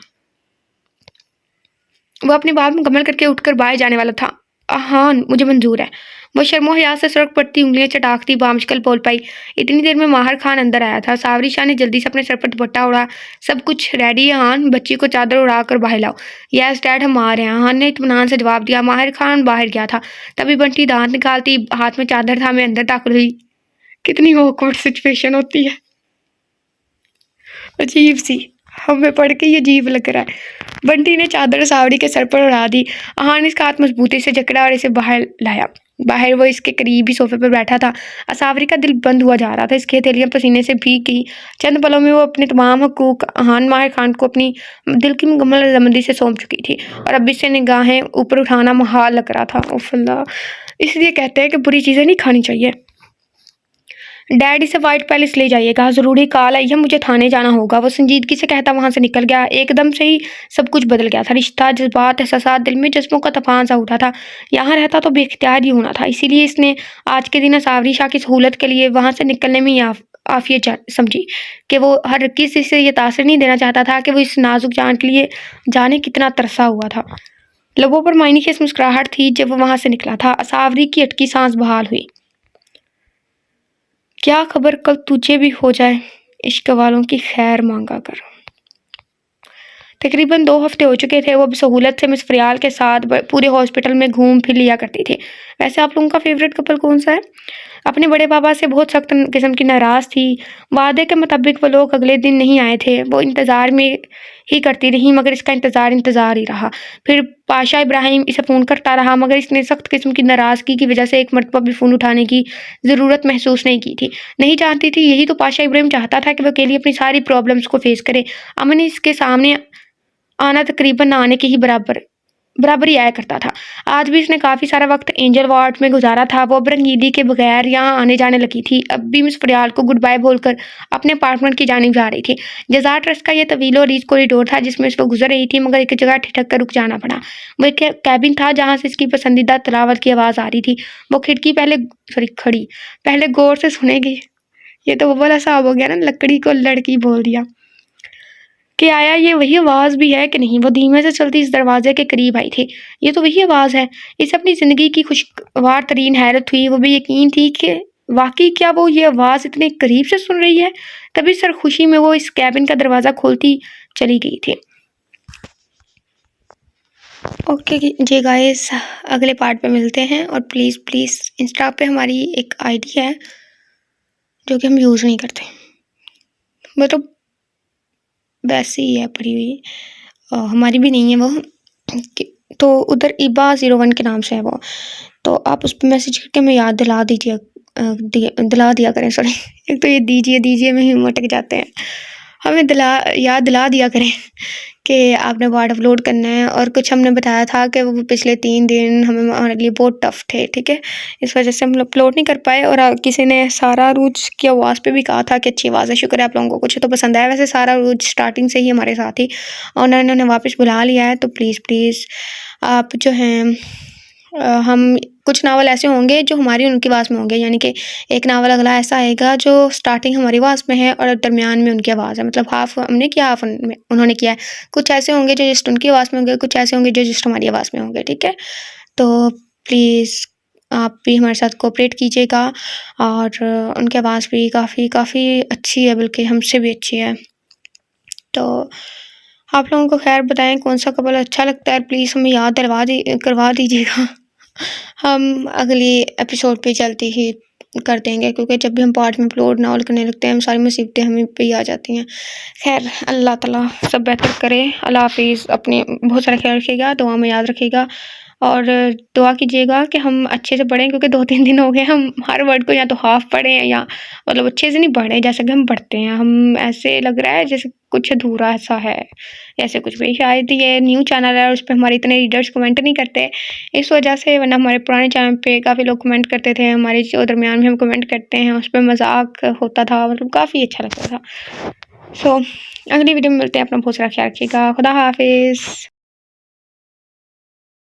वो अपनी बात मुकम्मल करके उठकर बाहर जाने वाला था। हाँ, मुझे मंजूर है। वो शर्मो हया से सड़क पड़ती उंगलियां चटाकती बामुश्किल बोल पाई। इतनी देर में माहिर खान अंदर आया था। सावरी शाह ने जल्दी से अपने सर पर दुपट्टा उड़ा। सब कुछ रेडी है हान, बच्ची को चादर उड़ा कर बाहर लाओ। यस डैड, हम आ रहे हैं, हान ने इत्मीनान से जवाब दिया। माहिर खान बाहर गया था। तभी बंटी दांत निकालती हाथ में चादर था मैं अंदर दाखिल हुई। कितनी ऑकवर्ड सिचुएशन होती है, अजीब सी। हमें पढ़ के ये अजीब लग रहा है। बंटी ने चादर सावरी के सर पर उड़ा दी। अहान इसका हाथ मजबूती से जकड़ा और इसे बाहर लाया। बाहर वो इसके करीब ही सोफे पर बैठा था। सावरी का दिल बंद हुआ जा रहा था। इसकी हथेलियां पसीने से भीग गई। चंद पलों में वो अपने तमाम हकूक अहान माहिर खान को अपनी दिल की मुकम्मल रजामंदी से सौंप चुकी थी और अब इससे निगाहें ऊपर उठाना मुहाल लग रहा था। उफ अल्लाह, इसलिए कहते हैं कि बुरी चीज़ें नहीं खानी चाहिए। डैड इसे व्हाइट पैलेस ले जाइएगा, ज़रूरी कॉल आई है, मुझे थाने जाना होगा। वो संजीदगी से कहता वहाँ से निकल गया। एकदम से ही सब कुछ बदल गया था। रिश्ता, जज्बात, एहसासात, दिल में जज्बों का तूफान सा उठा था। यहाँ रहता तो बेख्तियार ही होना था। इसीलिए इसने आज के दिन सावरी शाह की सहूलत के लिए वहाँ से निकलने में आफियत समझी कि वो हर किसी से ये तासर नहीं देना चाहता था कि वो इस नाजुक जान के लिए जाने कितना तरसा हुआ था। लबों पर मायने की मुस्कुराहट थी जब वो वहाँ से निकला था। सावरी की अटकी सांस बहाल हुई। क्या खबर कल तुझे भी हो जाए, इश्क वालों की खैर मांगा कर। तकरीबन 2 हफ्ते हो चुके थे। वो अब सहूलत से मिस फरियाल के साथ पूरे हॉस्पिटल में घूम फिर लिया करती थी। वैसे आप लोगों का फेवरेट कपल कौन सा है? अपने बड़े बाबा से बहुत सख्त किस्म की नाराज़ थी। वादे के मुताबिक वो लोग अगले दिन नहीं आए थे। वो इंतज़ार में ही करती रही मगर इसका इंतज़ार ही रहा। फिर पाशा इब्राहिम इसे फ़ोन करता रहा मगर इसने सख्त किस्म की नाराज़गी की वजह से एक मरतबा भी फ़ोन उठाने की ज़रूरत महसूस नहीं की थी। नहीं जानती थी यही तो पाशा इब्राहिम चाहता था कि वो अकेली अपनी सारी प्रॉब्लम्स को फेस करे। अमन इसके सामने आना तकरीबन ना आने के ही बराबर ही आया करता था। आज भी इसने काफ़ी सारा वक्त एंजल वार्ड में गुजारा था। वो अब रंगीली के बगैर यहाँ आने जाने लगी थी। अब भी मिस फरियाल को गुड बाय बोलकर अपने अपार्टमेंट की जानिब जा रही थी। जज़ार ट्रस्ट का ये तवील और रीच कॉरिडोर था जिसमें से वो गुजर रही थी मगर एक जगह ठिठक कर रुक जाना पड़ा। वो एक कैबिन था जहाँ से इसकी पसंदीदा तिलावत की आवाज़ आ रही थी। वो खिड़की खड़ी पहले गौर से सुनेगी। ये तो वो वाला साहब हो गया ना, लकड़ी को लड़की बोल दिया कि आया ये वही आवाज़ भी है कि नहीं। वो धीमे से चलती इस दरवाजे के करीब आई थी। ये तो वही आवाज़ है। इसे अपनी ज़िंदगी की खुशगवार तरीन हैरत हुई। वो भी यकीन थी कि वाकई क्या वो ये आवाज़ इतने करीब से सुन रही है। तभी सरखुशी में वो इस कैबिन का दरवाज़ा खोलती चली गई थी। ओके जी गाइस, अगले पार्ट पे मिलते हैं। और प्लीज़ इंस्टा पे हमारी एक आईडी है जो कि हम यूज़ नहीं करते, मतलब वैसे ही है पड़ी हुई, हमारी भी नहीं है वो, तो उधर इबा 01 के नाम से है वो। तो आप उस पर मैसेज करके हमें याद दिला दिया करें। सॉरी, एक तो ये दीजिए में ही अटक जाते हैं। हमें याद दिला दिया करें कि आपने पार्ट अपलोड करना है। और कुछ हमने बताया था कि वो पिछले 3 दिन हमारे लिए बहुत टफ थे, ठीक है, इस वजह से हम अपलोड नहीं कर पाए। और किसी ने सारा अरूज की आवाज़ पे भी कहा था कि अच्छी आवाज़ है। शुक्र है आप लोगों को कुछ तो पसंद आया। वैसे सारा अरूज स्टार्टिंग से ही हमारे साथ ही और उन्होंने वापस बुला लिया है। तो प्लीज़ आप जो हैं, हम कुछ नावल ऐसे होंगे जो हमारी उनकी आवाज़ में होंगे, यानी कि एक नावल अगला ऐसा आएगा जो स्टार्टिंग हमारी आवाज़ में है और दरमियान में उनकी आवाज़ है, मतलब हाफ हमने किया हाफ उन्होंने किया है। कुछ ऐसे होंगे जो जस्ट उनकी आवाज़ में होंगे, कुछ ऐसे होंगे जो जस्ट हमारी आवाज़ में होंगे, ठीक है। तो प्लीज़ आप भी हमारे साथ कोऑपरेट कीजिएगा। और उनकी आवाज़ भी काफ़ी अच्छी है, बल्कि हमसे भी अच्छी है। तो आप लोगों को खैर बताएं कौन सा कपल अच्छा लगता है, प्लीज़ हमें याद करवा दीजिएगा। हम अगली एपिसोड पे जल्दी ही कर देंगे, क्योंकि जब भी हम पार्ट में अपलोड नावल करने लगते हैं सारी मुसीबतें हमें पे ही आ जाती हैं। खैर, अल्लाह ताला सब बेहतर करे। अल्लाह हाफिज़। अपने बहुत सारा ख्याल रखिएगा, दुआ में याद रखिएगा और दुआ कीजिएगा कि हम अच्छे से पढ़ें, क्योंकि 2-3 दिन हो गए हम हर वर्ड को या तो हाफ पढ़े हैं या मतलब अच्छे से नहीं पढ़े जैसे कि हम पढ़ते हैं। हम ऐसे लग रहा है जैसे कुछ अधूरा ऐसा है, ऐसे कुछ भी। शायद ये न्यू चैनल है और उस पर हमारे इतने रीडर्स कमेंट नहीं करते इस वजह से, वरना हमारे पुराने चैनल पे काफ़ी लोग कमेंट करते थे। हमारे जो दरमियान में हम कमेंट करते हैं उस पर मजाक होता था, मतलब काफ़ी अच्छा लगता था। सो अगली वीडियो में मिलते हैं। अपना बहुत सारा ख्याल रखिएगा। खुदा हाफिज़।